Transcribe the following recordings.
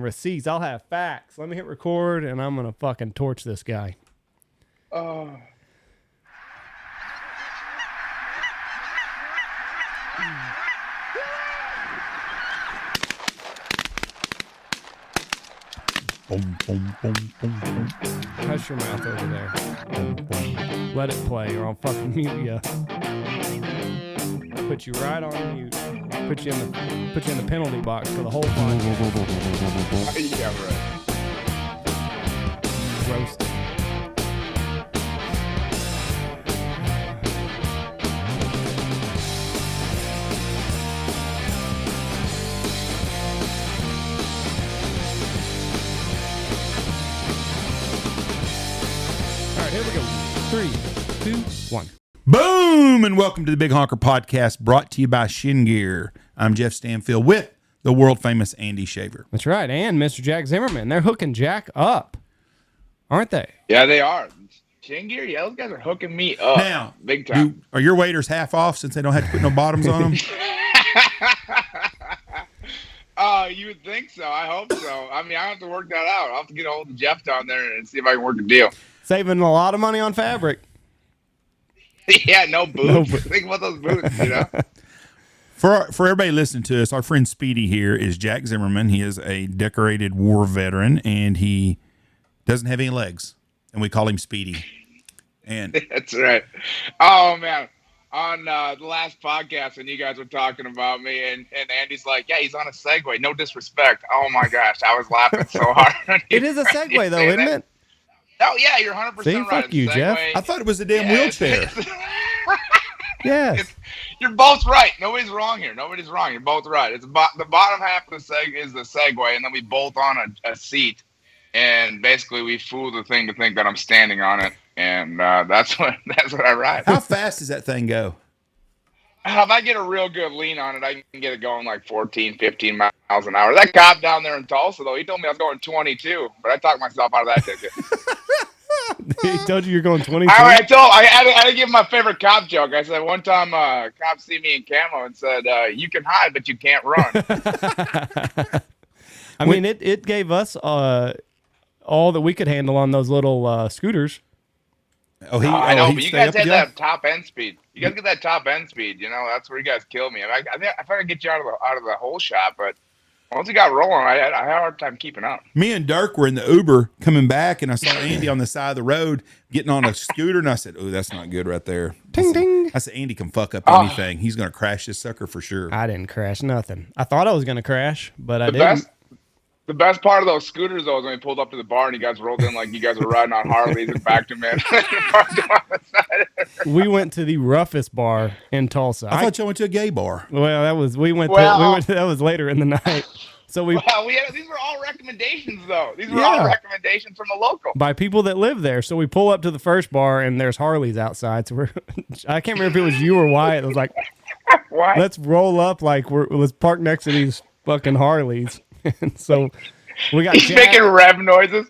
receipts. I'll have facts. Let me hit record, and I'm gonna fucking torch this guy. Oh. Boom, boom, boom, boom, boom. Hush your mouth over there. Boom, boom. Let it play, or I'll fucking mute you. Put you right on mute. Put you in the penalty box for the whole podcast. Yeah, right. Roasted. All right, here we go. 3, 2, 1. Boom! And welcome to the Big Honker Podcast, brought to you by Shin Gear. I'm Jeff Stanfield with the world-famous Andy Shaver. That's right, and Mr. Jack Zimmerman. They're hooking Jack up, aren't they? Yeah, they are. Shingear, yeah, those guys are hooking me up. Now, big time. are your waders half off since they don't have to put no bottoms on them? You would think so. I hope so. I mean, I have to work that out. I'll have to get a hold of Jeff down there and see if I can work a deal. Saving a lot of money on fabric. Yeah, no boots. Think about those boots, you know? For everybody listening to us, our friend Speedy here is Jack Zimmerman. He is a decorated war veteran, and he doesn't have any legs, and we call him Speedy. And That's right. Oh, man. On the last podcast when you guys were talking about me, and Andy's like, yeah, he's on a Segway. No disrespect. Oh, my gosh. I was laughing so hard. It is a Segway, though, isn't it? Oh, yeah, you're 100% See, right. fuck you, Jeff. I thought it was a damn wheelchair. Yes. You're both right. Nobody's wrong here. Nobody's wrong. You're both right. It's the bottom half of the is the Segway, and then we bolt on a seat, and basically we fool the thing to think that I'm standing on it, and that's what I ride. How fast does that thing go? If I get a real good lean on it, I can get it going like 14, 15 miles an hour. That cop down there in Tulsa, though, he told me I was going 22, but I talked myself out of that ticket. He told you you're going 22? I had to give him my favorite cop joke. I said, one time cops see me in camo and said, you can hide, but you can't run. I mean, it gave us all that we could handle on those little scooters. I know, but you guys had that top end speed. You guys get that top end speed. You know, that's where you guys kill me. I think I tried to get you out of the whole shot, but once you got rolling, I had a hard time keeping up. Me and Dirk were in the Uber coming back, and I saw Andy on the side of the road getting on a scooter, and I said, "Oh, that's not good right there." Ding, ding. I said, "Andy can fuck up anything. He's going to crash this sucker for sure." I didn't crash nothing. I thought I was going to crash, but I didn't. The best part of those scooters, though, is when we pulled up to the bar and you guys rolled in like you guys were riding on Harleys and backed them in. We went to the roughest bar in Tulsa. I thought you went to a gay bar. Well, that was that was later in the night. So these were all recommendations, though. These were all recommendations from the local. By people that live there. So we pull up to the first bar and there's Harleys outside. So I can't remember if it was you or Wyatt. It was like, let's roll up, let's park next to these fucking Harleys. And so we got He's making rev noises.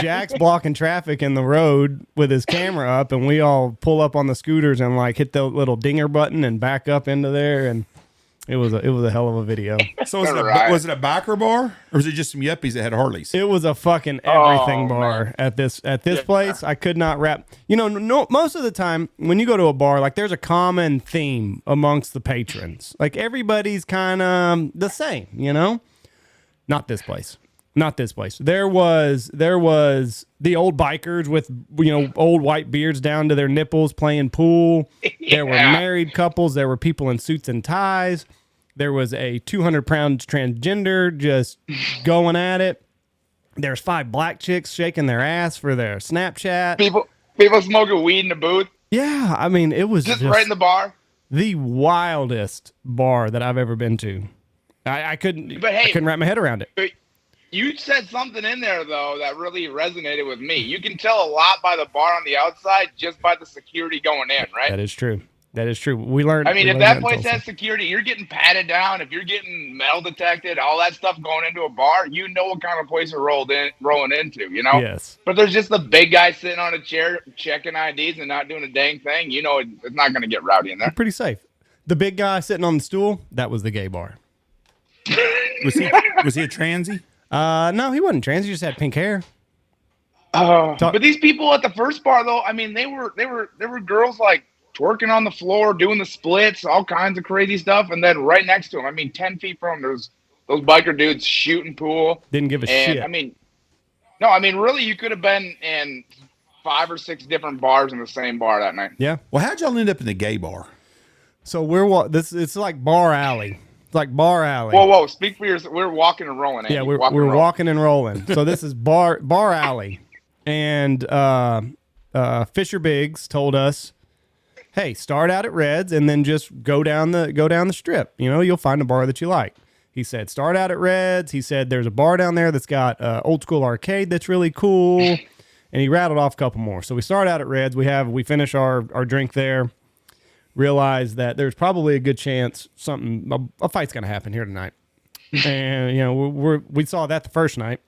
Jack's blocking traffic in the road with his camera up, and we all pull up on the scooters and hit the little dinger button and back up into there, and it was a hell of a video. So was it a biker bar, or was it just some yuppies that had Harleys? It was a fucking everything bar at this place. I could not wrap. Most of the time when you go to a bar, there's a common theme amongst the patrons. Everybody's kind of the same, Not this place. There was the old bikers with old white beards down to their nipples playing pool. Yeah. There were married couples. There were people in suits and ties. There was a 200-pound transgender just going at it. There's 5 black chicks shaking their ass for their Snapchat. People smoking weed in the booth. Yeah, I mean, it was just right in the bar. The wildest bar that I've ever been to. I couldn't wrap my head around it. But you said something in there, though, that really resonated with me. You can tell a lot by the bar on the outside just by the security going in, right? That is true. We learned. I mean, if that place has security, you're getting patted down. If you're getting metal detected, all that stuff going into a bar, you know what kind of place you're rolling into, Yes. But there's just the big guy sitting on a chair checking IDs and not doing a dang thing. It's not going to get rowdy in there. You're pretty safe. The big guy sitting on the stool, that was the gay bar. Was he a transy? No, he wasn't trans. He just had pink hair. But these people at the first bar, though, I mean, they were girls like twerking on the floor, doing the splits, all kinds of crazy stuff, and then right next to them, I mean, 10 feet from them, there's those biker dudes shooting pool. Didn't give a shit. I mean, no, I mean, really, you could have been in 5 or 6 different bars in the same bar that night. Yeah. Well, how'd y'all end up in the gay bar? So it's like bar alley. It's like bar alley. Whoa! Speak for yourself. We're walking and rolling. Andy. Yeah, we're walking and rolling. So this is bar alley, and Fisher Biggs told us, "Hey, start out at Reds and then just go down the strip. You know, you'll find a bar that you like." He said, "Start out at Reds." He said, "There's a bar down there that's got old school arcade that's really cool," and he rattled off a couple more. So we start out at Reds. We finish our drink there. Realize that there's probably a good chance a fight's gonna happen here tonight, and you know we saw that the first night,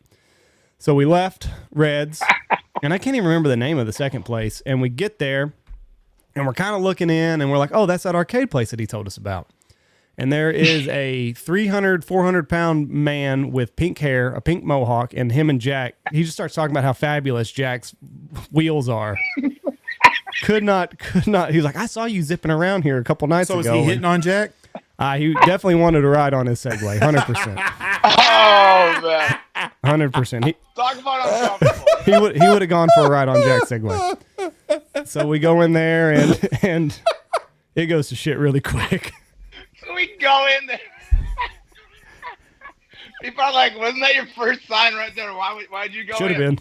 so we left Reds, and I can't even remember the name of the second place, and we get there, and we're kind of looking in, and we're like, oh, that's that arcade place that he told us about, and there is a 400 pound man with pink hair, a pink mohawk, and him and Jack. He just starts talking about how fabulous Jack's wheels are. Could not. He was like, I saw you zipping around here a couple nights ago. So was he hitting on Jack? He definitely wanted to ride on his Segway, 100%. Oh, man. 100%. Talk about uncomfortable. He would have gone for a ride on Jack's Segway. So we go in there, and it goes to shit really quick. We go in there. People are like, wasn't that your first sign right there? Why'd you go in? Should have been.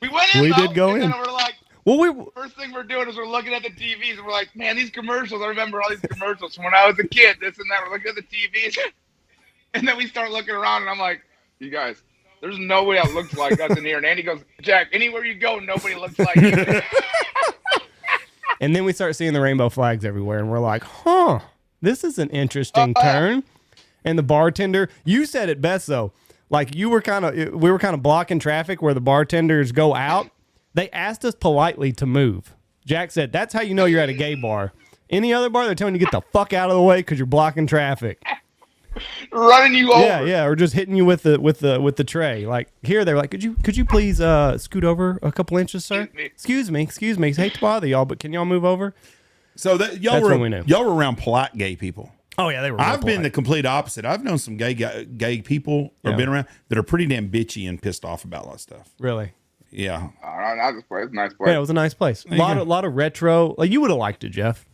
We went in, We though, did go and in. then we're like, Well, first thing we're doing is we're looking at the TVs, and we're like, man, these commercials, I remember all these commercials from when I was a kid, this and that. We're looking at the TVs, and then we start looking around, and I'm like, you guys, there's nobody that looks like us in here. And Andy goes, Jack, anywhere you go, nobody looks like you. And then we start seeing the rainbow flags everywhere, and we're like, huh, this is an interesting turn. And the bartender, you said it best, though. Like, we were kind of blocking traffic where the bartenders go out. They asked us politely to move. Jack said, that's how you know you're at a gay bar. Any other bar, they're telling you to get the fuck out of the way because you're blocking traffic. Running you over. Yeah, or just hitting you with the tray. Like, here, they're like, could you please scoot over a couple inches, sir? Excuse me. Hate to bother y'all, but can y'all move over? So y'all were around polite gay people. Oh yeah, they were. I've been the complete opposite. I've known some gay people or been around that are pretty damn bitchy and pissed off about a lot of stuff. Really? Yeah. Nice place. Nice place. Yeah, it was a nice place. A lot of retro. Like, you would have liked it, Jeff.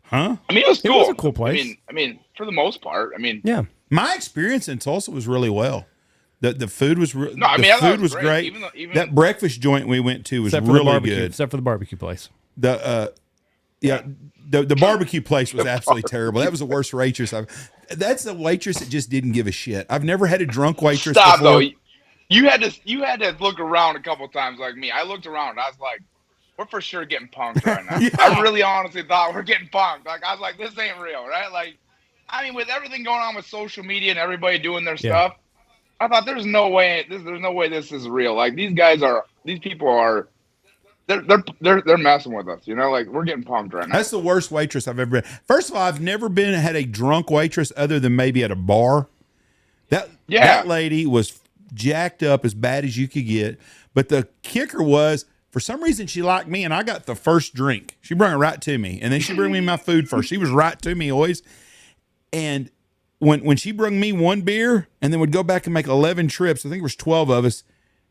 Huh? I mean, it was cool. It was a cool place. I mean, for the most part. I mean, yeah. My experience in Tulsa was really well. The food was great. great. Even that breakfast joint we went to was really good, except for the barbecue place. The barbecue place was absolutely terrible. That was the worst waitress that's the waitress that just didn't give a shit. I've never had a drunk waitress before. Though. You had to look around a couple times like me. I looked around. I was like, we're for sure getting punked right now. Yeah. I really honestly thought we're getting punked. Like, I was like, this ain't real, right? Like, I mean, with everything going on with social media and everybody doing their stuff, I thought there's no way this is real. Like, these people are they're messing with us, you know, like, we're getting punked right now. That's the worst waitress I've ever been. First of all, I've never had a drunk waitress other than maybe at a bar. That lady was jacked up as bad as you could get. But the kicker was, for some reason, she liked me, and I got the first drink. She brought it right to me, and then she brought me my food first. She was right to me always. And when she brought me one beer, and then would go back and make 11 trips, I think there was 12 of us,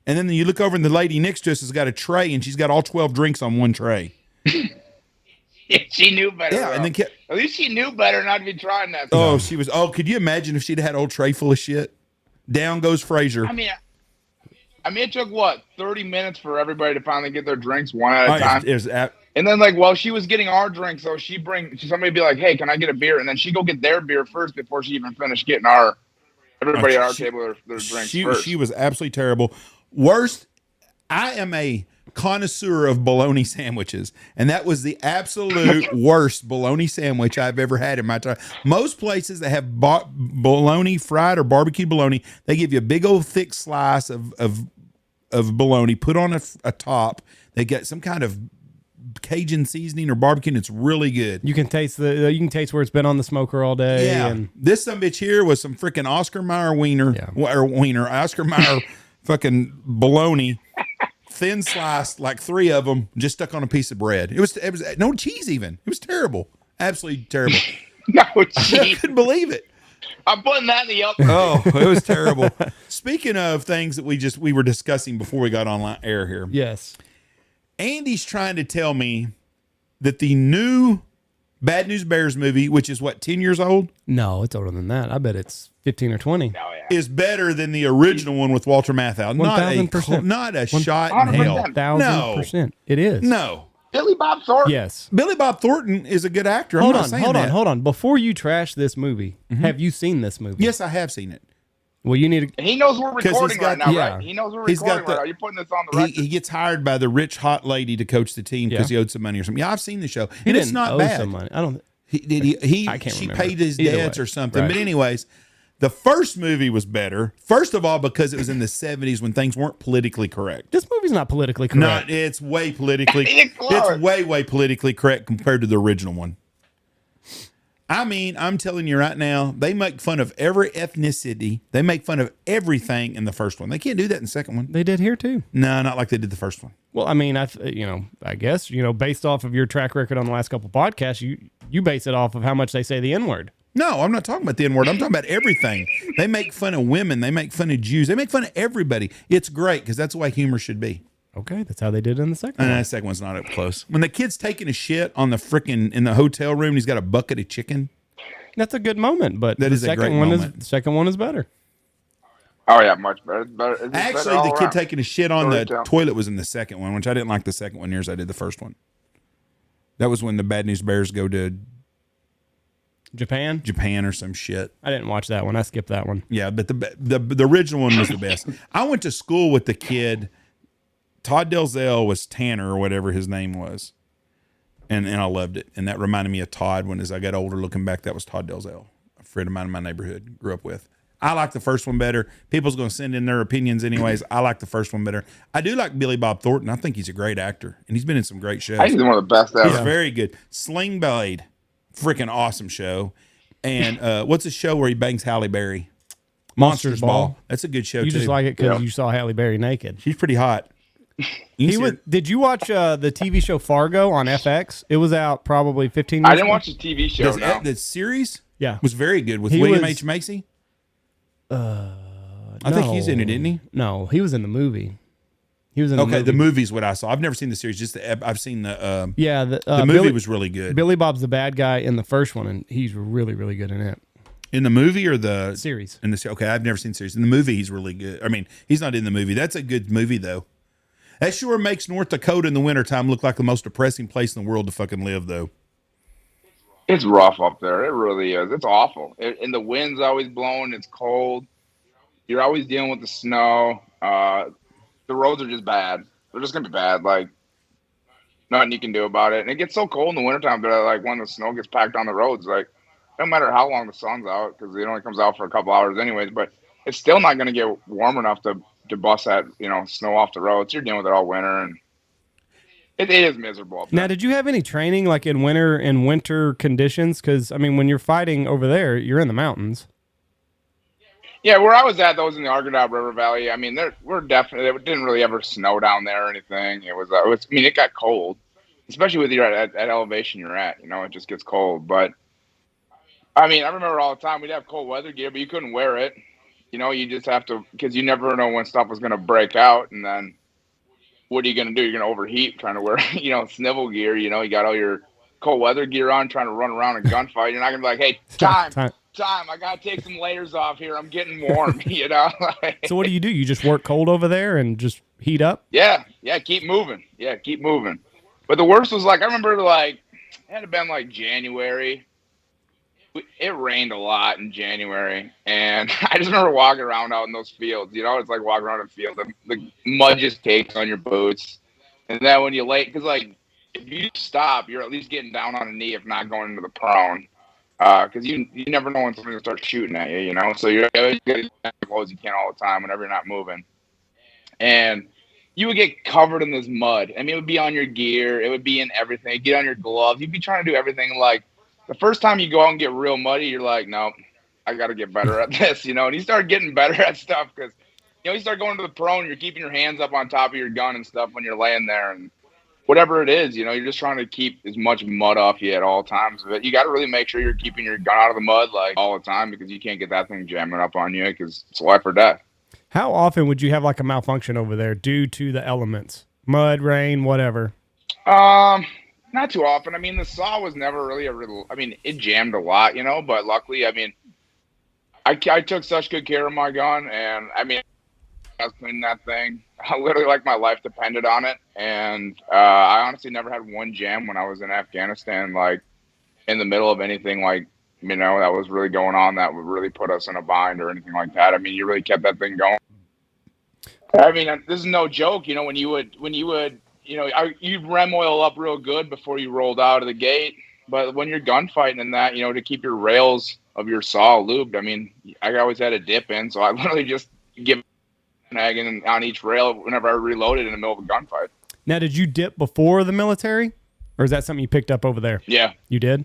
and then you look over, and the lady next to us has got a tray, and she's got all 12 drinks on one tray. She knew better. Yeah, and then at least she knew better not to be trying that stuff. Could you imagine if she'd had an old tray full of shit? Down goes Fraser. I mean, it took 30 minutes for everybody to finally get their drinks one at a time. And then, like, while she was getting our drinks, so somebody be like, "Hey, can I get a beer?" And then she go get their beer first before she even finished getting everybody at our table their drinks first. She was absolutely terrible. Worst, I am a connoisseur of bologna sandwiches, and that was the absolute worst bologna sandwich I've ever had in my time. Most places that have bologna, fried or barbecue bologna, they give you a big old thick slice of bologna put on a top. They get some kind of Cajun seasoning or barbecue, and it's really good. You can taste where it's been on the smoker all day. Yeah, And this some bitch here was some freaking Oscar Mayer Oscar Mayer fucking bologna, thin sliced, like 3 of them, just stuck on a piece of bread. It was no cheese even. It was terrible, absolutely terrible. No I cheese. couldn't believe it. I'm putting that in the oven. Oh, it was terrible. Speaking of things that we were discussing before we got on air here, yes, Andy's trying to tell me that the new Bad News Bears movie, which is what, 10 years old? no, it's older than that. I bet it's 15 or 20. Oh, yeah. Is better than the original one with Walter Matthau. 1000%. Not a shot in hell. 1,000%. It is. No. Billy Bob Thornton. Yes. Billy Bob Thornton is a good actor. Hold I'm not on. saying that. Before you trash this movie, have you seen this movie? Yes, I have seen it. Well, you need to. He knows we're 'Cause he's recording got- right now, yeah. right? He knows we're He's got recording right the- now. You're putting this on the record. He gets hired by the rich hot lady to coach the team because Yeah. he owed some money or something. Yeah, I've seen the show, He and it's didn't not owe bad. some money. I don't. I can't She remember. paid his Either debts way. or something. Right. But anyways, the first movie was better. First of all, because it was in the 70s when things weren't politically correct. This movie's not politically correct. No, it's way politically. It's close. It's way politically correct compared to the original one. I mean, I'm telling you right now, they make fun of every ethnicity. They make fun of everything in the first one. They can't do that in the second one. They did here too. No, not like they did the first one. Well, I mean, I guess based off of your track record on the last couple podcasts, you base it off of how much they say the N-word. No, I'm not talking about the N-word. I'm talking about everything. They make fun of women. They make fun of Jews. They make fun of everybody. It's great because that's the way humor should be. Okay, that's how they did it in the second And one. the second one's not up close. When the kid's taking a shit on the frickin' in the hotel room, he's got a bucket of chicken. That's a good moment, but That the is a great second one moment. the second one is better. Oh yeah, much better. It's better. It's Actually, better all the kid around. taking a shit on the Storytelling. toilet was in the second one, which I didn't like the second one near as I did the first one. That was when the Bad News Bears go to Japan? Japan or some shit. I didn't watch that one. I skipped that one. Yeah, but the original one was the best. I went to school with the kid. Todd Delzell was Tanner or whatever his name was. And I loved it. And that reminded me of Todd when as I got older looking back, that was Todd Delzell, a friend of mine in my neighborhood, grew up with. I like the first one better. People's going to send in their opinions anyways. I like the first one better. I do like Billy Bob Thornton. I think he's a great actor. And he's been in some great shows. I think he's one of the best He's ever. very good. Sling Blade, freaking awesome show. And what's a show where he bangs Halle Berry? Monsters Ball. That's a good show You too. just like it because Yeah. you saw Halle Berry naked. She's pretty hot. You see her- Did you watch the TV show Fargo on FX? It was out probably 15 years I didn't ago. watch the TV show. No. the series Yeah. was very good with He William was- H. Macy. I No. think he's in it, isn't he? No, he was in the movie. He was in Okay, the the movie. movie's what I saw. I've never seen the series. Just I've seen the Yeah, the movie Billy, was really good. Billy Bob's the bad guy in the first one, and he's really, really good in it. In the movie or the Series. In the okay, I've never seen the series. In the movie, he's really good. I mean, he's not in the movie. That's a good movie though. That sure makes North Dakota in the wintertime look like the most depressing place in the world to fucking live, though. It's rough up there. It really is. It's awful. And the wind's always blowing. It's cold. You're always dealing with the snow. The roads are just bad. They're just gonna be bad. Like nothing you can do about it. And it gets so cold in the wintertime that like when the snow gets packed on the roads, like no matter how long the sun's out, because it only comes out for a couple hours anyways, but it's still not gonna get warm enough to bust that snow off the roads. You're dealing with it all winter, and it is miserable up there. Now, did you have any training like in winter conditions? Because I mean, when you're fighting over there, you're in the mountains. Yeah, where I was at, those in the Argonaut River Valley. I mean, we're definitely. It didn't really ever snow down there or anything. It was. I mean, it got cold, especially with you at elevation you're at. It just gets cold. But I mean, I remember all the time we'd have cold weather gear, but you couldn't wear it. You just have to, because you never know when stuff was going to break out, and then what are you going to do? You're going to overheat trying to wear, snivel gear. You got all your cold weather gear on, trying to run around and gunfight. You're not going to be like, hey, time. I got to take some layers off here. I'm getting warm, So what do? You just work cold over there and just heat up? Yeah, keep moving. But the worst was I remember it had to been January. It rained a lot in January, and I just remember walking around out in those fields. It's like walking around a field. The mud just cakes on your boots, and then when you lay, because if you stop, you're at least getting down on a knee, if not going into the prone. Because you never know when somebody's going to start shooting at you, So you're always getting as close as you can all the time whenever you're not moving. And you would get covered in this mud. I mean, it would be on your gear. It would be in everything. It'd get on your gloves. You'd be trying to do everything. Like the first time you go out and get real muddy, you're like, no, I got to get better at this, you know? And you start getting better at stuff because, you know, you start going to the prone, you're keeping your hands up on top of your gun and stuff when you're laying there. And whatever it is, you know, you're just trying to keep as much mud off you at all times. But you got to really make sure you're keeping your gun out of the mud like all the time because you can't get that thing jamming up on you because it's life or death. How often would you have like a malfunction over there due to the elements? Mud, rain, whatever. Not too often. I mean, the saw was never really I mean, it jammed a lot, you know, but luckily, I mean, I took such good care of my gun, and I mean, I was cleaning that thing. I literally like my life depended on it, and I honestly never had one jam when I was in Afghanistan, like in the middle of anything, like, you know, that was really going on that would really put us in a bind or anything like that. I mean, you really kept that thing going. I mean, this is no joke. You know, when you would, you know, you'd rem oil up real good before you rolled out of the gate. But when you're gunfighting and that, you know, to keep your rails of your saw lubed, I mean, I always had a dip in, so I literally just give nagging on each rail whenever I reloaded in the middle of a gunfight. Now, did you dip before the military, or is that something you picked up over there? Yeah, you did.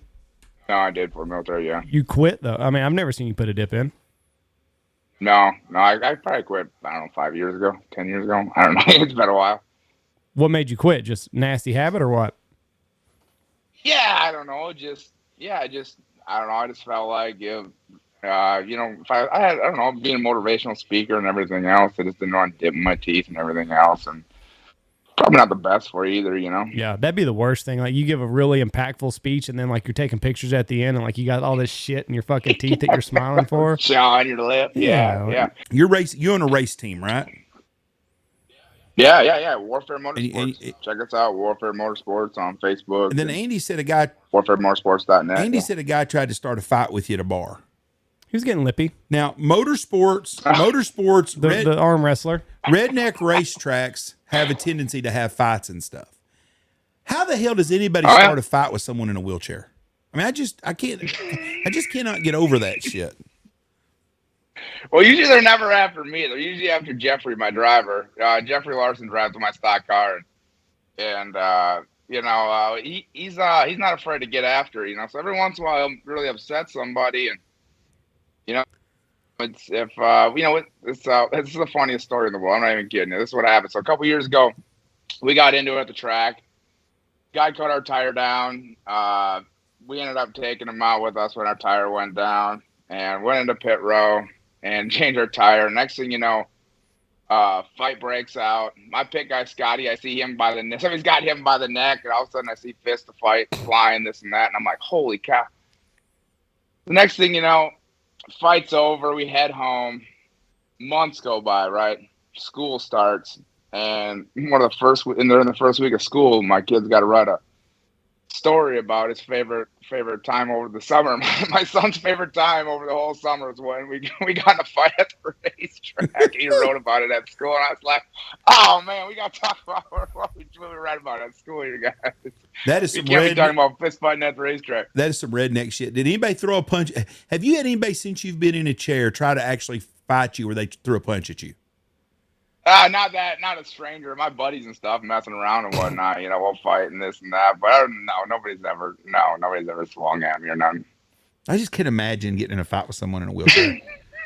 No, I did for military. Yeah. You quit though. I mean, I've never seen you put a dip in. No, I probably quit. I don't know, 5 years ago, 10 years ago. I don't know. It's been a while. What made you quit? Just nasty habit or what? Yeah, I don't know. I don't know. I just felt like you know, if I don't know, being a motivational speaker and everything else, I just didn't want to dip my teeth and everything else, and probably not the best for you either, you know. Yeah, that'd be the worst thing. Like you give a really impactful speech, and then like you're taking pictures at the end, and like you got all this shit in your fucking teeth that you're smiling for. Shaw on your lip. Yeah. You're on a race team, right? Yeah. Warfare Motorsports. Check us out, Warfare Motorsports on Facebook. And then Andy said a guy, WarfareMotorsports.net. Andy said a guy tried to start a fight with you at a bar. He was getting lippy. Now, motorsports, the arm wrestler. Redneck racetracks have a tendency to have fights and stuff. How the hell does anybody start a fight with someone in a wheelchair? I mean, I just cannot get over that shit. Well, usually they're never after me. They're usually after Jeffrey, my driver. Jeffrey Larson drives my stock car, and you know, he's not afraid to get after. You know, so every once in a while he'll really upset somebody, and you know, it's the funniest story in the world. I'm not even kidding you. This is what happened. So a couple years ago, we got into it at the track. Guy cut our tire down. We ended up taking him out with us when our tire went down, and went into pit row and changed our tire. Next thing you know, fight breaks out. My pit guy, Scotty, I see him by the neck. Somebody's got him by the neck, and all of a sudden I see fist to fight flying, this and that. And I'm like, holy cow. The next thing you know, fight's over. We head home. Months go by, right? School starts. And they're in the first week of school, my kid's got to write a story about his favorite time over the summer. My son's favorite time over the whole summer is when we got in a fight at the racetrack. He wrote about it at school, and I was like, "Oh man, we got to talk about what we write about at school, you guys." That is we can't be talking about fist fighting at the racetrack. That is some redneck shit. Did anybody throw a punch? Have you had anybody since you've been in a chair try to actually fight you, where they threw a punch at you? Not a stranger. My buddies and stuff messing around and whatnot. You know, we'll fight and this and that. But nobody's ever swung at me or nothing. I just can't imagine getting in a fight with someone in a wheelchair.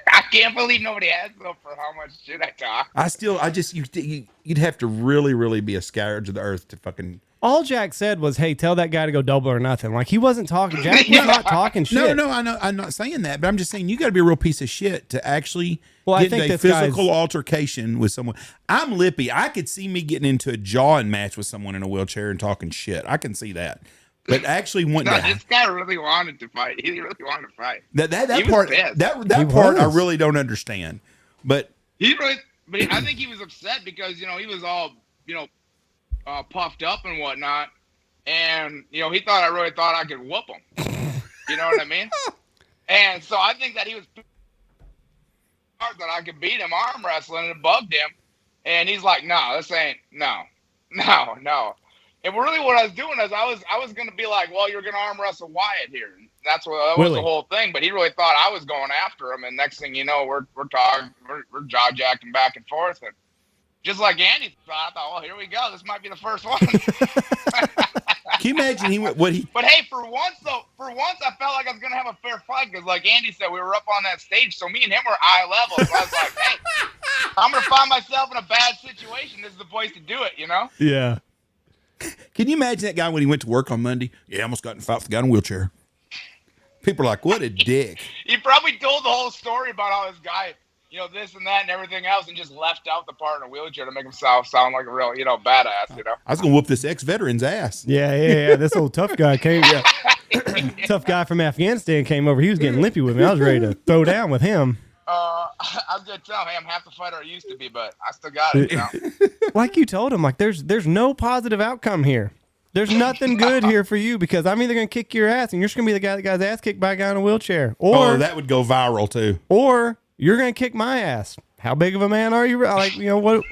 I can't believe nobody has though for how much shit I talk. You'd have to really, really be a scourge of the earth to fucking. All Jack said was, "Hey, tell that guy to go double or nothing." Like he wasn't talking. Jack was not talking shit. No, I know. I'm not saying that, but I'm just saying you got to be a real piece of shit to actually get into a physical altercation with someone. I'm lippy. I could see me getting into a jawing match with someone in a wheelchair and talking shit. I can see that. But actually, this guy really wanted to fight. He really wanted to fight. That part I really don't understand. But I think he was upset because he was all puffed up and whatnot, and he I really thought I could whoop him. You know what I mean? And so I think that he was that I could beat him arm wrestling, and it bugged him. And he's like, "No, this ain't no." And really, what I was doing is I was going to be like, "Well, you're going to arm wrestle Wyatt here." And that was the whole thing. But he really thought I was going after him. And next thing you know, we're talking, we're jaw jacking back and forth. And just like Andy thought. I thought, well, here we go. This might be the first one. Can you imagine what he? But hey, for once I felt like I was gonna have a fair fight because, like Andy said, we were up on that stage, so me and him were eye level. So I was like, hey, I'm gonna find myself in a bad situation. This is the place to do it, you know? Yeah. Can you imagine that guy when he went to work on Monday? Yeah, I almost got in a fight with the guy in a wheelchair. People are like, what a dick. He probably told the whole story about how this guy, you know, this and that and everything else, and just left out the part in a wheelchair to make himself sound like a real, you know, badass, you know? I was going to whoop this ex-veteran's ass. Yeah. This old tough guy came. Yeah. Tough guy from Afghanistan came over. He was getting limpy with me. I was ready to throw down with him. I was gonna tell him, hey, I'm half the fighter I used to be, but I still got it. You know? Like you told him, like there's no positive outcome here. There's nothing good here for you because I'm either gonna kick your ass and you're just gonna be the guy that got his ass kicked by a guy in a wheelchair, or that would go viral too. Or you're gonna kick my ass. How big of a man are you? Like, you know what?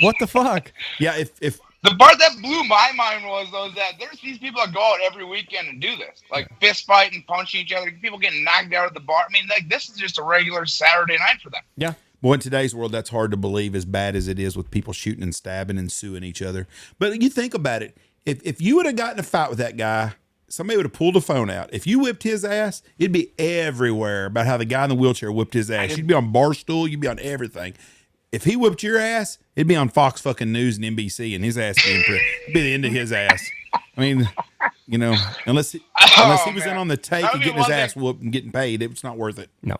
What the fuck? Yeah, if the part that blew my mind was though that there's these people that go out every weekend and do this, like fist fighting, punching each other, people getting knocked out at the bar. I mean, like this is just a regular Saturday night for them. Yeah. Well, in today's world, that's hard to believe, as bad as it is with people shooting and stabbing and suing each other. But you think about it. If you would have gotten a fight with that guy, somebody would have pulled a phone out. If you whipped his ass, it'd be everywhere about how the guy in the wheelchair whipped his ass. You'd be on Barstool. You'd be on everything. If he whipped your ass, it'd be on Fox fucking News and NBC, and his ass would be the end of his ass. I mean, you know, unless he was in on the take and getting his ass whooped and getting paid, it's not worth it. No.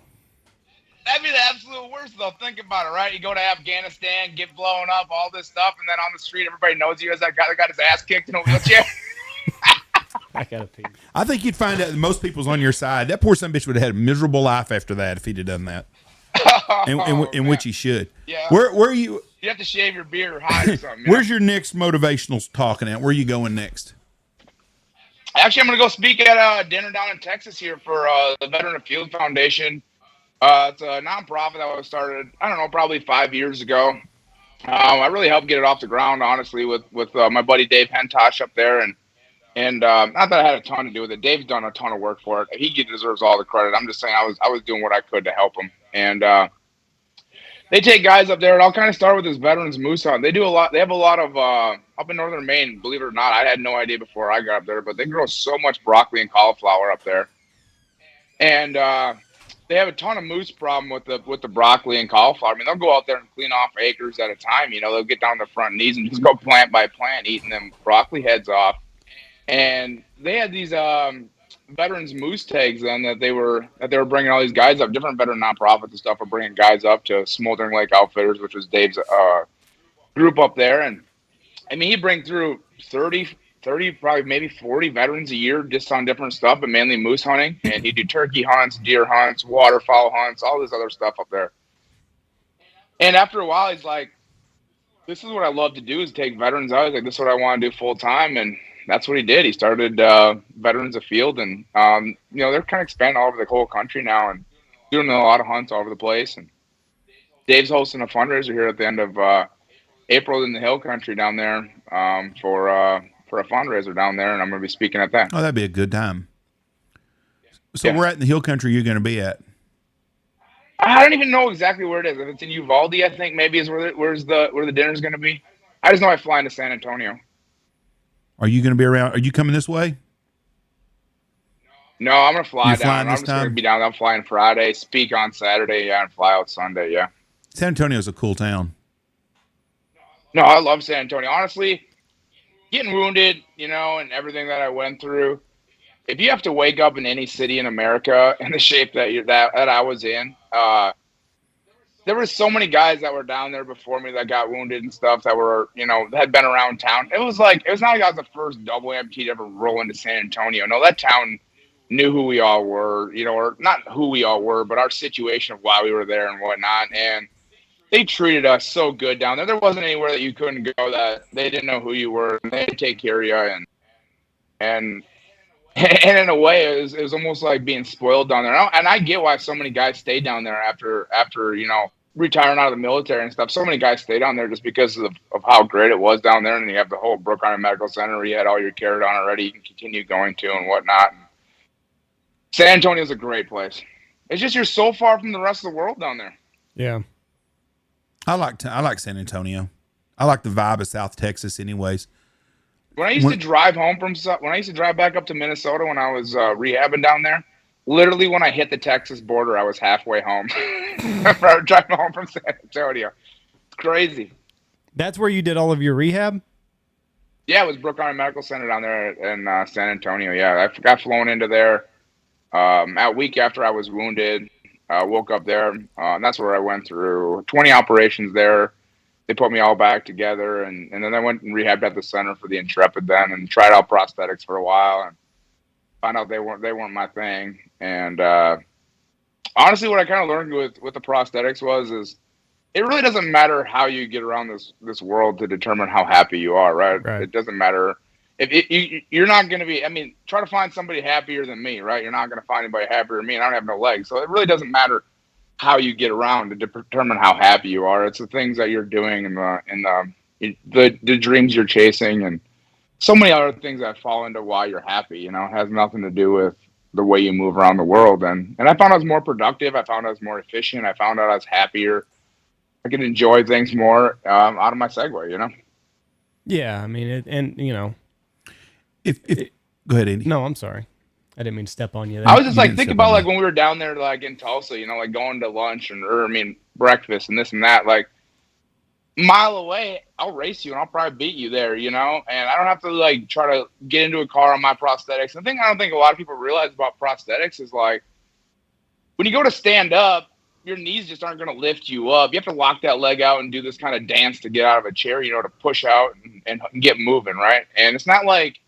That'd be the absolute worst, though. Think about it, right? You go to Afghanistan, get blown up, all this stuff, and then on the street, everybody knows you as that guy that got his ass kicked in a wheelchair. I gotta pee. I think you'd find out that most people's on your side. That poor son of a bitch would have had a miserable life after that if he'd have done that. In which he should. Yeah. Where are you? You have to shave your beard or hide or something. Where's your next motivational talking at? Where are you going next? Actually, I'm going to go speak at a dinner down in Texas here for the Veteran of Field Foundation. It's a nonprofit that was started, I don't know, probably 5 years ago. I really helped get it off the ground, honestly, with my buddy Dave Hentosh up there. And not that I had a ton to do with it. Dave's done a ton of work for it. He deserves all the credit. I'm just saying I was doing what I could to help him. And they take guys up there, and I'll kind of start with this veterans moose hunt. They do a lot. They have a lot of up in northern Maine. Believe it or not, I had no idea before I got up there, but they grow so much broccoli and cauliflower up there, and they have a ton of moose problem with the broccoli and cauliflower. I mean, they'll go out there and clean off acres at a time. You know, they'll get down to the front knees and just go plant by plant, eating them broccoli heads off. And they had these veterans moose tags then that they were bringing all these guys up. Different veteran nonprofits and stuff are bringing guys up to Smoldering Lake Outfitters, which was Dave's group up there. And I mean, he'd bring through 30, probably maybe 40 veterans a year just on different stuff, but mainly moose hunting. And he'd do turkey hunts, deer hunts, waterfowl hunts, all this other stuff up there. And after a while, he's like, this is what I love to do, is take veterans out. He's like, this is what I want to do full time. And that's what he did. He started Veterans of Field, and you know, they're kind of expanding all over the whole country now and doing a lot of hunts all over the place. And Dave's hosting a fundraiser here at the end of April in the Hill Country down there for a fundraiser down there, and I'm going to be speaking at that. Oh, that'd be a good time. So Yeah. we're at the Hill Country you're going to be at. I don't even know exactly where it is. If it's in Uvalde, I think maybe is where the dinner's going to be. I just know I fly into San Antonio. Are you going to be around? Are you coming this way? No, I'm going to fly You're down. flying I'm this just going to time? be down. I'm flying Friday, speak on Saturday, and fly out Sunday, yeah. San Antonio's a cool town. No, I love San Antonio. Honestly, getting wounded, you know, and everything that I went through, if you have to wake up in any city in America in the shape that I was in, there were so many guys that were down there before me that got wounded and stuff that were, you know, had been around town. It was not like I was the first double amputee to ever roll into San Antonio. No, that town knew who we all were, you know, or not who we all were, but our situation of why we were there and whatnot. And they treated us so good down there. There wasn't anywhere that you couldn't go that they didn't know who you were, and they'd take care of you. And in a way, it was almost like being spoiled down there. And I get why so many guys stayed down there after you know, retiring out of the military and stuff. So many guys stayed down there just because of how great it was down there. And you have the whole Brook Army Medical Center where you had all your care done already. You can continue going to and whatnot. San Antonio's a great place. It's just you're so far from the rest of the world down there. Yeah. I like San Antonio. I like the vibe of South Texas, anyways. When I used to drive home when I used to drive back up to Minnesota when I was rehabbing down there, literally when I hit the Texas border, I was halfway home. Driving home from San Antonio. It's crazy. That's where you did all of your rehab? Yeah, it was Brook Army Medical Center down there in San Antonio. Yeah, I got flown into there a week after I was wounded. Woke up there. And that's where I went through 20 operations there. They put me all back together, and then I went and rehabbed at the center for the Intrepid then, and tried out prosthetics for a while, and found out they weren't my thing. And honestly, what I kind of learned with the prosthetics is it really doesn't matter how you get around this world to determine how happy you are, right? It doesn't matter if you're not going to be. I mean, try to find somebody happier than me, right? You're not going to find anybody happier than me, and I don't have no legs, so it really doesn't matter how you get around to determine how happy you are. It's the things that you're doing and the dreams you're chasing and so many other things that fall into why you're happy. You know, it has nothing to do with the way you move around the world. And I found I was more productive. I found I was more efficient. I found out I was happier. I could enjoy things more out of my Segway, you know? Yeah. I mean, if go ahead, Andy. No, I'm sorry. I didn't mean to step on you there. I was just like thinking about like when we were down there like in Tulsa, you know, like going to lunch breakfast and this and that, like a mile away, I'll race you and I'll probably beat you there, you know, and I don't have to like try to get into a car on my prosthetics. The thing I don't think a lot of people realize about prosthetics is like when you go to stand up, your knees just aren't going to lift you up. You have to lock that leg out and do this kind of dance to get out of a chair, you know, to push out and get moving, right? And it's not like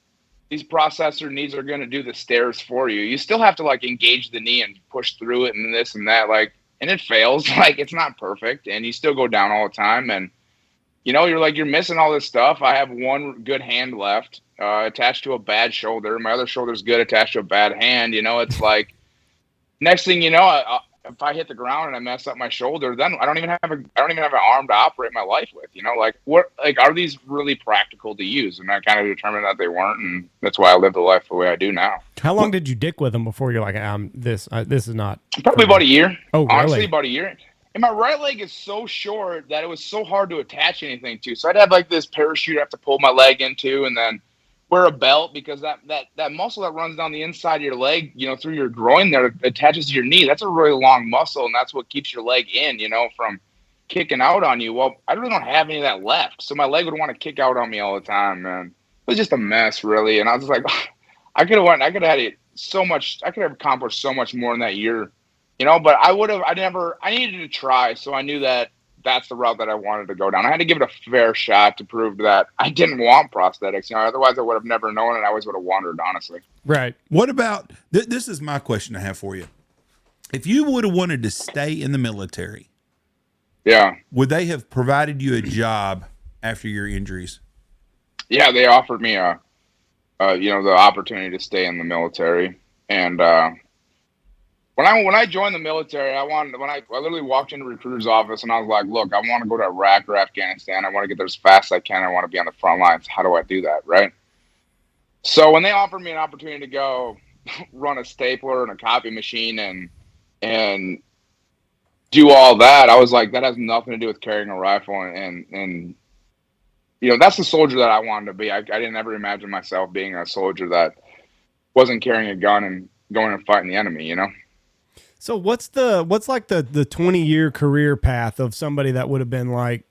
these processor knees are going to do the stairs for you. You still have to like engage the knee and push through it and this and that, like, and it fails. Like it's not perfect and you still go down all the time. And, you know, you're missing all this stuff. I have one good hand left attached to a bad shoulder. My other shoulder's good attached to a bad hand. You know, it's like next thing you know, if I hit the ground and I mess up my shoulder, then I don't even have an arm to operate my life with. You know, like are these really practical to use? And I kind of determined that they weren't, and that's why I live the life the way I do now. How long did you dick with them before you're like, this is not? Probably about a year. Oh, really? Honestly, about a year. And my right leg is so short that it was so hard to attach anything to. So I'd have like this parachute I have to pull my leg into, and then wear a belt because that muscle that runs down the inside of your leg, you know, through your groin there attaches to your knee. That's a really long muscle, and that's what keeps your leg in, you know, from kicking out on you. Well, I really don't have any of that left, so my leg would want to kick out on me all the time, man. It was just a mess, really. And I was just like, I could have had it so much. I could have accomplished so much more in that year, you know. But I needed to try, so I knew that that's the route that I wanted to go down. I had to give it a fair shot to prove that I didn't want prosthetics. You know, otherwise I would have never known it. I always would have wondered, honestly. Right. What about this is my question I have for you. If you would have wanted to stay in the military, yeah, would they have provided you a job after your injuries? Yeah, they offered me the opportunity to stay in the military. And when I joined the military, I literally walked into a recruiter's office and I was like, look, I want to go to Iraq or Afghanistan. I want to get there as fast as I can. I want to be on the front lines. How do I do that? Right. So when they offered me an opportunity to go run a stapler and a copy machine and do all that, I was like, that has nothing to do with carrying a rifle. And you know, that's the soldier that I wanted to be. I didn't ever imagine myself being a soldier that wasn't carrying a gun and going and fighting the enemy, you know? So what's like the 20-year career path of somebody that would have been like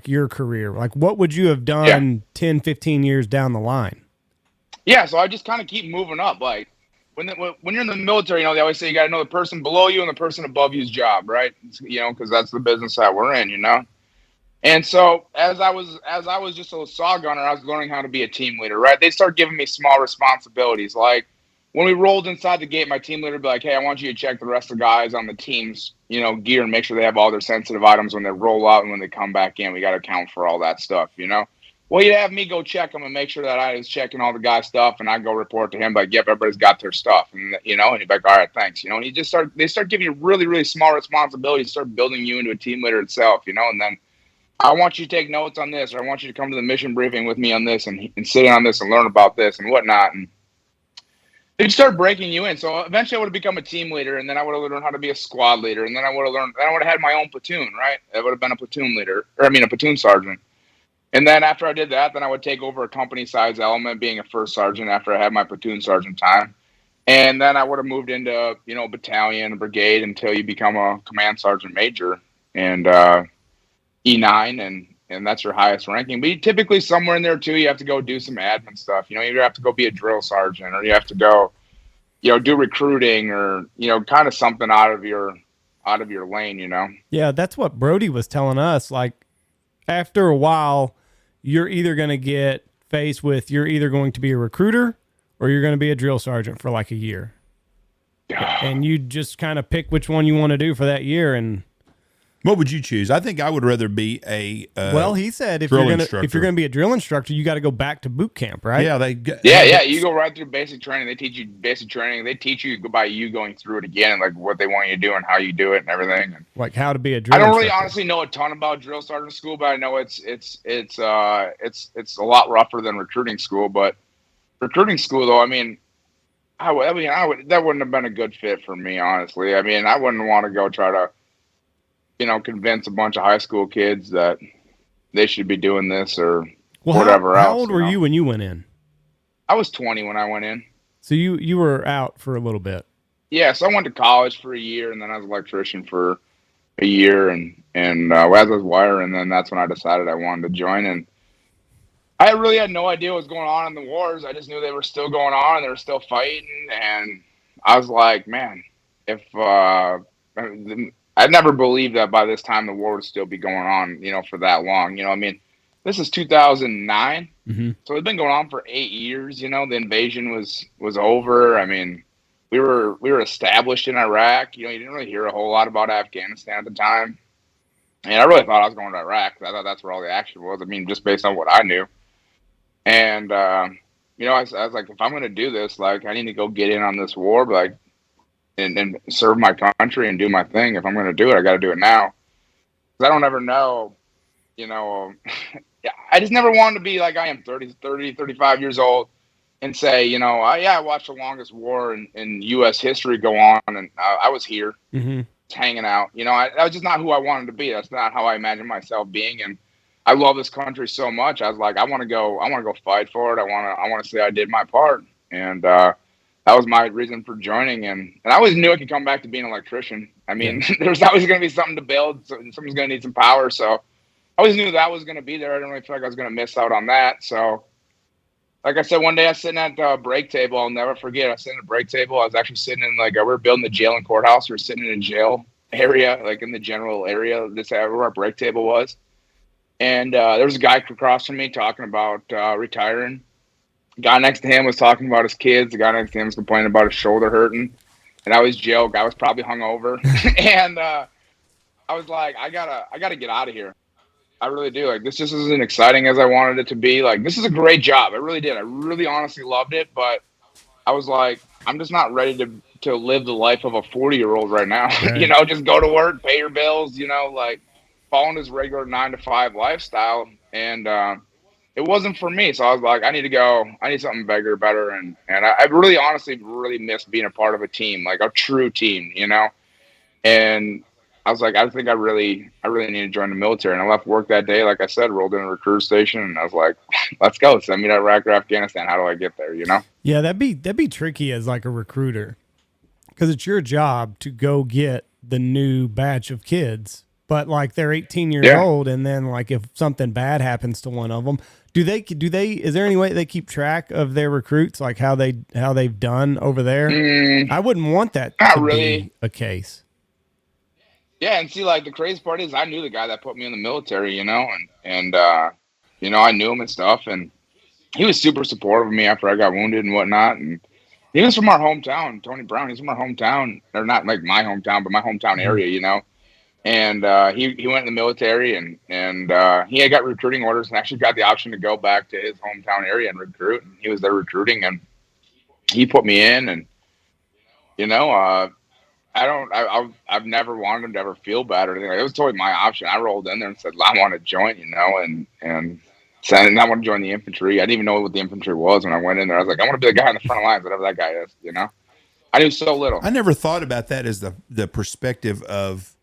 your career? Like what would you have done 10, 15 years down the line? Yeah, so I just kind of keep moving up. Like when you're in the military, you know, they always say you got to know the person below you and the person above you's job, right? You know, because that's the business that we're in, you know. And so as I was just a saw gunner, I was learning how to be a team leader, right? They start giving me small responsibilities, like when we rolled inside the gate, my team leader would be like, hey, I want you to check the rest of the guys on the team's, you know, gear and make sure they have all their sensitive items when they roll out and when they come back in. We got to account for all that stuff, you know? Well, he'd have me go check them and make sure that I was checking all the guys' stuff, and I'd go report to him, like, yep, everybody's got their stuff. And, you know, and he'd be like, all right, thanks. You know, and they start giving you really, really small responsibilities, start building you into a team leader itself, you know? And then I want you to take notes on this, or I want you to come to the mission briefing with me on this and sit in on this and learn about this and whatnot. And they'd start breaking you in. So eventually I would have become a team leader, and then I would have learned how to be a squad leader. And then I would have had my own platoon, right? I would have been a platoon leader, a platoon sergeant. And then after I did that, then I would take over a company size element, being a first sergeant after I had my platoon sergeant time. And then I would have moved into, battalion, brigade until you become a command sergeant major and E9, and that's your highest ranking. But you typically somewhere in there too, you have to go do some admin stuff. You either have to go be a drill sergeant, or you have to go, do recruiting, or kind of something out of your lane. Yeah, that's what Brody was telling us. Like, after a while, you're either going to get faced with, you're either going to be a recruiter or you're going to be a drill sergeant for like a year. And you just kind of pick which one you want to do for that year. And what would you choose? I think I would rather be a well, he said if you're gonna be a drill instructor, you got to go back to boot camp, right? Yeah, you go right through basic training. They teach you basic training. They teach you by you going through it again, like what they want you to do and how you do it and everything. Like how to be a drill. I don't really instructor. honestly know a ton about drill sergeant school, but I know it's a lot rougher than recruiting school. But recruiting school, though, I would that wouldn't have been a good fit for me, honestly. I wouldn't want to go try to convince a bunch of high school kids that they should be doing this or whatever else. How old were you when you went in? I was 20 when I went in. So you were out for a little bit. Yeah, so I went to college for a year, and then I was an electrician for a year, and as I was wiring, then that's when I decided I wanted to join. And I really had no idea what was going on in the wars. I just knew they were still going on, and they were still fighting, and I was like, man, if I'd never believed that by this time the war would still be going on, for that long. This is 2009, so it's been going on for 8 years. The invasion was over. We were established in Iraq. You didn't really hear a whole lot about Afghanistan at the time, and I really thought I was going to Iraq. I thought that's where all the action was. just based on what I knew, and I was like, if I'm going to do this, like, I need to go get in on this war, but like. And serve my country and do my thing. If I'm going to do it, I got to do it now. 'Cause I don't ever know, I just never wanted to be like I am 30, 35 years old and say, I watched the longest war in U.S. history go on, and I was here hanging out. That was just not who I wanted to be. That's not how I imagined myself being. And I love this country so much. I was like, I want to go fight for it. I want to say I did my part. And, that was my reason for joining, and I always knew I could come back to being an electrician. There's always going to be something to build, so someone's going to need some power. So I always knew that was going to be there. I didn't really feel like I was going to miss out on that. So, like I said, one day I was sitting at the break table. I'll never forget. I was sitting at a break table. I was actually sitting in we were building the jail and courthouse. We were sitting in a jail area, like in the general area. This where our break table was, and there was a guy across from me talking about retiring. The guy next to him was talking about his kids. The guy next to him was complaining about his shoulder hurting. And I was joke. I was probably hungover. And I was like, I gotta get out of here. I really do. Like, this just isn't exciting as I wanted it to be. Like, this is a great job. I really did. I really honestly loved it. But I was like, I'm just not ready to live the life of a 40-year-old right now. Right. Just go to work, pay your bills, like following his regular 9-to-5 lifestyle. And it wasn't for me. So I was like, I need to go. I need something bigger, better. And I really honestly really miss being a part of a team, like a true team, And I was like, I think I really need to join the military. And I left work that day, like I said, rolled in a recruit station, and I was like, let's go. Send me to Iraq or Afghanistan. How do I get there, Yeah, that'd be tricky as like a recruiter, because it's your job to go get the new batch of kids. But like they're 18 years old, and then like if something bad happens to one of them, is there any way they keep track of their recruits, like how they've done over there? I wouldn't want that to be a case. Yeah, and see, like the crazy part is I knew the guy that put me in the military, and I knew him and stuff, and he was super supportive of me after I got wounded and whatnot. And he was from our hometown, Tony Brown. He's from our hometown, or not like my hometown, but my hometown area, And he went in the military, and he had got recruiting orders and actually got the option to go back to his hometown area and recruit. And he was there recruiting, and he put me in. And I've never wanted him to ever feel bad or anything. It was totally my option. I rolled in there and said, I want to join, and said, I want to join the infantry. I didn't even know what the infantry was when I went in there. I was like, I want to be the guy on the front lines, whatever that guy is. I knew so little. I never thought about that as the perspective of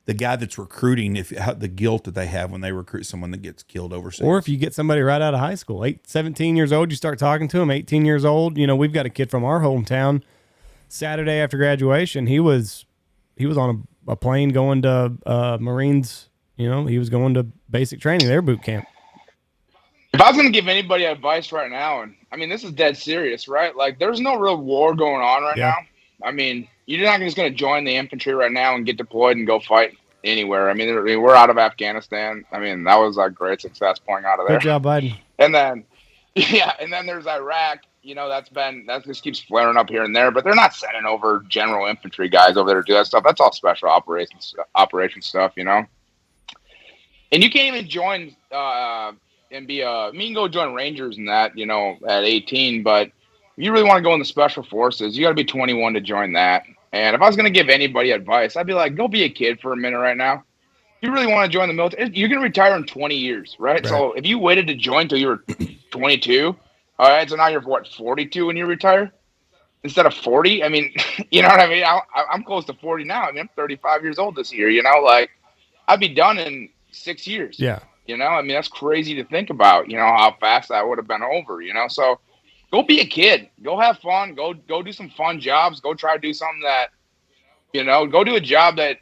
the guy that's recruiting, the guilt that they have when they recruit someone that gets killed overseas. Or if you get somebody right out of high school, 17 years old, you start talking to him, 18 years old. You know, we've got a kid from our hometown. Saturday after graduation, he was on a plane going to Marines. You know, he was going to basic training, their boot camp. If I was going to give anybody advice right now, and I mean, this is dead serious, right? Like, there's no real war going on right now. I mean, you're not just going to join the infantry right now and get deployed and go fight anywhere. I mean, we're out of Afghanistan. I mean, that was a great success pulling out of there. Good job, Biden. And then, and then there's Iraq. You know, that just keeps flaring up here and there. But they're not sending over general infantry guys over there to do that stuff. That's all special operation stuff, you know. And you can't even join and be you can go join Rangers and that, you know, at 18. But if you really want to go in the special forces, you got to be 21 to join that. And if I was going to give anybody advice, I'd be like, go be a kid for a minute right now. If you really want to join the military, you're going to retire in 20 years, right? So if you waited to join till you were 22, all right, so now you're, 42 when you retire? Instead of 40? I mean, you know what I mean? I'm close to 40 now. I mean, I'm 35 years old this year, you know? Like, I'd be done in 6 years. Yeah. You know? I mean, that's crazy to think about, you know, how fast that would have been over, you know? So go be a kid. Go have fun. Go do some fun jobs. Go try to do something that, you know, go do a job that,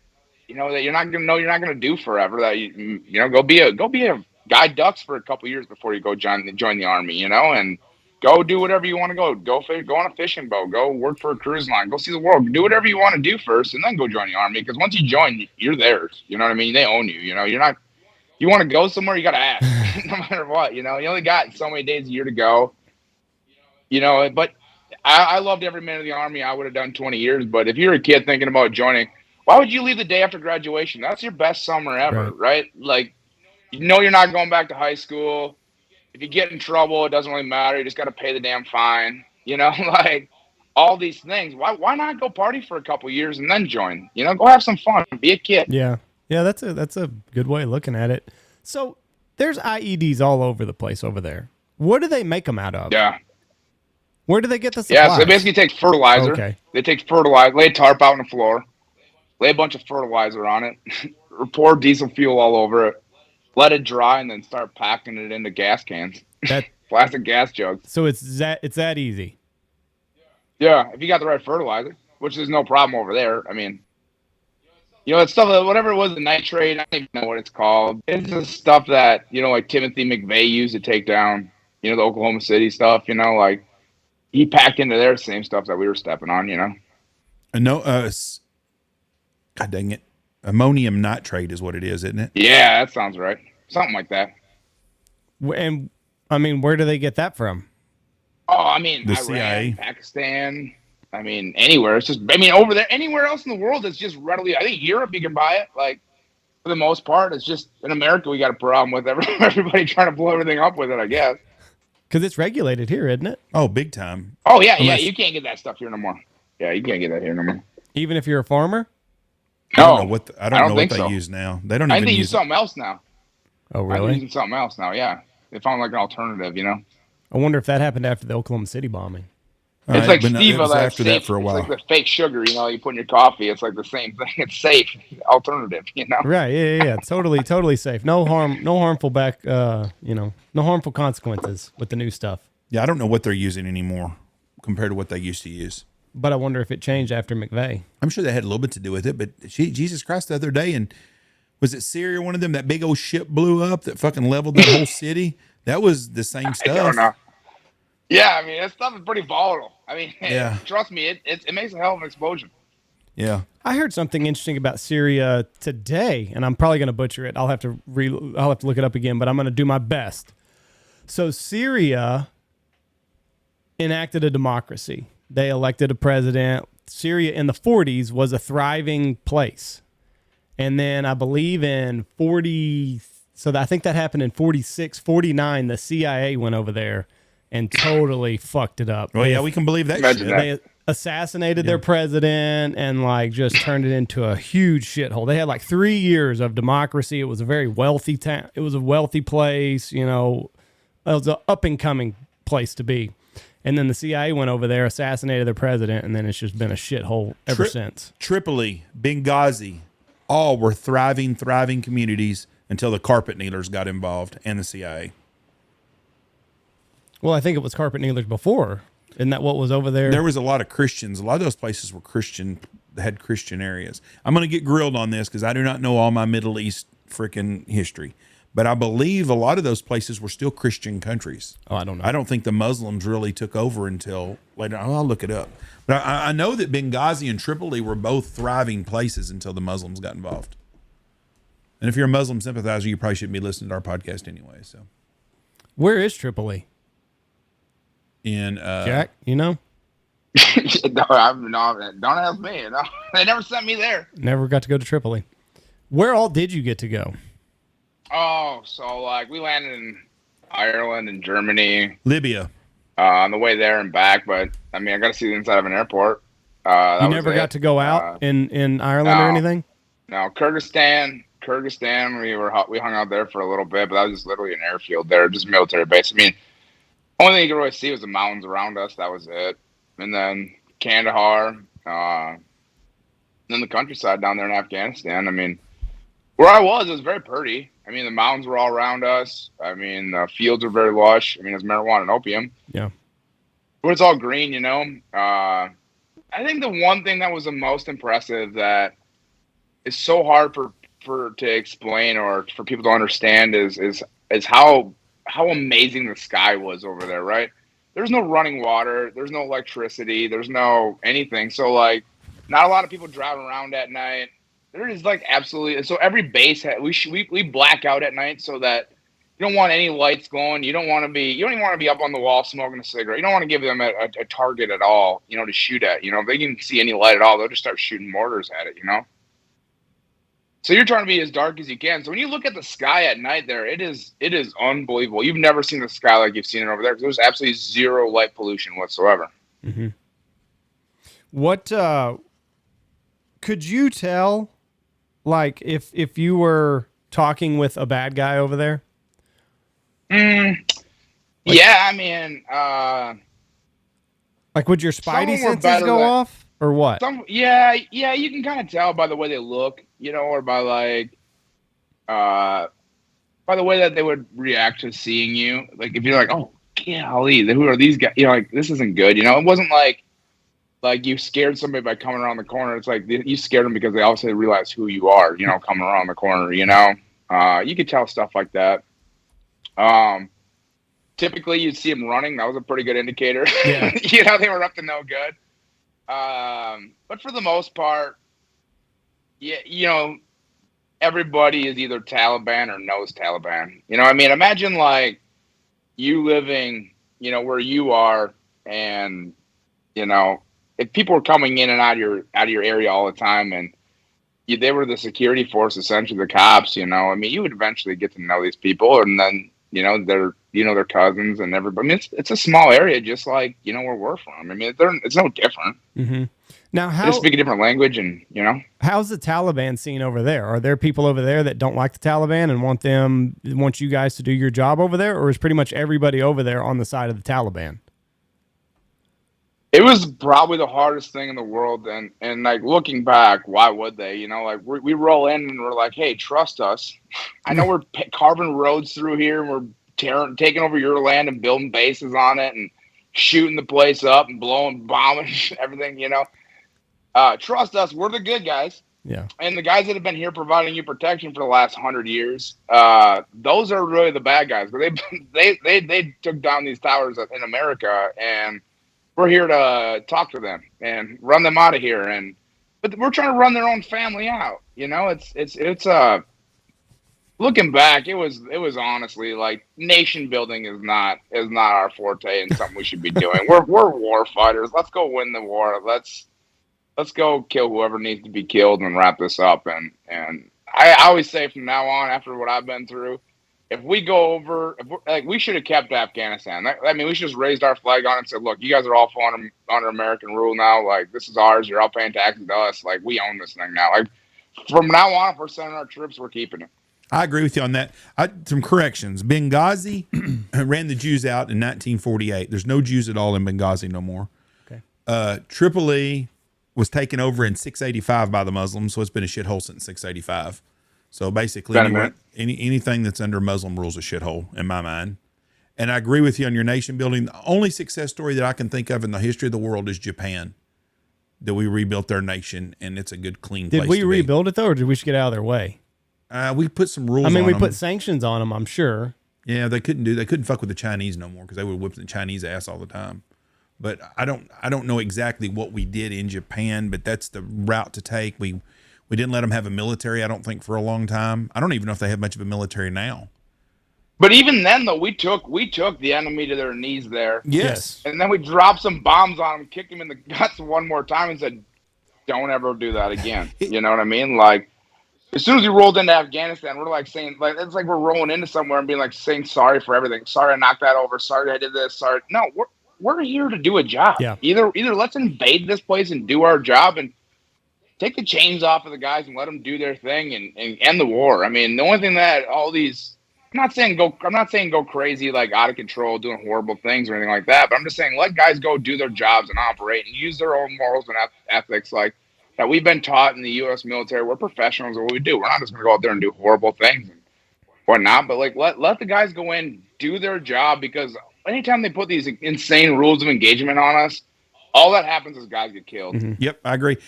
you know, that you're not going to do forever. That you know, go be a guy ducks for a couple years before you go join the army, you know, and go do whatever you want to go. Go on a fishing boat. Go work for a cruise line. Go see the world. Do whatever you want to do first, and then go join the army. Because once you join, you're theirs. You know what I mean? They own you. You know, you're not. You want to go somewhere, you got to ask, no matter what. You know, you only got so many days a year to go. You know, but I loved every minute of the army. I would have done 20 years. But if you're a kid thinking about joining, why would you leave the day after graduation? That's your best summer ever, right? Like, you know, you're not going back to high school. If you get in trouble, it doesn't really matter. You just got to pay the damn fine. You know, like all these things. Why not go party for a couple years and then join? You know, go have some fun. Be a kid. Yeah. Yeah, that's a good way of looking at it. So there's IEDs all over the place over there. What do they make them out of? Yeah. Where do they get the supplies? Yeah, so they basically take fertilizer. Okay. They take fertilizer, lay a tarp out on the floor, lay a bunch of fertilizer on it, pour diesel fuel all over it, let it dry, and then start packing it into gas cans. Plastic gas jugs. So it's that easy. Yeah, if you got the right fertilizer, which is no problem over there. I mean, you know, it's stuff that, whatever it was, the nitrate, I don't even know what it's called. It's the stuff that, you know, like Timothy McVeigh used to take down, you know, the Oklahoma City stuff, you know, like he packed into their same stuff that we were stepping on, you know. No, God dang it. Ammonium nitrate is what it is, isn't it? Yeah, that sounds right. Something like that. And, I mean, where do they get that from? Oh, I mean, The Iran, CIA. Pakistan, I mean, anywhere. It's just, I mean, over there, anywhere else in the world, it's just readily, I think Europe, you can buy it. Like, for the most part, it's just, in America, we got a problem with everybody trying to blow everything up with it, I guess. Because it's regulated here, isn't it? Oh, big time. Oh, yeah, you can't get that stuff here no more. Yeah, you can't get that here no more. Even if you're a farmer? I don't know what they use now. They don't I even think they use use something else now. Oh, They're really? using something else now, yeah. They found like an alternative, you know? I wonder if that happened after the Oklahoma City bombing. It's like Steve, after that for a while. It's like the fake sugar, you know, you put in your coffee. It's like the same thing. It's safe, alternative, you know. Right? Yeah. Totally safe. No harmful no harmful consequences with the new stuff. Yeah, I don't know what they're using anymore compared to what they used to use. But I wonder if it changed after McVeigh. I'm sure that had a little bit to do with it, but Jesus Christ, the other day, and was it Syria, one of them, that big old ship blew up that fucking leveled that whole city? That was the same stuff. I don't know. Yeah, I mean, that stuff is pretty volatile. I mean, yeah. Trust me, it makes a hell of an explosion. Yeah. I heard something interesting about Syria today, and I'm probably going to butcher it. I'll have to look it up again, but I'm going to do my best. So Syria enacted a democracy. They elected a president. Syria in the 40s was a thriving place. And then I believe in 40, so I think that happened in 46, 49, the CIA went over there and totally fucked it up. Well, yeah, we can believe that shit. They assassinated their president and like just turned it into a huge shithole. They had like 3 years of democracy. It was a very wealthy town. It was a wealthy place, you know. It was an up and coming place to be. And then the CIA went over there, assassinated their president, and then it's just been a shithole ever since. Tripoli, Benghazi, all were thriving communities until the carpet kneelers got involved and the CIA. Well, I think it was carpet kneelers before. Isn't that what was over there? There was a lot of Christians. A lot of those places were Christian, had Christian areas. I'm going to get grilled on this because I do not know all my Middle East freaking history. But I believe a lot of those places were still Christian countries. Oh, I don't know. I don't think the Muslims really took over until later. I'll look it up. But I know that Benghazi and Tripoli were both thriving places until the Muslims got involved. And if you're a Muslim sympathizer, you probably shouldn't be listening to our podcast anyway. So, where is Tripoli? In Jack, you know? No, don't ask me. No, they never sent me there. Never got to go to Tripoli. Where all did you get to go? Oh, so like we landed in Ireland and Germany, Libya. On the way there and back. But I mean, I got to see the inside of an airport. You never got to go out in Ireland or anything? No, Kyrgyzstan. We hung out there for a little bit, but that was just literally an airfield there, just military base. I mean, only thing you could really see was the mountains around us. That was it. And then Kandahar, then the countryside down there in Afghanistan. I mean, where I was, it was very pretty. I mean, the mountains were all around us. I mean, the fields were very lush. I mean, it's marijuana and opium. Yeah. But it's all green, you know. I think the one thing that was the most impressive that is so hard to explain or for people to understand is how amazing the sky was over there, right? There's no running water. There's no electricity. There's no anything. So, like, not a lot of people driving around at night. There is, like, absolutely. So every base, we black out at night so that you don't want any lights going. You don't even want to be up on the wall smoking a cigarette. You don't want to give them a target at all, you know, to shoot at. You know, if they can see any light at all, they'll just start shooting mortars at it, you know? So you're trying to be as dark as you can. So when you look at the sky at night there, it is unbelievable. You've never seen the sky like you've seen it over there because there's absolutely zero light pollution whatsoever. Mm-hmm. What could you tell, like, if you were talking with a bad guy over there? Yeah, I mean, like, would your spidey senses go off or what? Yeah, you can kind of tell by the way they look, you know, or by like, by the way that they would react to seeing you. Like, if you're like, oh, golly, who are these guys? You know, like, this isn't good. You know, it wasn't like you scared somebody by coming around the corner. It's like you scared them because they also realize who you are, you know, coming around the corner, you know. You could tell stuff like that. Typically, you'd see them running. That was a pretty good indicator. Yeah. You know, they were up to no good. But for the most part, yeah, you know, everybody is either Taliban or knows Taliban. You know what I mean? Imagine, like, you living, you know, where you are, and, you know, if people were coming in and out of your area all the time, and they were the security force, essentially the cops, you know, I mean, you would eventually get to know these people, and then, you know, they're cousins and everybody. I mean, it's a small area, just like, you know, where we're from. I mean, it's no different. Mm-hmm. Now, they speak a different language, and, you know. How's the Taliban scene over there? Are there people over there that don't like the Taliban and want you guys to do your job over there, or is pretty much everybody over there on the side of the Taliban? It was probably the hardest thing in the world, and like, looking back, why would they? You know, like, we roll in and we're like, hey, trust us. I know we're carving roads through here, and we're taking over your land and building bases on it and shooting the place up and bombing everything, you know. Trust us, we're the good guys. Yeah. And the guys that have been here providing you protection for the last 100 years, those are really the bad guys. But they took down these towers in America, and we're here to talk to them and run them out of here. But we're trying to run their own family out. You know, it's looking back, it was honestly, like, nation building is not our forte and something we should be doing. We're war fighters. Let's go win the war. Let's go kill whoever needs to be killed and wrap this up. And I always say from now on, after what I've been through, if we go over, we should have kept Afghanistan. I mean, we should just raised our flag on it and said, look, you guys are all under American rule now. Like, this is ours. You're all paying taxes to us. Like, we own this thing now. Like, from now on, if we're sending our troops, we're keeping it. I agree with you on that. Some corrections. Benghazi ran the Jews out in 1948. There's no Jews at all in Benghazi no more. Okay. Tripoli was taken over in 685 by the Muslims, so it's been a shithole since 685. So basically, anything that's under Muslim rules is a shithole in my mind. And I agree with you on your nation building. The only success story that I can think of in the history of the world is Japan, that we rebuilt their nation, and it's a good, clean place. Did we rebuild it though, or did we just get out of their way? We put some rules. I mean, on we them. put sanctions on them, I'm sure. Yeah, they couldn't fuck with the Chinese no more because they would whip the Chinese ass all the time. But I don't know exactly what we did in Japan, but that's the route to take. We didn't let them have a military, I don't think, for a long time. I don't even know if they have much of a military now. But even then, though, we took the enemy to their knees there. Yes. And then we dropped some bombs on them, kicked them in the guts one more time, and said, "Don't ever do that again." You know what I mean? Like, as soon as we rolled into Afghanistan, we're like saying, like, it's like we're rolling into somewhere and being like saying sorry for everything. Sorry I knocked that over. Sorry I did this. Sorry. No, we're here to do a job. Yeah. Either let's invade this place and do our job and take the chains off of the guys and let them do their thing and end the war. I mean, the only thing that all these, I'm not saying go crazy, like out of control, doing horrible things or anything like that. But I'm just saying let guys go do their jobs and operate and use their own morals and ethics, like that we've been taught in the U.S. military. We're professionals at what we do. We're not just going to go out there and do horrible things and whatnot. But like let the guys go in, do their job, because anytime they put these insane rules of engagement on us, all that happens is guys get killed. Mm-hmm. Yep, I agree.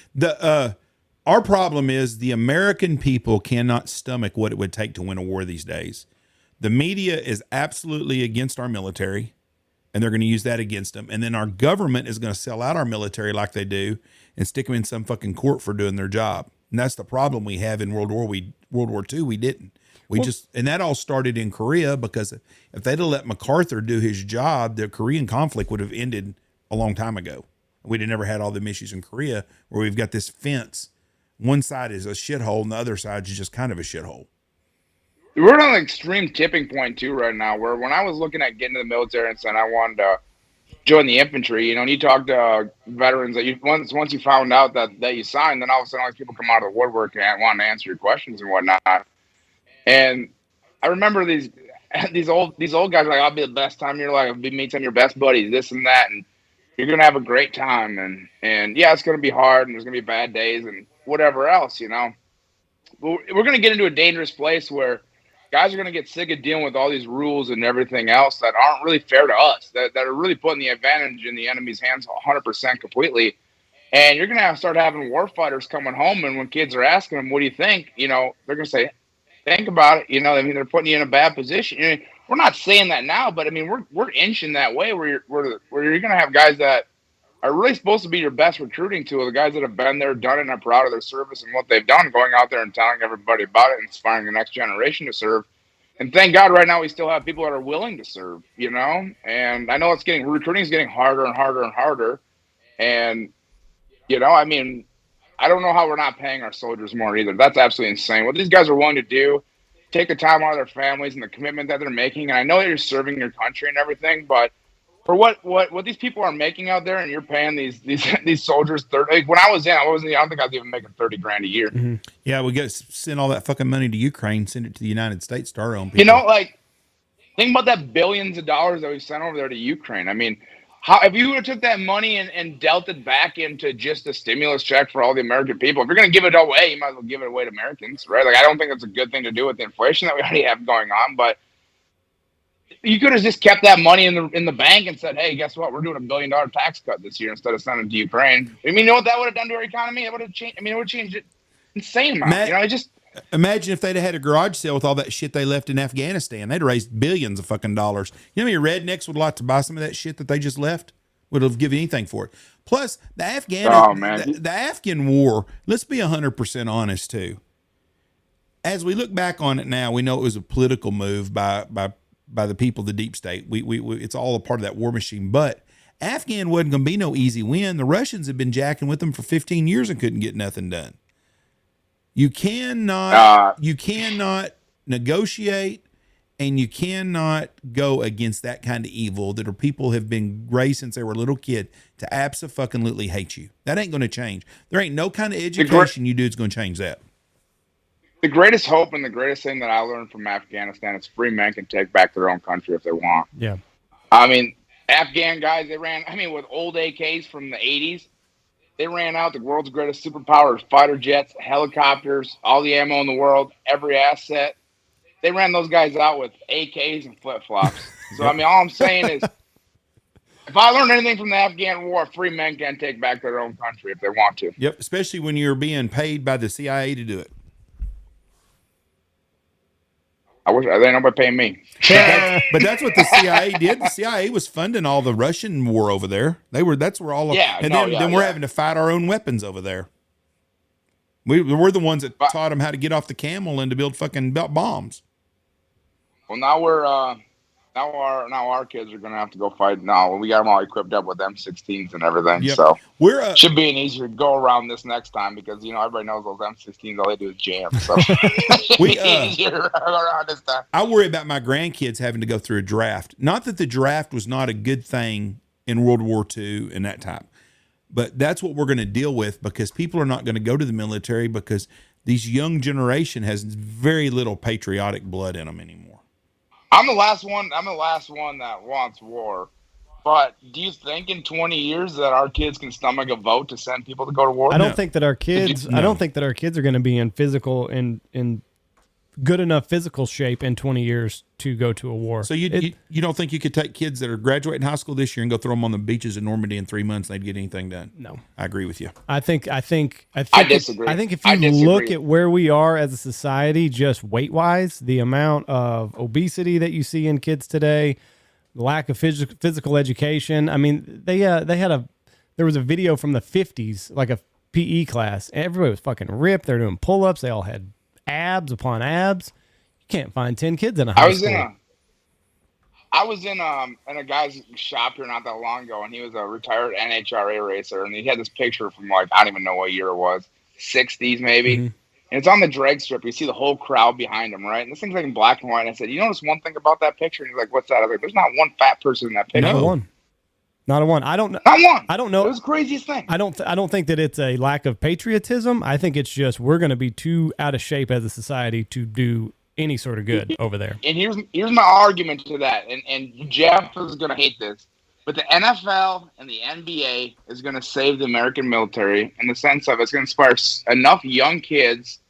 Our problem is the American people cannot stomach what it would take to win a war these days. The media is absolutely against our military, and they're going to use that against them. And then our government is going to sell out our military like they do and stick them in some fucking court for doing their job. And that's the problem we have in World War II. We didn't. And that all started in Korea, because if they'd have let MacArthur do his job, the Korean conflict would have ended a long time ago. We'd have never had all the issues in Korea where we've got this fence. One side is a shithole and the other side is just kind of a shithole. We're on an extreme tipping point too right now, where when I was looking at getting to the military and saying I wanted to join the infantry, and you talk to veterans that once you found out that you signed, then all of a sudden all these people come out of the woodwork and want to answer your questions and whatnot. And I remember these old guys are like, "I'll be the best time of your life. I'll be meet some of your best buddies, this and that, and you're gonna have a great time." And yeah, it's gonna be hard and there's gonna be bad days and whatever else, But we're gonna get into a dangerous place where guys are going to get sick of dealing with all these rules and everything else that aren't really fair to us, that are really putting the advantage in the enemy's hands 100% completely. And you're going to start having war fighters coming home, and when kids are asking them, what do you think? They're going to say, think about it. They're putting you in a bad position. We're not saying that now, but I mean, we're inching that way where you're going to have guys that are really supposed to be your best recruiting tool, the guys that have been there, done it, and are proud of their service and what they've done, going out there and telling everybody about it, inspiring the next generation to serve. And thank God right now we still have people that are willing to serve, And I know recruiting is getting harder and harder and harder. And, I mean, I don't know how we're not paying our soldiers more either. That's absolutely insane. What these guys are willing to do, take the time out of their families and the commitment that they're making. And I know that you're serving your country and everything, but for what these people are making out there, and you're paying these soldiers 30. Like when I was in, I don't think I was even making $30,000 a year. Mm-hmm. Yeah, we got to send all that fucking money to Ukraine, send it to the United States, to our own people. Think about that billions of dollars that we sent over there to Ukraine. I mean, how if you would have took that money and dealt it back into just a stimulus check for all the American people, if you're going to give it away, you might as well give it away to Americans, right? Like I don't think that's a good thing to do with the inflation that we already have going on, but you could have just kept that money in the bank and said, "Hey, guess what? We're doing $1 billion tax cut this year instead of sending it to Ukraine." I mean, you know what that would have done to our economy? It would have changed. I mean, it would have changed it insane amount. Imagine if they'd have had a garage sale with all that shit they left in Afghanistan. They'd raised billions of fucking dollars. You know how many rednecks would like to buy some of that shit that they just left? Would have given anything for it. Plus, the Afghan war. Let's be 100% honest too. As we look back on it now, we know it was a political move by the people of the deep state. We it's all a part of that war machine. But Afghan wasn't going to be no easy win. The Russians had been jacking with them for 15 years and couldn't get nothing done. You cannot negotiate, and you cannot go against that kind of evil that people have been raised since they were a little kid to abso-fucking-lutely hate you. That ain't going to change. There ain't no kind of education you do that's going to change that. The greatest hope and the greatest thing that I learned from Afghanistan is free men can take back their own country if they want. Yeah. I mean, Afghan guys, they ran, with old AKs from the 80s. They ran out the world's greatest superpowers, fighter jets, helicopters, all the ammo in the world, every asset. They ran those guys out with AKs and flip-flops. So, I mean, all I'm saying is, if I learned anything from the Afghan war, free men can take back their own country if they want to. Yep, especially when you're being paid by the CIA to do it. I wish there ain't nobody paying me. But that's what the CIA did. The CIA was funding all the Russian war over there. That's where all of, then we're having to fight our own weapons over there. We're the ones that taught them how to get off the camel and to build fucking bombs. Well, now our kids are gonna have to go fight. Now we got them all equipped up with M16s and everything. Yep. So we're should be an easier go around this next time because everybody knows those M16s. All they do is jam. So easier around this time. I worry about my grandkids having to go through a draft. Not that the draft was not a good thing in World War II and that type, but that's what we're going to deal with because people are not going to go to the military because these young generation has very little patriotic blood in them anymore. I'm the last one that wants war. But do you think in 20 years that our kids can stomach a vote to send people to go to war? I don't think that our kids are going to be in good enough physical shape in 20 years to go to a war. So you don't think you could take kids that are graduating high school this year and go throw them on the beaches in Normandy in 3 months and they'd get anything done? No. I agree with you. I disagree. I think if you look at where we are as a society, just weight-wise, the amount of obesity that you see in kids today, the lack of physical education. I mean, there was a video from the 50s, like a PE class. Everybody was fucking ripped. They're doing pull-ups. They all had abs upon abs. You can't find 10 kids in a high school. I was in a guy's shop here not that long ago, and he was a retired NHRA racer, and he had this picture from I don't even know what year it was, 60s maybe. Mm-hmm. And it's on the drag strip. You see the whole crowd behind him, right? And this thing's in black and white. And I said, you notice one thing about that picture? And he's like, what's that? I was like, there's not one fat person in that picture. Not one. Not one. I don't know. Not one. I don't know. It was the craziest thing. I don't think that it's a lack of patriotism. I think it's just we're going to be too out of shape as a society to do any sort of good over there. And here's my argument to that. And Jeff is going to hate this, but the NFL and the NBA is going to save the American military in the sense of it's going to inspire enough young kids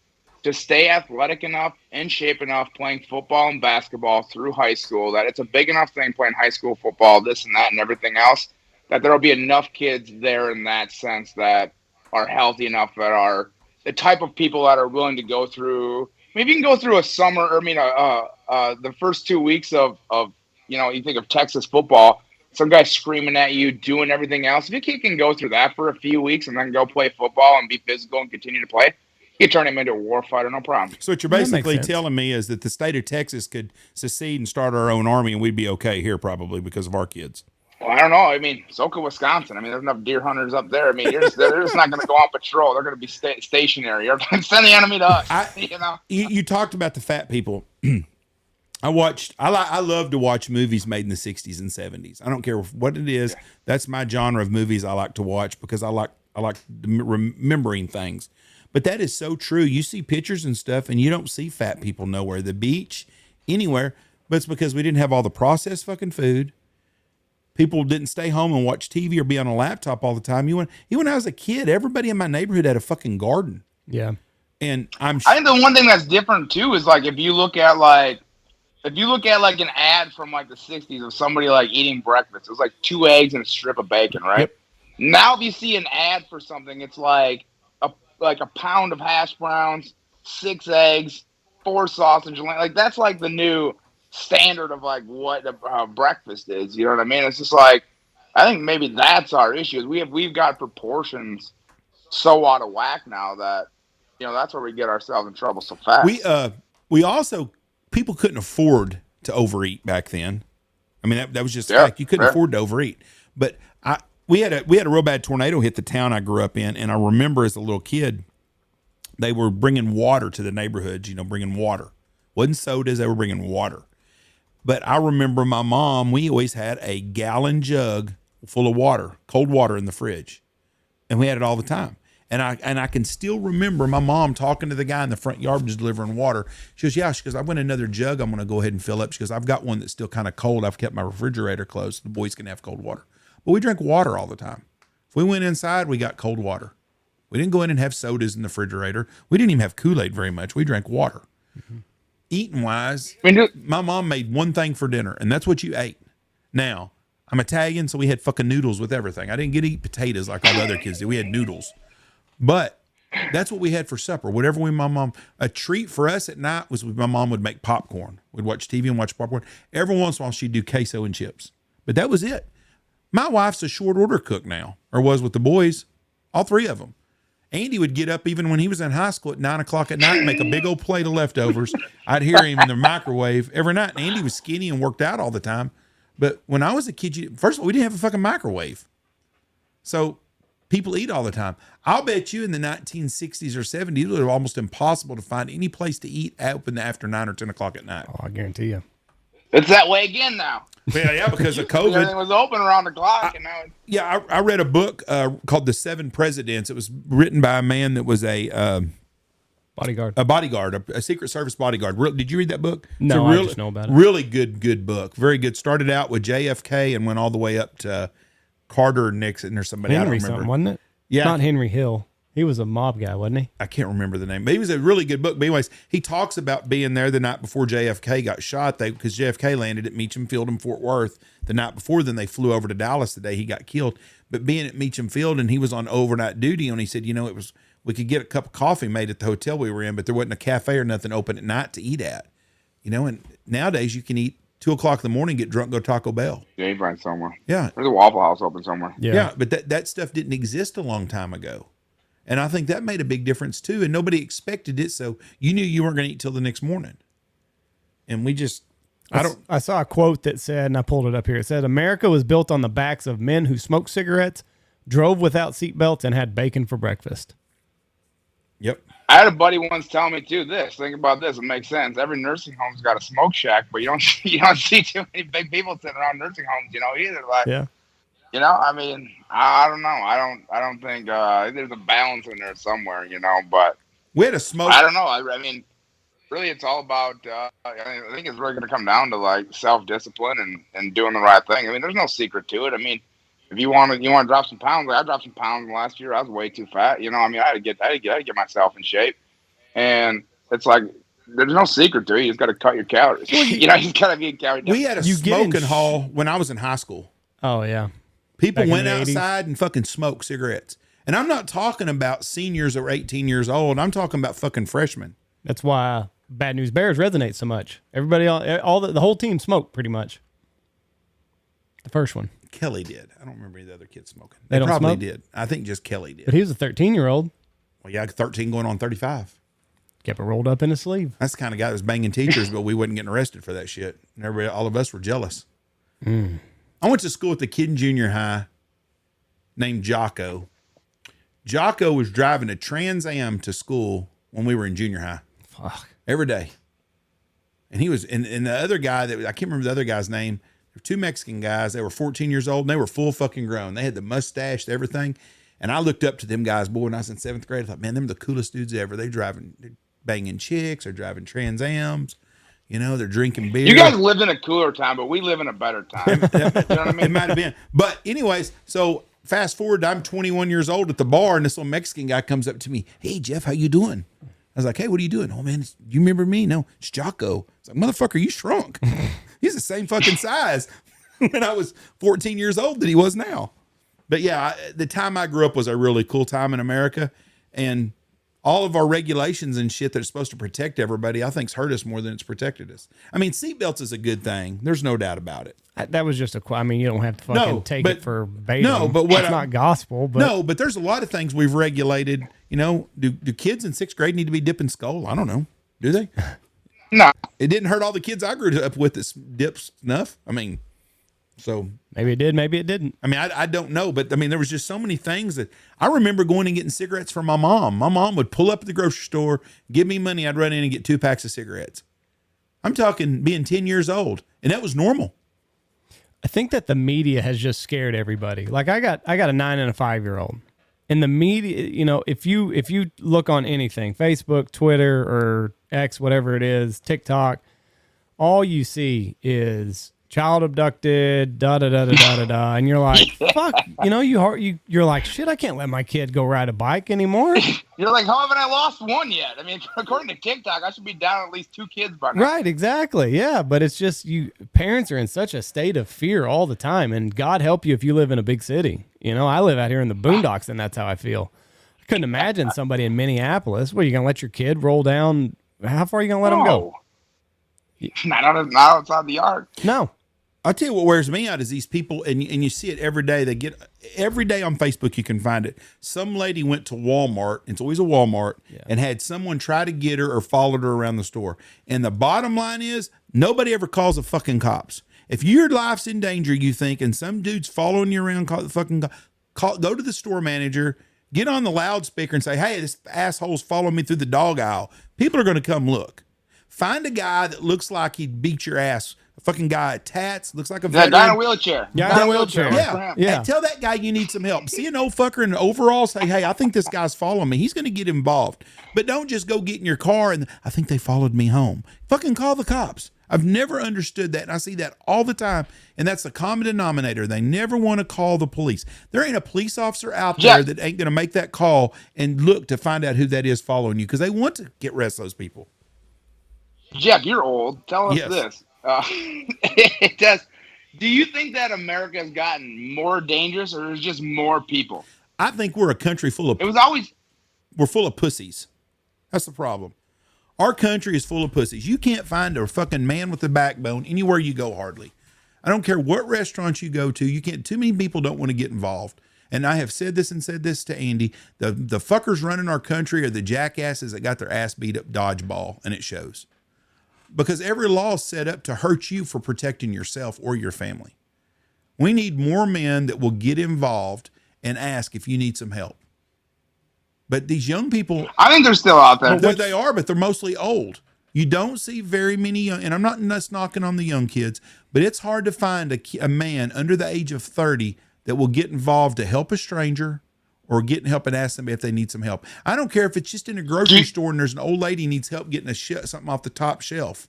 to stay athletic enough, in shape enough, playing football and basketball through high school, that it's a big enough thing playing high school football, this and that and everything else, that there will be enough kids there in that sense that are healthy enough, that are the type of people that are willing to go through, maybe you can go through a summer, or the first 2 weeks of you think of Texas football, some guy screaming at you, doing everything else. If your kid can go through that for a few weeks and then go play football and be physical and continue to play, you turn him into a war fighter, no problem. So what you're basically telling me is that the state of Texas could secede and start our own army, and we'd be okay here probably because of our kids. Well, I don't know. I mean, so could Wisconsin. I mean, there's enough deer hunters up there. I mean, they're just not going to go on patrol. They're going to be stationary. Send the enemy to us. You talked about the fat people. I love to watch movies made in the 60s and 70s. I don't care what it is. Yeah. That's my genre of movies I like to watch because I like remembering things. But that is so true. You see pictures and stuff, and you don't see fat people nowhere. The beach, anywhere. But it's because we didn't have all the processed fucking food. People didn't stay home and watch TV or be on a laptop all the time. Even when I was a kid, everybody in my neighborhood had a fucking garden. Yeah. And I think the one thing that's different too is if you look at an ad from the 60s of somebody eating breakfast, it was 2 eggs and a strip of bacon, right? Yep. Now if you see an ad for something, it's like a pound of hash browns, 6 eggs, 4 sausage. That's the new standard of what breakfast is. You know what I mean? It's just I think maybe that's our issue. We've got proportions so out of whack now that that's where we get ourselves in trouble so fast. We also, people couldn't afford to overeat back then. I mean that was just fact. You couldn't afford to overeat. But we had a real bad tornado hit the town I grew up in, and I remember as a little kid, they were bringing water to the neighborhoods. Bringing water. Wasn't sodas. They were bringing water. But I remember my mom. We always had a gallon jug full of water, cold water in the fridge, and we had it all the time. And I can still remember my mom talking to the guy in the front yard just delivering water. She goes, yeah. She goes, I want another jug. I'm going to go ahead and fill up. She goes, I've got one that's still kind of cold. I've kept my refrigerator closed. So the boys can have cold water. But we drank water all the time. If we went inside, we got cold water. We didn't go in and have sodas in the refrigerator. We didn't even have Kool-Aid very much. We drank water. Mm-hmm. Eating wise, my mom made one thing for dinner, and that's what you ate. Now, I'm Italian, so we had fucking noodles with everything. I didn't get to eat potatoes like all the other kids did. We had noodles. But that's what we had for supper. Whatever my mom, a treat for us at night was my mom would make popcorn. We'd watch TV and watch popcorn. Every once in a while, she'd do queso and chips. But that was it. My wife's a short order cook now, or was with the boys, all three of them. Andy would get up even when he was in high school at 9 o'clock at night and make a big old plate of leftovers. I'd hear him in the microwave every night. And Andy was skinny and worked out all the time. But when I was a kid, first of all, we didn't have a fucking microwave. So people eat all the time. I'll bet you in the 1960s or 70s, it was almost impossible to find any place to eat open after 9 or 10 o'clock at night. Oh, I guarantee you. It's that way again now. Yeah, because of COVID. Everything was open around the clock. I read a book called The Seven Presidents. It was written by a man that was a bodyguard, a Secret Service bodyguard. Did you read that book? No, I just know about it. Really good book. Very good. Started out with JFK and went all the way up to Carter, Nixon, or somebody. Henry, I don't remember. Wasn't it? Yeah. Not Henry Hill. He was a mob guy, wasn't he? I can't remember the name, but he was a really good book. But anyways, he talks about being there the night before JFK got shot. Because JFK landed at Meacham Field in Fort Worth the night before. Then they flew over to Dallas the day he got killed. But being at Meacham Field, and he was on overnight duty, and he said, we could get a cup of coffee made at the hotel we were in, but there wasn't a cafe or nothing open at night to eat at. And nowadays you can eat 2 o'clock in the morning, get drunk, go Taco Bell. Yeah, you find somewhere. Yeah. There's a Waffle House open somewhere. Yeah, but that stuff didn't exist a long time ago. And I think that made a big difference too. And nobody expected it. So you knew you weren't going to eat till the next morning. And we just, I saw a quote that said, and I pulled it up here. It said, America was built on the backs of men who smoked cigarettes, drove without seatbelts, and had bacon for breakfast. Yep. I had a buddy once tell me too this. Think about this. It makes sense. Every nursing home's got a smoke shack, but you don't see too many big people sitting around nursing homes, either. Like, yeah. I mean, I don't know. I don't think there's a balance in there somewhere, but we had a smoke. I don't know. I mean, really, it's all about, I think it's really going to come down to like self-discipline and doing the right thing. I mean, there's no secret to it. I mean, if you want to drop some pounds, like I dropped some pounds last year. I was way too fat. I mean, I had to get myself in shape, and it's like, there's no secret to it. You just got to cut your calories. You just got to be carried down. We had a smoking hall when I was in high school. Oh yeah. People went outside and fucking smoked cigarettes. And I'm not talking about seniors that were 18 years old. I'm talking about fucking freshmen. That's why Bad News Bears resonates so much. Everybody, the whole team smoked pretty much. The first one. Kelly did. I don't remember any of the other kids smoking. They probably smoke? did. I think just Kelly did. But he was a 13-year-old. Well, yeah, 13 going on 35. Kept it rolled up in his sleeve. That's the kind of guy that was banging teachers, but we wasn't getting arrested for that shit. And everybody, all of us were jealous. I went to school at the kid in junior high named Jocko. Jocko was driving a Trans Am to school when we were in junior high. Fuck. Every day. And he was, and the other guy I can't remember the other guy's name. There were 2 Mexican guys. They were 14 years old and they were full fucking grown. They had the mustache, everything. And I looked up to them guys, boy, when I was in 7th grade. I thought, man, them are the coolest dudes ever. They're banging chicks, they're driving Trans Ams. They're drinking beer. You guys lived in a cooler time, but we live in a better time. You know what I mean? It might have been. But anyways, so fast forward, I'm 21 years old at the bar, and this little Mexican guy comes up to me. Hey, Jeff, how you doing? I was like, hey, what are you doing? Oh, man, you remember me? No, it's Jocko. I was like, motherfucker, you shrunk. He's the same fucking size when I was 14 years old that he was now. But yeah, the time I grew up was a really cool time in America. And all of our regulations and shit that's supposed to protect everybody, I think's hurt us more than it's protected us. I mean, seatbelts is a good thing. There's no doubt about it. That was just I mean, you don't have to fucking take it for bait. No, but it's not gospel. But no, but there's a lot of things we've regulated. Do kids in 6th grade need to be dipping skull? I don't know. Do they? No. It didn't hurt all the kids I grew up with that dip snuff. I mean, so maybe it did, maybe it didn't. I mean, I don't know, but I mean, there was just so many things that I remember going and getting cigarettes from my mom. My mom would pull up at the grocery store, give me money. I'd run in and get 2 packs of cigarettes. I'm talking being 10 years old, and that was normal. I think that the media has just scared everybody. Like I got a 9 and a 5-year-old. And the media, if you look on anything, Facebook, Twitter, or X, whatever it is, TikTok, all you see is child abducted, da da da da da da da, and you're like, fuck, you know, you're like, shit, I can't let my kid go ride a bike anymore. You're like, how haven't I lost one yet? I mean, according to TikTok, I should be down at least 2 kids by now. Right, exactly, yeah, but it's just parents are in such a state of fear all the time, and God help you if you live in a big city. You know, I live out here in the boondocks, and that's how I feel. I couldn't imagine somebody in Minneapolis. What, are you gonna let your kid roll down? How far are you gonna let him go? Not outside the yard. No. I'll tell you what wears me out is these people, and you see it every day. Every day on Facebook, you can find it. Some lady went to Walmart, it's always a Walmart, and had someone try to get her or followed her around the store. And the bottom line is, nobody ever calls the fucking cops. If your life's in danger, you think, and some dude's following you around, go to the store manager, get on the loudspeaker and say, hey, this asshole's following me through the dog aisle. People are going to come look. Find a guy that looks like he'd beat your ass. A fucking guy at tats, looks like a veteran. Guy in a wheelchair. Yeah, in a wheelchair. Yeah. And tell that guy you need some help. See an old fucker in the overall, say, hey, I think this guy's following me. He's going to get involved. But don't just go get in your car and I think they followed me home. Fucking call the cops. I've never understood that. And I see that all the time. And that's the common denominator. They never want to call the police. There ain't a police officer out there that ain't going to make that call and look to find out who that is following you because they want to arrest those people. Jeff, you're old. Tell us this. It does. Do you think that America has gotten more dangerous, or is just more people? I think we're a country full of. We're full of pussies. That's the problem. Our country is full of pussies. You can't find a fucking man with a backbone anywhere you go. Hardly. I don't care what restaurant you go to. You can't. Too many people don't want to get involved. And I have said this to Andy. The fuckers running our country are the jackasses that got their ass beat up dodgeball, and it shows. Because every law is set up to hurt you for protecting yourself or your family. We need more men that will get involved and ask if you need some help. But these young people, I think they're still out there. They are, but they're mostly old. You don't see very many young, and I'm not just knocking on the young kids, but it's hard to find a man under the age of 30 that will get involved to help a stranger or get help and ask them if they need some help. I don't care if it's just in a grocery store and there's an old lady needs help getting something off the top shelf.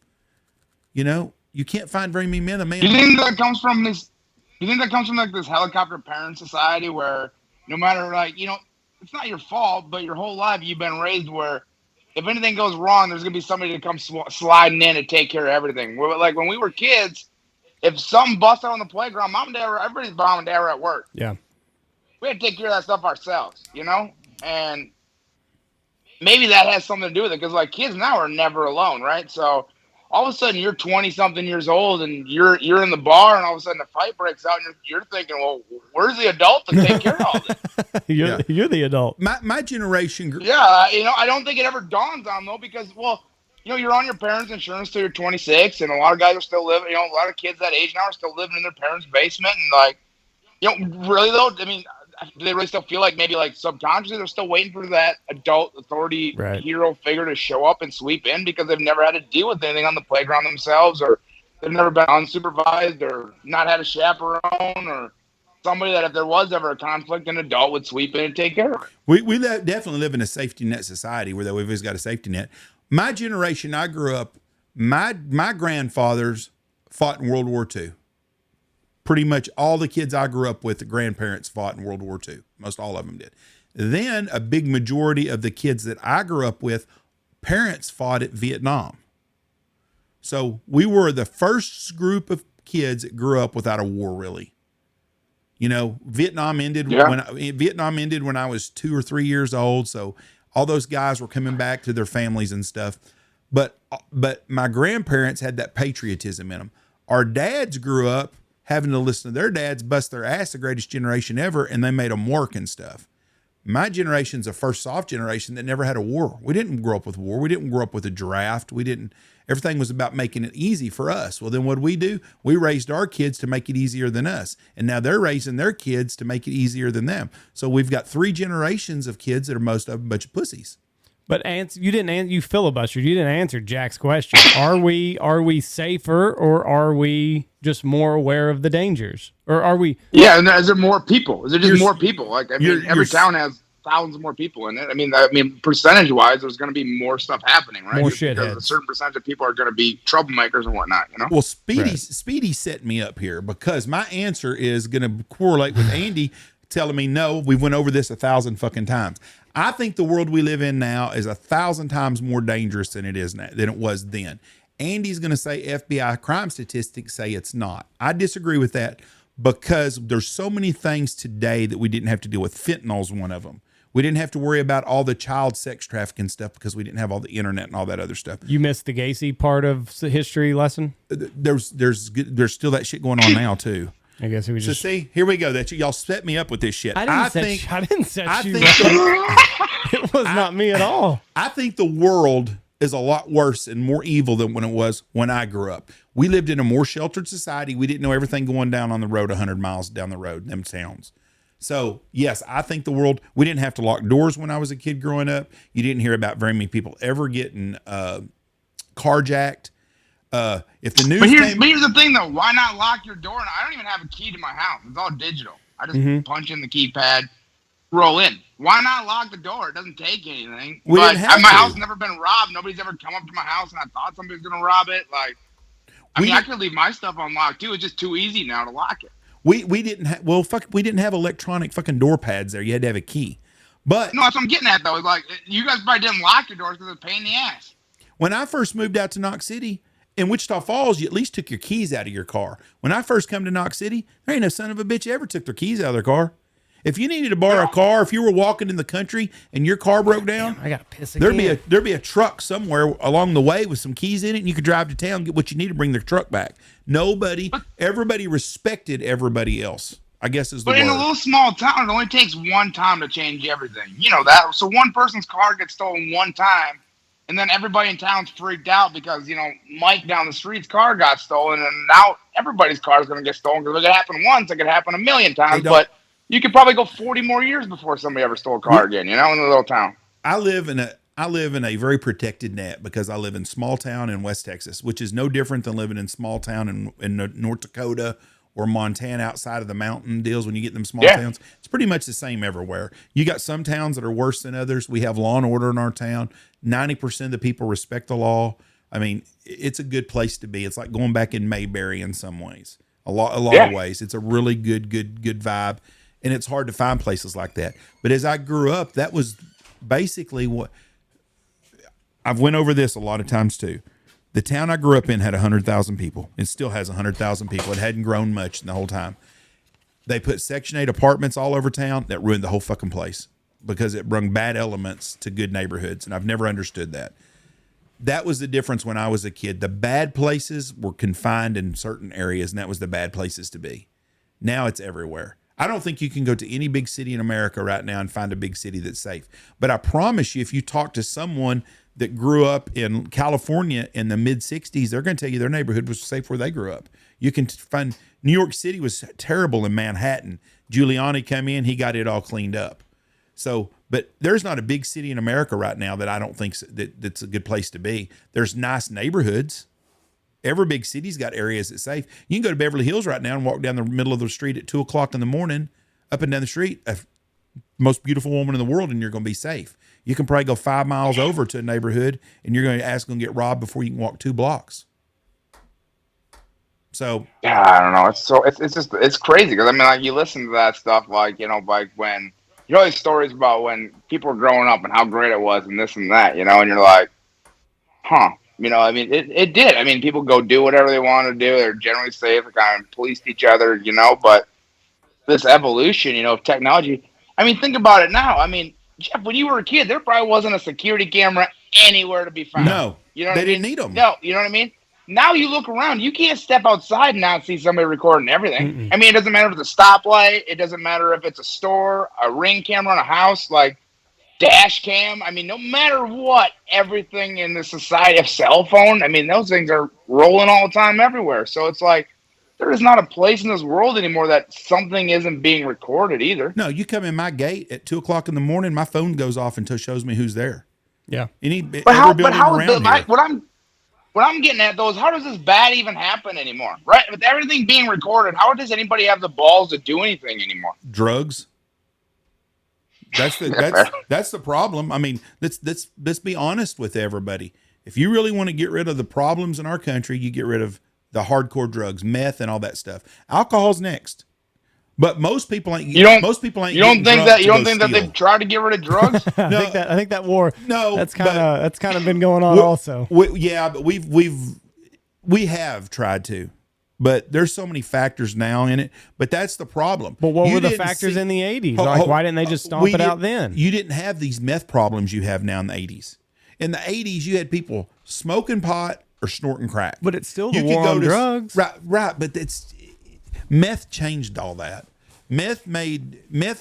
You know, you can't find very many men. You think that comes from this? You think that comes from like this helicopter parent society where no matter it's not your fault, but your whole life you've been raised where if anything goes wrong, there's gonna be somebody to come sliding in and take care of everything. Like when we were kids, if something busted on the playground, everybody's mom and dad were at work. Yeah. We had to take care of that stuff ourselves, and maybe that has something to do with it because like kids now are never alone, right? So all of a sudden you're 20-something years old and you're in the bar and all of a sudden a fight breaks out and you're thinking, well, where's the adult to take care of all this? You're the adult. My generation. I don't think it ever dawns on them though because, well, you're on your parents' insurance till you're 26 and a lot of guys are still living, a lot of kids that age now are still living in their parents' basement and really though, I mean, do they really still feel like maybe like subconsciously they're still waiting for that adult authority hero figure to show up and sweep in because they've never had to deal with anything on the playground themselves or they've never been unsupervised or not had a chaperone or somebody that if there was ever a conflict, an adult would sweep in and take care of it. We definitely live in a safety net society where we've always got a safety net. My generation, I grew up, my grandfathers fought in World War II. Pretty much all the kids I grew up with, the grandparents fought in World War II. Most all of them did. Then a big majority of the kids that I grew up with, parents fought at Vietnam. So we were the first group of kids that grew up without a war, really. Vietnam ended when I was 2 or 3 years old. So all those guys were coming back to their families and stuff. But my grandparents had that patriotism in them. Our dads grew up having to listen to their dads bust their ass, the greatest generation ever, and they made them work and stuff. My generation's a first soft generation that never had a war. We didn't grow up with war. We didn't grow up with a draft. Everything was about making it easy for us. Well, then what do? We raised our kids to make it easier than us. And now they're raising their kids to make it easier than them. So we've got 3 generations of kids that are most of them a bunch of pussies. But you filibustered. You didn't answer Jack's question. Are we safer or are we just more aware of the dangers? Or are we? Yeah, and is there more people? Is there just more people? Like every town has thousands more people in it. I mean, percentage wise, there's going to be more stuff happening, right? More Just because shitheads. a certain percentage of people are going to be troublemakers and whatnot, you know? Well, Speedy set me up here because my answer is going to correlate with Andy telling me, no, we went over this 1,000 fucking times. I think the world we live in now is 1,000 times more dangerous than it was then. Andy's going to say FBI crime statistics say it's not. I disagree with that because there's so many things today that we didn't have to deal with. Fentanyl's one of them. We didn't have to worry about all the child sex trafficking stuff because we didn't have all the internet and all that other stuff. You missed the Gacy part of the history lesson? There's still that shit going on now too. I guess it was So just... see, here we go. That y'all set me up with this shit. I didn't set you think up. It was not me at all. I think the world is a lot worse and more evil than when it was when I grew up. We lived in a more sheltered society. We didn't know everything going down on the road 100 miles down the road in them towns. So, yes, I think the world, we didn't have to lock doors when I was a kid growing up. You didn't hear about very many people ever getting carjacked. If the news but here's the thing, though. Why not lock your door? And I don't even have a key to my house. It's all digital. I just punch in the keypad, roll in. Why not lock the door? It doesn't take anything. My house has never been robbed. Nobody's ever come up to my house and I thought somebody's going to rob it. Like, I could leave my stuff unlocked, too. It's just too easy now to lock it. We didn't have electronic fucking door pads there. You had to have a key. But no, that's what I'm getting at, though. It's like, you guys probably didn't lock your doors because it's a pain in the ass. When I first moved out to Knox City, in Wichita Falls, you at least took your keys out of your car. When I first come to Knox City, there ain't no son of a bitch ever took their keys out of their car. If you needed to borrow a car, if you were walking in the country and your car broke down, I got piss again. There'd be a truck somewhere along the way with some keys in it, and you could drive to town, get what you need to bring the truck back. Everybody respected everybody else, I guess is the word. But in a little small town, it only takes one time to change everything. You know that. So one person's car gets stolen one time, and then everybody in town's freaked out because, Mike down the street's car got stolen, and now everybody's car is going to get stolen because if it happened once, it could happen a million times. But you could probably go 40 more years before somebody ever stole a car again, in a little town. I live in a very protected net because I live in small town in West Texas, which is no different than living in small town in North Dakota or Montana outside of the mountain deals. When you get them small towns, it's pretty much the same everywhere. You got some towns that are worse than others. We have law and order in our town. 90% of the people respect the law. I mean, it's a good place to be. It's like going back in Mayberry in some ways. A lot of ways. It's a really good vibe. And it's hard to find places like that. But as I grew up, that was basically what I've went over this a lot of times too. The town I grew up in had 100,000 people. It still has 100,000 people. It hadn't grown much in the whole time. They put Section 8 apartments all over town that ruined the whole fucking place because it brought bad elements to good neighborhoods. And I've never understood that. That was the difference when I was a kid. The bad places were confined in certain areas, and that was the bad places to be. Now it's everywhere. I don't think you can go to any big city in America right now and find a big city that's safe. But I promise you, if you talk to someone that grew up in California in the mid-'60s, they're going to tell you their neighborhood was safe where they grew up. You can find New York City was terrible in Manhattan. Giuliani come in, he got it all cleaned up. So, but there's not a big city in America right now that I don't think that's a good place to be. There's nice neighborhoods. Every big city's got areas that's safe. You can go to Beverly Hills right now and walk down the middle of the street at 2:00 in the morning, up and down the street, most beautiful woman in the world, and you're going to be safe. You can probably go 5 miles over to a neighborhood, and you're going to get robbed before you can walk 2 blocks. So yeah, I don't know. It's crazy because like you listen to that stuff, like when you know these stories about when people were growing up and how great it was and this and that, and you're like, huh. It did. I mean, people go do whatever they want to do. They're generally safe. They kind of policed each other, but this evolution, of technology. I mean, think about it now. I mean, Jeff, when you were a kid, there probably wasn't a security camera anywhere to be found. No, they didn't need them. No, you know what I mean? Now you look around, you can't step outside and not see somebody recording everything. Mm-mm. I mean, it doesn't matter if it's a stoplight. It doesn't matter if it's a store, a Ring camera in a house, like dash cam. I mean, no matter what, everything in the society of cell phone, I mean, those things are rolling all the time everywhere. So it's like, there is not a place in this world anymore that something isn't being recorded either. No, you come in my gate at 2:00 in the morning, my phone goes off and shows me who's there. Yeah. What I'm getting at though is how does this bad even happen anymore? Right? With everything being recorded, how does anybody have the balls to do anything anymore? Drugs. That's the problem. I mean, let's be honest with everybody. If you really want to get rid of the problems in our country, you get rid of the hardcore drugs, meth, and all that stuff. Alcohol's next. But most people ain't. You don't think that they've tried to get rid of drugs? I think that war. No, that's kind of been going on also. But we have tried to, but there's so many factors now in it. But that's the problem. But what were the factors in the 80s? Like, why didn't they just stomp it out then? You didn't have these meth problems you have now in the 80s. In the 80s, you had people smoking pot or snorting crack. But it's still the war on drugs. Right. But meth changed all that. Meth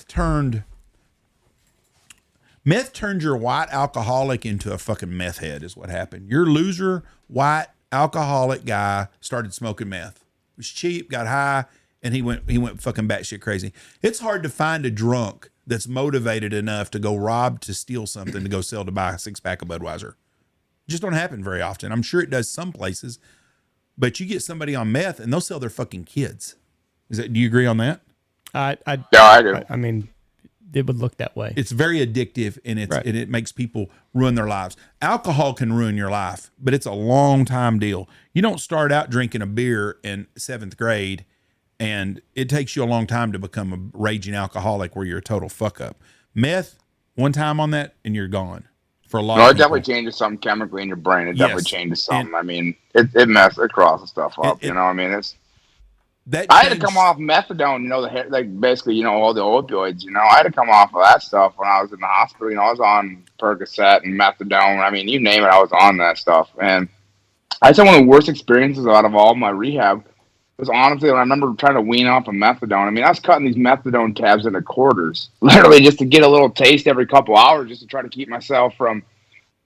turned your white alcoholic into a fucking meth head is what happened. Your loser white alcoholic guy started smoking meth. It was cheap, got high, and he went fucking batshit crazy. It's hard to find a drunk that's motivated enough to go rob to steal something to go sell to buy a 6-pack of Budweiser. It just don't happen very often. I'm sure it does some places, but you get somebody on meth and they'll sell their fucking kids. Do you agree on that? Yeah, I do. I mean, it would look that way. It's very addictive, and it makes people ruin their lives. Alcohol can ruin your life, but it's a long time deal. You don't start out drinking a beer in 7th grade, and it takes you a long time to become a raging alcoholic where you're a total fuck up. Meth, one time on that, and you're gone for a lot of people. It definitely changes something chemically in your brain. It definitely changes something. I mean, it messes across the stuff up. I mean, it's. I had to come off methadone, basically, all the opioids, I had to come off of that stuff when I was in the hospital. I was on Percocet and methadone. I mean, you name it, I was on that stuff. And I said one of the worst experiences out of all my rehab was honestly when I remember trying to wean off of methadone. I mean, I was cutting these methadone tabs into quarters, literally just to get a little taste every couple hours, just to try to keep myself from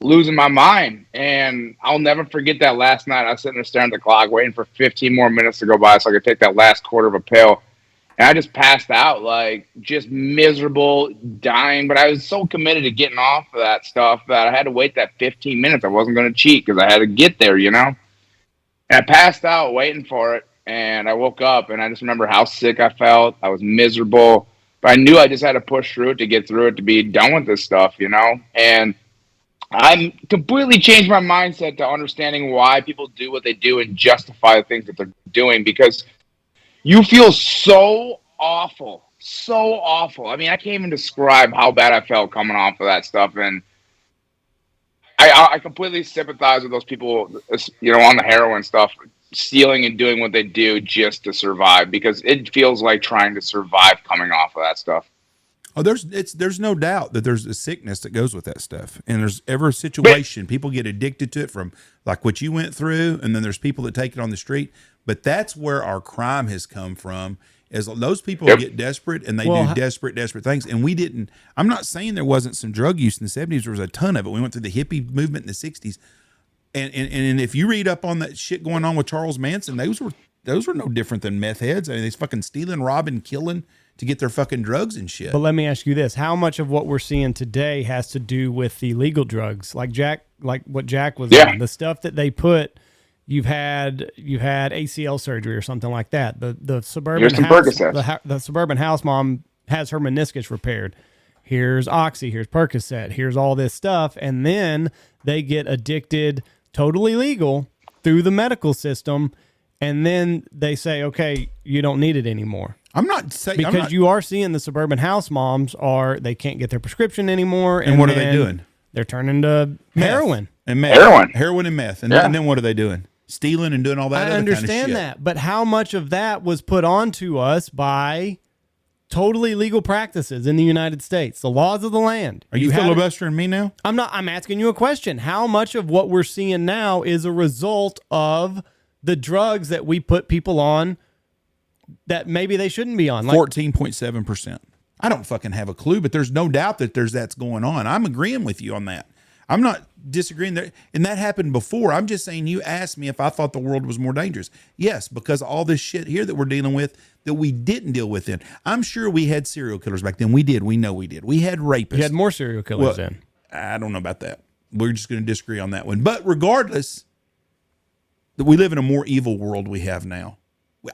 losing my mind. And I'll never forget that last night. I was sitting there staring at the clock, waiting for 15 more minutes to go by so I could take that last quarter of a pill. And I just passed out, just miserable, dying. But I was so committed to getting off of that stuff that I had to wait that 15 minutes. I wasn't going to cheat because I had to get there, And I passed out waiting for it. And I woke up, and I just remember how sick I felt. I was miserable. But I knew I just had to push through it to get through it, to be done with this stuff, And I completely changed my mindset to understanding why people do what they do and justify the things that they're doing, because you feel so awful. I mean, I can't even describe how bad I felt coming off of that stuff. And I completely sympathize with those people, on the heroin stuff, stealing and doing what they do just to survive, because it feels like trying to survive coming off of that stuff. Oh, there's no doubt that there's a sickness that goes with that stuff. And there's ever a situation, people get addicted to it from like what you went through. And then there's people that take it on the street, but that's where our crime has come from, is those people get desperate and they do desperate things. And I'm not saying there wasn't some drug use in the 70s. There was a ton of it. We went through the hippie movement in the 60s. And if you read up on that shit going on with Charles Manson, those were no different than meth heads. I mean, they's fucking stealing, robbing, killing to get their fucking drugs and shit. But let me ask you this. How much of what we're seeing today has to do with the illegal drugs? Like what Jack was on, the stuff that they put, you've had ACL surgery or something like that. The suburban house mom has her meniscus repaired. Here's Oxy, here's Percocet, here's all this stuff. And then they get addicted, totally legal, through the medical system. And then they say, okay, you don't need it anymore. I'm not saying, because you are seeing the suburban house moms they can't get their prescription anymore. And what are they doing? They're turning to heroin. And meth. Heroin and meth. And then what are they doing? Stealing and doing all that I other understand kind of shit. that. But how much of that was put onto us by totally legal practices in the United States, the laws of the land? Are you filibustering me now? I'm not. I'm asking you a question. How much of what we're seeing now is a result of the drugs that we put people on that maybe they shouldn't be on? 14.7%. I don't fucking have a clue, but there's no doubt that that's going on. I'm agreeing with you on that. I'm not disagreeing there. And that happened before. I'm just saying, you asked me if I thought the world was more dangerous. Yes, because all this shit here that we're dealing with that we didn't deal with then. I'm sure we had serial killers back then. We did. We know we did. We had rapists. We had more serial killers then. I don't know about that. We're just going to disagree on that one. But regardless, we live in a more evil world we have now.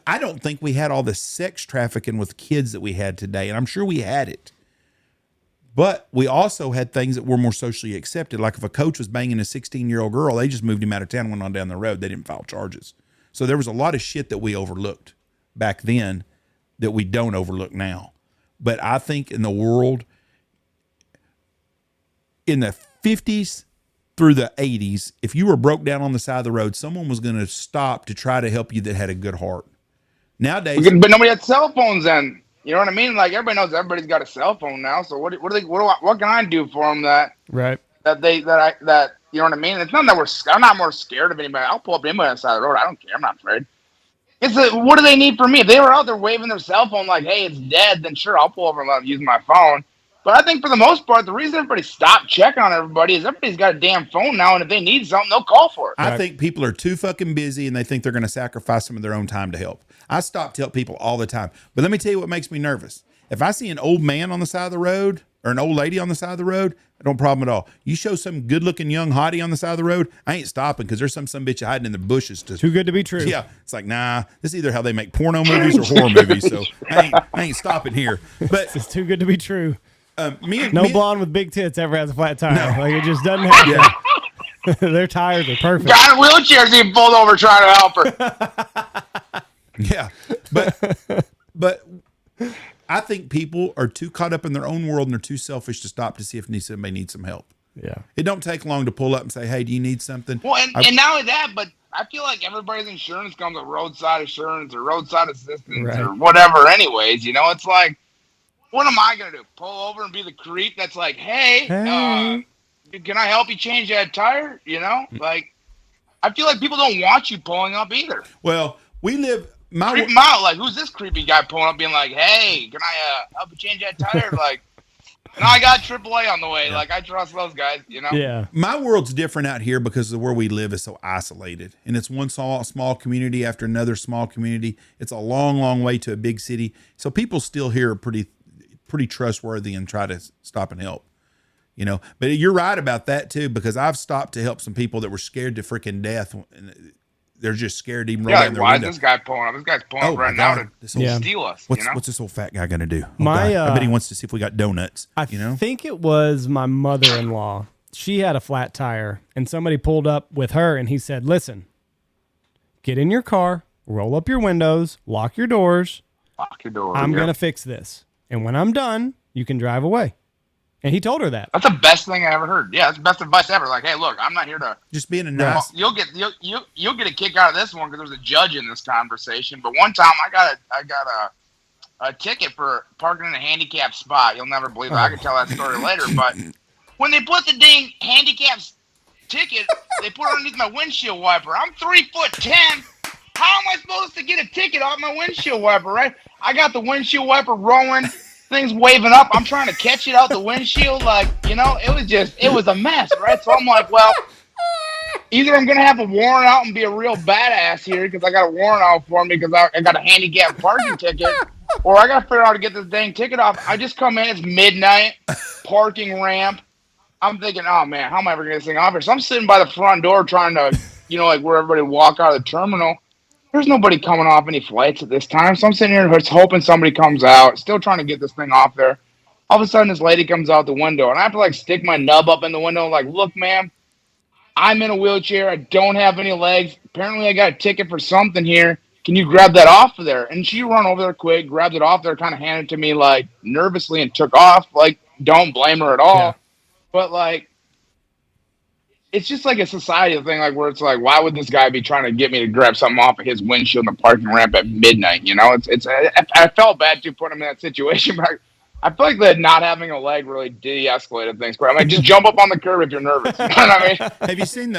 I don't think we had all the sex trafficking with kids that we had today, and I'm sure we had it. But we also had things that were more socially accepted. Like if a coach was banging a 16-year-old girl, they just moved him out of town and went on down the road. They didn't file charges. So there was a lot of shit that we overlooked back then that we don't overlook now. But I think in the world, in the 50s through the 80s, if you were broke down on the side of the road, someone was going to stop to try to help you that had a good heart. Nowadays, but nobody had cell phones then. You know what I mean? Like everybody knows everybody's got a cell phone now. So what can I do for them that you know what I mean? It's not that I'm not more scared of anybody. I'll pull up anybody on the side of the road. I don't care. I'm not afraid. What do they need from me? If they were out there waving their cell phone like, hey, it's dead, then sure, I'll pull over and let them use my phone. But I think for the most part, the reason everybody stopped checking on everybody is everybody's got a damn phone now, and if they need something, they'll call for it. I think people are too fucking busy, and they think they're going to sacrifice some of their own time to help. I stop to help people all the time. But let me tell you what makes me nervous. If I see an old man on the side of the road or an old lady on the side of the road, no problem at all. You show some good-looking young hottie on the side of the road, I ain't stopping because there's some bitch hiding in the bushes. Too good to be true. Yeah, it's like, nah, this is either how they make porno movies or horror movies, so I ain't stopping here. But it's too good to be true. Me blonde with big tits ever has a flat tire. No. Like it just doesn't happen. Yeah. Their tires are perfect. Got a wheelchair, he pulled over trying to help her. Yeah, but I think people are too caught up in their own world and they're too selfish to stop to see if somebody needs some help. Yeah, it don't take long to pull up and say, "Hey, do you need something?" Well, and not only that, but I feel like everybody's insurance comes with roadside insurance or roadside assistance or whatever. Anyways, you know, it's like, what am I gonna do? Pull over and be the creep that's like, "Hey, can I help you change that tire?" You know, like I feel like people don't want you pulling up either. Well, we live. Creep them out. Like, who's this creepy guy pulling up being like, hey, can I help you change that tire? Like, no, I got AAA on the way. Yeah. Like, I trust those guys, you know? Yeah. My world's different out here because of where we live is so isolated. And it's one small community after another small community. It's a long, long way to a big city. So people still here are pretty trustworthy and try to stop and help. You know? But you're right about that, too, because I've stopped to help some people that were scared to freaking death. They're just scared to even roll down their window. Why is this guy pulling up? This guy's pulling up right now to steal us. What's this old fat guy going to do? I bet he wants to see if we got donuts. I think it was my mother-in-law. She had a flat tire, and somebody pulled up with her, and he said, listen, get in your car, roll up your windows, lock your doors. I'm going to fix this. And when I'm done, you can drive away. And he told her that. That's the best thing I ever heard. Yeah, that's the best advice ever. Like, hey, look, I'm not here to just being a nice. You'll get a kick out of this one because there's a judge in this conversation. But one time, I got a ticket for parking in a handicap spot. You'll never believe it. I can tell that story later. But when they put the dang handicap ticket, they put it underneath my windshield wiper. I'm 3'10". How am I supposed to get a ticket off my windshield wiper? Right? I got the windshield wiper rolling. Things waving up. I'm trying to catch it out the windshield. Like, you know, it was a mess, right? So I'm like, well, either I'm going to have a warrant out and be a real badass here because I got a warrant out for me because I got a handicap parking ticket, or I got to figure out how to get this dang ticket off. I just come in, it's midnight, parking ramp. I'm thinking, oh, man, how am I ever going to get this thing off here? So I'm sitting by the front door trying to, you know, like where everybody walk out of the terminal. There's nobody coming off any flights at this time. So I'm sitting here just hoping somebody comes out, still trying to get this thing off there. All of a sudden, this lady comes out the window, and I have to, like, stick my nub up in the window, like, look, ma'am, I'm in a wheelchair. I don't have any legs. Apparently, I got a ticket for something here. Can you grab that off of there? And she run over there quick, grabbed it off there, kind of handed it to me, like, nervously and took off. Like, don't blame her at all. Yeah. But, like, it's just like a society thing, like where it's like, why would this guy be trying to get me to grab something off of his windshield in the parking ramp at midnight? You know, I felt bad to put him in that situation, but I feel like that not having a leg really de-escalated things. But I'm like, just jump up on the curb if you're nervous. You know what I mean? Have you seen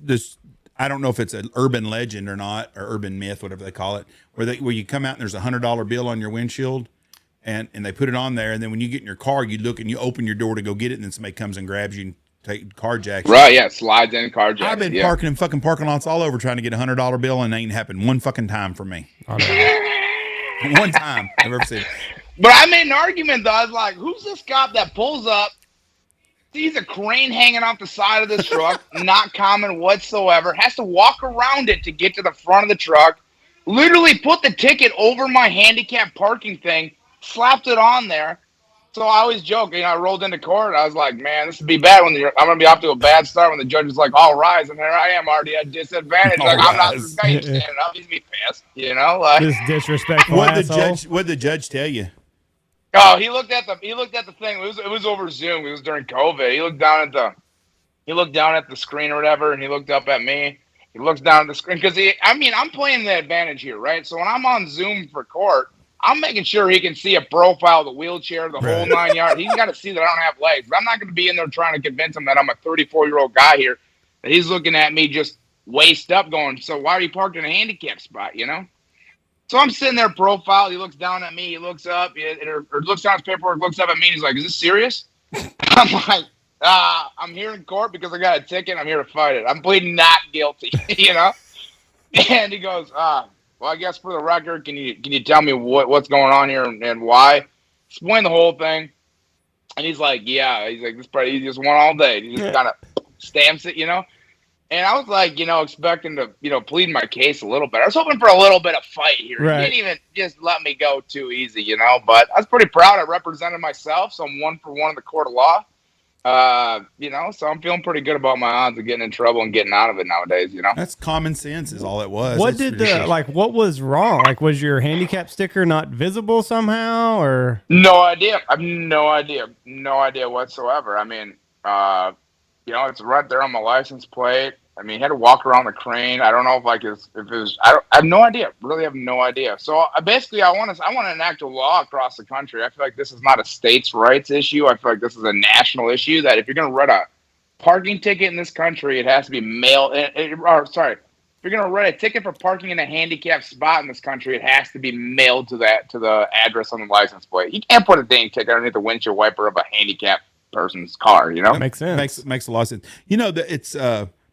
this? I don't know if it's an urban legend or not, or urban myth, whatever they call it, where you come out and there's $100 bill on your windshield, and they put it on there, and then when you get in your car, you look and you open your door to go get it, and then somebody comes and grabs you and take carjacks. Right, yeah, slides in carjacks. I've been parking in fucking parking lots all over trying to get $100 bill, and it ain't happened one fucking time for me. One time I've ever seen it. But I made an argument though. I was like, "Who's this cop that pulls up, sees a crane hanging off the side of this truck, not common whatsoever, has to walk around it to get to the front of the truck, literally put the ticket over my handicap parking thing, slapped it on there." So I always joke, I rolled into court. I was like, man, this would be bad I'm going to be off to a bad start when the judge is like, all rise. And there I am already at disadvantage. All Like, I'm not, this rise. guy ain't standing up. He's be pissed, like. This disrespectful asshole. What the judge tell you? Oh, he looked at the thing. It was over Zoom. It was during COVID. He looked down at the screen or whatever, and he looked up at me. He looks down at the screen because I'm playing the advantage here, right? So when I'm on Zoom for court, I'm making sure he can see a profile, the wheelchair, the whole 9 yards. He's got to see that I don't have legs. But I'm not going to be in there trying to convince him that I'm a 34-year-old guy here. That he's looking at me just waist up going, so why are you parked in a handicap spot, So I'm sitting there profile. He looks down at me. He looks up or looks down his paperwork, looks up at me. And he's like, is this serious? I'm like, I'm here in court because I got a ticket. I'm here to fight it. I'm pleading not guilty, And he goes, well, I guess for the record, can you tell me what's going on here and why? Explain the whole thing. And he's like, yeah. He's like, this probably he just won all day. He just kind of stamps it, And I was like, expecting to, plead my case a little bit. I was hoping for a little bit of fight here. Right. He didn't even just let me go too easy, But I was pretty proud. I represented myself, so I'm 1-for-1 in the court of law. So I'm feeling pretty good about my odds of getting in trouble and getting out of it nowadays, That's common sense is all it was. What what was wrong? Like, was your handicap sticker not visible somehow, or? No idea. I have no idea. No idea whatsoever. I mean, it's right there on my license plate. I mean, he had to walk around the crane. I don't know if it was. I have no idea. Really have no idea. So basically, I want to enact a law across the country. I feel like this is not a states' rights issue. I feel like this is a national issue. That if you're going to write a parking ticket in this country, it has to be mailed. If you're going to write a ticket for parking in a handicapped spot in this country, it has to be mailed to the address on the license plate. You can't put a dang ticket underneath the windshield wiper of a handicapped person's car. That makes sense. Makes a lot of sense. It's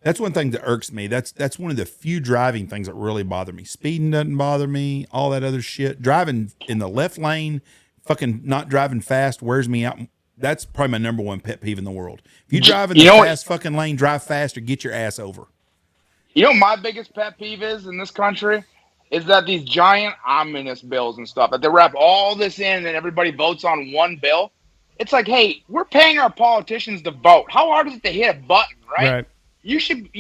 that's one thing that irks me. That's one of the few driving things that really bother me. Speeding doesn't bother me. All that other shit. Driving in the left lane, fucking not driving fast wears me out. That's probably my number one pet peeve in the world. If you drive in the fast fucking lane, drive fast or get your ass over. My biggest pet peeve is in this country is that these giant omnibus bills and stuff, that they wrap all this in and everybody votes on one bill. It's like, hey, we're paying our politicians to vote. How hard is it to hit a button, right? They should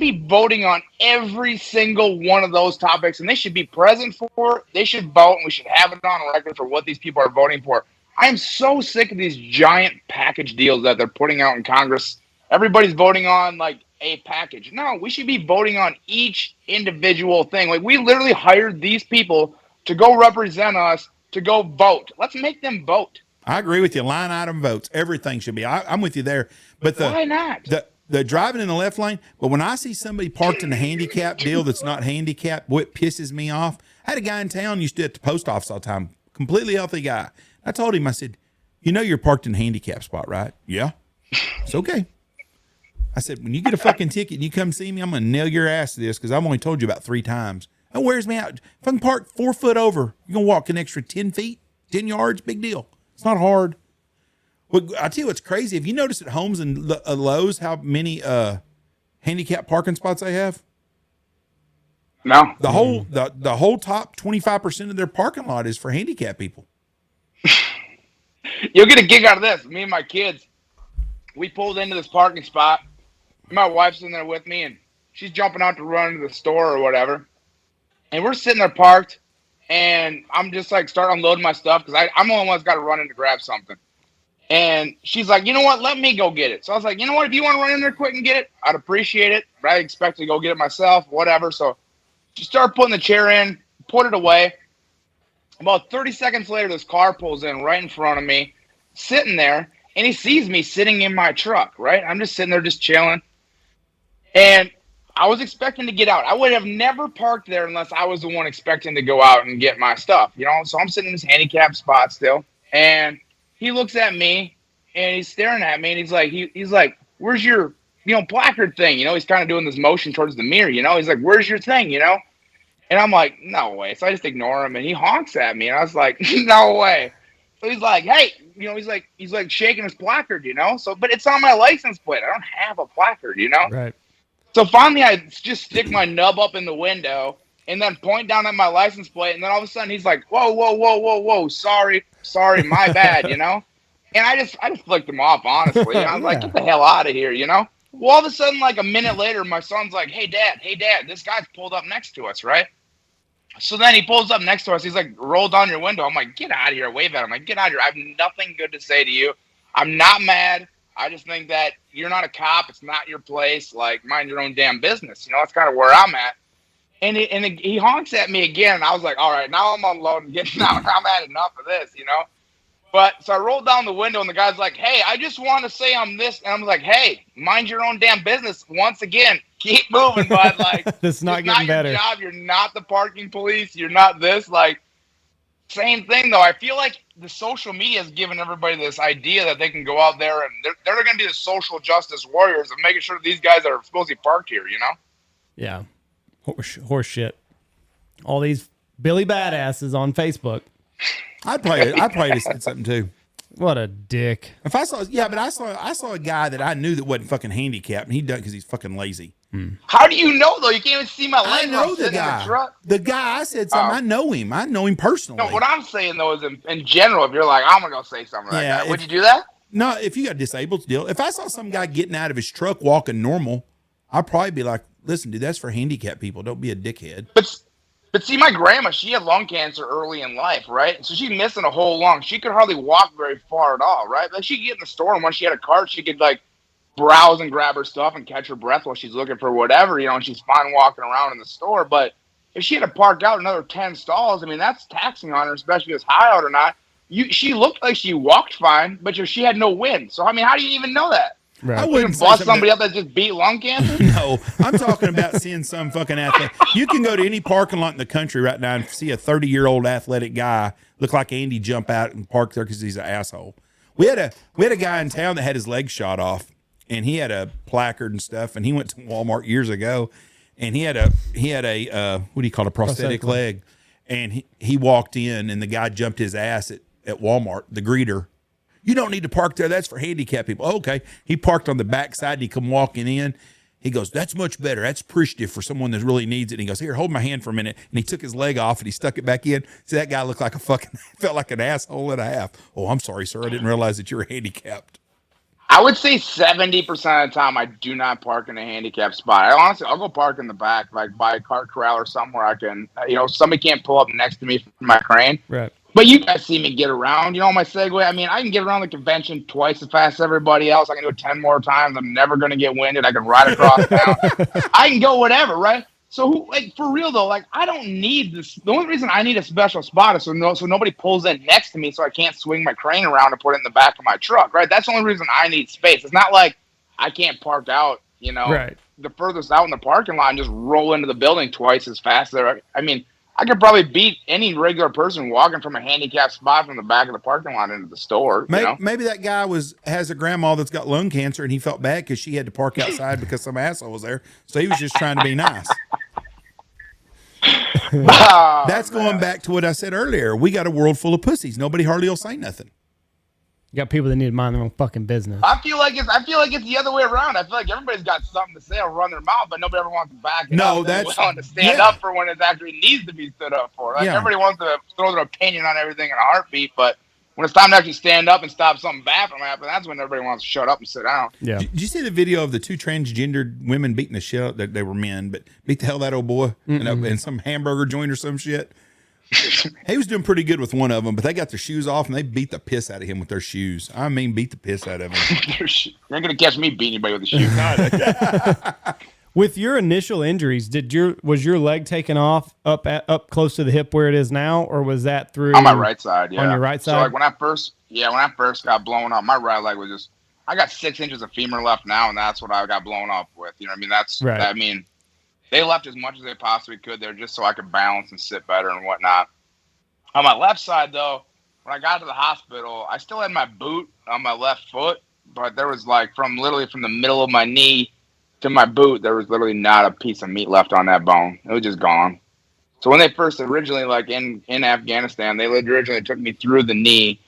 be voting on every single one of those topics, and they should be present for it. They should vote, and we should have it on record for what these people are voting for. I am so sick of these giant package deals that they're putting out in Congress. Everybody's voting on like a package. No, we should be voting on each individual thing. Like, we literally hired these people to go represent us, to go vote. Let's make them vote. I agree with you. Line item votes. Everything should be. I'm with you there. But why not? The driving in the left lane. But when I see somebody parked in a handicap deal that's not handicapped, what pisses me off. I had a guy in town used to do it at the post office all the time. Completely healthy guy. I told him, I said, you're parked in a handicap spot, right? Yeah. It's okay. I said, when you get a fucking ticket and you come see me, I'm going to nail your ass to this because I've only told you about 3 times. That wears me out. If I can park 4 foot over, you're going to walk an extra 10 feet, 10 yards, big deal. It's not hard. Well, I tell you what's crazy. Have you noticed at Homes and Lowe's how many handicap parking spots they have? No. The whole top 25% of their parking lot is for handicap people. You'll get a kick out of this. Me and my kids, we pulled into this parking spot. My wife's in there with me, and she's jumping out to run to the store or whatever. And we're sitting there parked, and I'm just like start unloading my stuff because I'm the only one that's got to run in to grab something. And she's like, you know what? Let me go get it. So I was like, you know what? If you want to run in there quick and get it, I'd appreciate it. But I expect to go get it myself, whatever. So she started putting the chair in, put it away. About 30 seconds later, this car pulls in right in front of me, sitting there, and he sees me sitting in my truck, right? I'm just sitting there just chilling. And I was expecting to get out. I would have never parked there unless I was the one expecting to go out and get my stuff, So I'm sitting in this handicapped spot still. And he looks at me, and he's staring at me, and he's like, where's your, placard thing? He's kind of doing this motion towards the mirror, He's like, where's your thing, And I'm like, no way. So I just ignore him, and he honks at me, and I was like, no way. So he's like, hey, he's like shaking his placard, So, but it's on my license plate. I don't have a placard, Right. So finally, I just stick my nub up in the window and then point down at my license plate. And then all of a sudden, he's like, whoa, sorry. sorry, my bad, And I just flicked him off, honestly. And I was like, get the hell out of here, Well, all of a sudden, like a minute later, my son's like, hey, dad, this guy's pulled up next to us, right? So then he pulls up next to us. He's like, roll down your window. I'm like, get out of here. Wave at him. I'm like, get out of here. I have nothing good to say to you. I'm not mad. I just think that you're not a cop. It's not your place. Like, mind your own damn business. That's kind of where I'm at. And he honks at me again. And I was like, all right, now I'm unloading. I'm had enough of this, But so I rolled down the window and the guy's like, hey, I just want to say I'm this. And I'm like, hey, mind your own damn business. Once again, keep moving, bud. Like, it's not getting better. Your job. You're not the parking police. You're not this. Like, same thing, though. I feel like the social media has given everybody this idea that they can go out there and they're going to be the social justice warriors of making sure these guys are supposed to be parked here, Yeah. Horse shit. All these Billy Badasses on Facebook. I'd probably have said something too. What a dick. If I saw, but I saw a guy that I knew that wasn't fucking handicapped, and he done because he's fucking lazy. How do you know though? You can't even see my leg. I know the guy. The guy, I said something. I know him. I know him personally. No, what I'm saying though is in general, if you're like, I'm gonna go say something like that, would you do that? No, if you got a disabled deal. If I saw some guy getting out of his truck walking normal, I'd probably be like, listen, dude, that's for handicapped people. Don't be a dickhead. But see, my grandma, she had lung cancer early in life, right? So she's missing a whole lung. She could hardly walk very far at all, right? Like, she could get in the store, and when she had a cart, she could, like, browse and grab her stuff and catch her breath while she's looking for whatever, and she's fine walking around in the store. But if she had to park out another 10 stalls, I mean, that's taxing on her, especially if it's high out or not. She looked like she walked fine, but she had no wind. So, I mean, how do you even know that? Right. I wouldn't bust somebody up that just beat lung cancer. No, I'm talking about seeing some fucking athlete. You can go to any parking lot in the country right now and see a 30-year-old athletic guy look like Andy jump out and park there because he's an asshole. We had a guy in town that had his leg shot off, and he had a placard and stuff, and he went to Walmart years ago, and he had a what do you call it, a prosthetic leg, and he walked in, and the guy jumped his ass at Walmart, the greeter. You don't need to park there. That's for handicapped people. Okay. He parked on the backside and he come walking in. He goes, that's much better. That's appreciative for someone that really needs it. And he goes, here, hold my hand for a minute. And he took his leg off and he stuck it back in. See, that guy looked like felt like an asshole and a half. Oh, I'm sorry, sir. I didn't realize that you were handicapped. I would say 70% of the time I do not park in a handicapped spot. I'll go park in the back, like by a cart corral or somewhere I can, somebody can't pull up next to me from my crane. Right. But you guys see me get around, my Segway. I mean, I can get around the convention twice as fast as everybody else. I can do it 10 more times. I'm never going to get winded. I can ride across town. I can go whatever, right? So, for real, though, I don't need this. The only reason I need a special spot is so nobody pulls in next to me so I can't swing my crane around and put it in the back of my truck, right? That's the only reason I need space. It's not like I can't park out, right, the furthest out in the parking lot and just roll into the building twice as fast there. I mean, I could probably beat any regular person walking from a handicapped spot from the back of the parking lot into the store. Maybe that guy has a grandma that's got lung cancer and he felt bad because she had to park outside because some asshole was there. So he was just trying to be nice. That's going back to what I said earlier. We got a world full of pussies. Nobody hardly will say nothing. You got people that need to mind their own fucking business. I feel like it's the other way around. I feel like everybody's got something to say or run their mouth, but nobody ever wants to back it up. They want to stand up for when it actually needs to be stood up for. Everybody wants to throw their opinion on everything in a heartbeat, but when it's time to actually stand up and stop something bad from happening, that's when everybody wants to shut up and sit down. Yeah. Did you see the video of the two transgendered women beating the shit out? They were men, but beat the hell out of that old boy in some hamburger joint or some shit? He was doing pretty good with one of them, but they got their shoes off and they beat the piss out of him with their shoes. I mean, beat the piss out of him. You're not going to catch me beating anybody with the shoes. With your initial injuries, was your leg taken off up close to the hip where it is now, or was that through on my right side? Yeah, on your right side. So when I first got blown up, my right leg was just. I got 6 inches of femur left now, and that's what I got blown up with. You know what I mean? That's right. I mean, they left as much as they possibly could there just so I could balance and sit better and whatnot. On my left side, though, when I got to the hospital, I still had my boot on my left foot, but there was from the middle of my knee to my boot, there was literally not a piece of meat left on that bone. It was just gone. So when they first originally, in Afghanistan, they originally took me through the knee,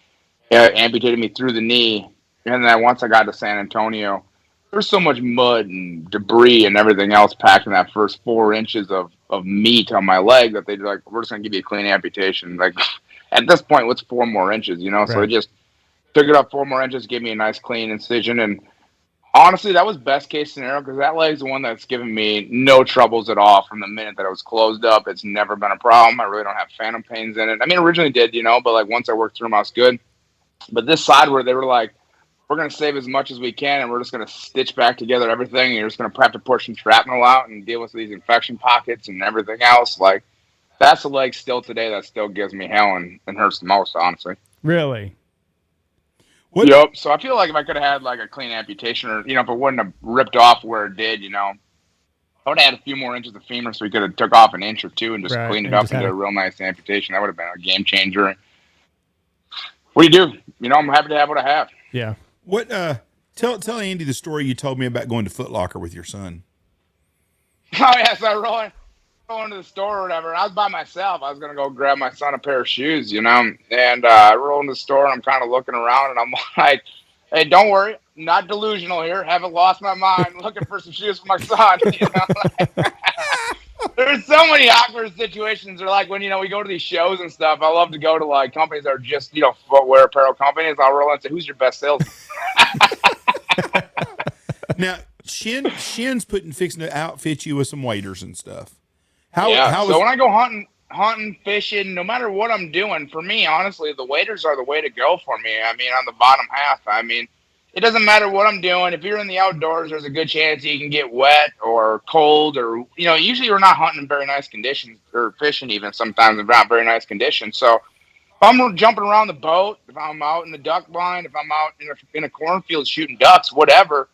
amputated me through the knee, and then once I got to San Antonio, there's so much mud and debris and everything else packed in that first 4 inches of meat on my leg that they're like, we're just going to give you a clean amputation. at this point, what's 4 more inches, you know? So Right. it just took it up 4 more inches, gave me a nice clean incision. And honestly, that was best case scenario because that leg's the one that's given me no troubles at all from the minute that it was closed up. It's never been a problem. I really don't have phantom pains in it. I mean, originally did, you know, but like once I worked through them, I was good. But this side where they were like, we're going to save as much as we can, and we're just going to stitch back together everything. And you're just going to have to push some shrapnel out and deal with these infection pockets and everything else. Like, that's the leg still today that still gives me hell and hurts the most, honestly. Really? What? Yep. So I feel like if I could have had like a clean amputation, or, you know, if it wouldn't have ripped off where it did, you know, I would have had a few more inches of femur, so we could have took off an inch or two and just Right, cleaned it and up just and had did a real nice amputation. That would have been a game changer. What do you do? You know, I'm happy to have what I have. Yeah. What? Tell Andy the story you told me about going to Foot Locker with your son. Oh yeah, so I going to the store or whatever. I was by myself. I was gonna go grab my son a pair of shoes, you know, and I roll in the store and I'm kind of looking around and I'm like, "Hey, don't worry, I'm not delusional here. Haven't lost my mind. Looking for some shoes for my son." You know, there's so many awkward situations. Or like when, you know, we go to these shows and stuff. I love to go to like companies that are just, you know, footwear apparel companies. I'll roll in and say, "Who's your best salesman?" Now, Shin's fixing to outfit you with some waders and stuff. So when I go hunting, fishing, no matter what I'm doing, for me, honestly, the waders are the way to go for me. I mean, on the bottom half, I mean, it doesn't matter what I'm doing. If you're in the outdoors, there's a good chance you can get wet or cold, or, you know, usually we're not hunting in very nice conditions, or fishing even sometimes in not very nice conditions. So if I'm jumping around the boat, if I'm out in the duck blind, if I'm out in a cornfield shooting ducks, whatever,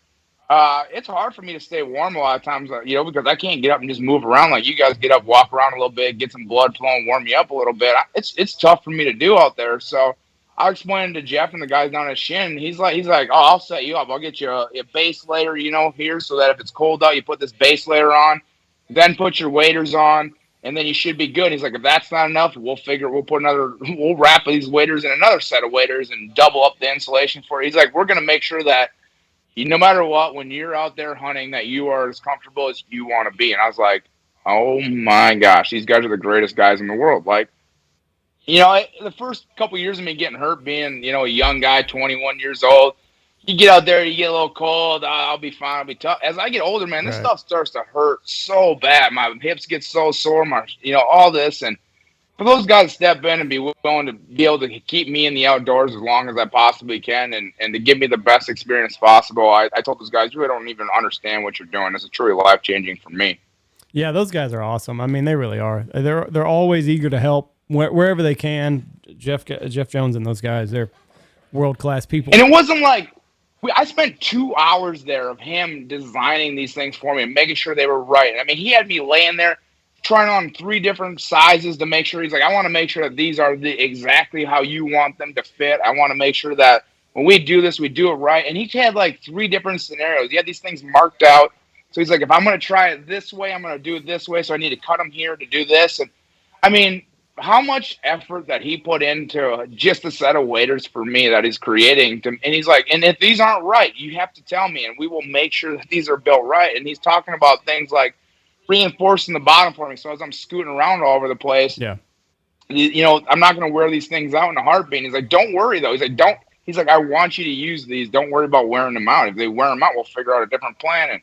it's hard for me to stay warm a lot of times, you know, because I can't get up and just move around like you guys get up, walk around a little bit, get some blood flowing, warm me up a little bit. It's tough for me to do out there. So I explained to Jeff and the guys down at Shin. He's like, "Oh, I'll set you up. I'll get you a base layer, you know, here, so that if it's cold out, you put this base layer on, then put your waders on, and then you should be good." He's like, "If that's not enough, we'll wrap these waders in another set of waders and double up the insulation for you." He's like, "We're gonna make sure that no matter what, when you're out there hunting, that you are as comfortable as you want to be." And I was like, "Oh my gosh, these guys are the greatest guys in the world." Like, you know, the first couple of years of me getting hurt, being, you know, a young guy, 21 years old, you get out there, you get a little cold, I'll be fine, I'll be tough. As I get older, man, this stuff starts to hurt so bad. My hips get so sore, you know, all this. And for those guys to step in and be willing to be able to keep me in the outdoors as long as I possibly can, and to give me the best experience possible, I told those guys, "You really don't even understand what you're doing. This is truly life-changing for me." Yeah, those guys are awesome. I mean, they really are. They're always eager to help wherever they can. Jeff Jones and those guys, they're world-class people. And it wasn't like I spent 2 hours there of him designing these things for me and making sure they were right. I mean, he had me laying there trying on 3 different sizes to make sure. He's like, "I want to make sure that these are exactly how you want them to fit. I want to make sure that when we do this, we do it right." And he had like 3 different scenarios. He had these things marked out. So he's like, "If I'm going to try it this way, I'm going to do it this way. So I need to cut them here to do this." And I mean, how much effort that he put into just a set of waders for me that he's creating. And he's like, "And if these aren't right, you have to tell me, and we will make sure that these are built right." And he's talking about things like reinforcing the bottom for me. So as I'm scooting around all over the place, yeah, you know, I'm not going to wear these things out in a heartbeat. He's like, "Don't worry though." He's like, "I want you to use these. Don't worry about wearing them out. If they wear them out, we'll figure out a different plan." And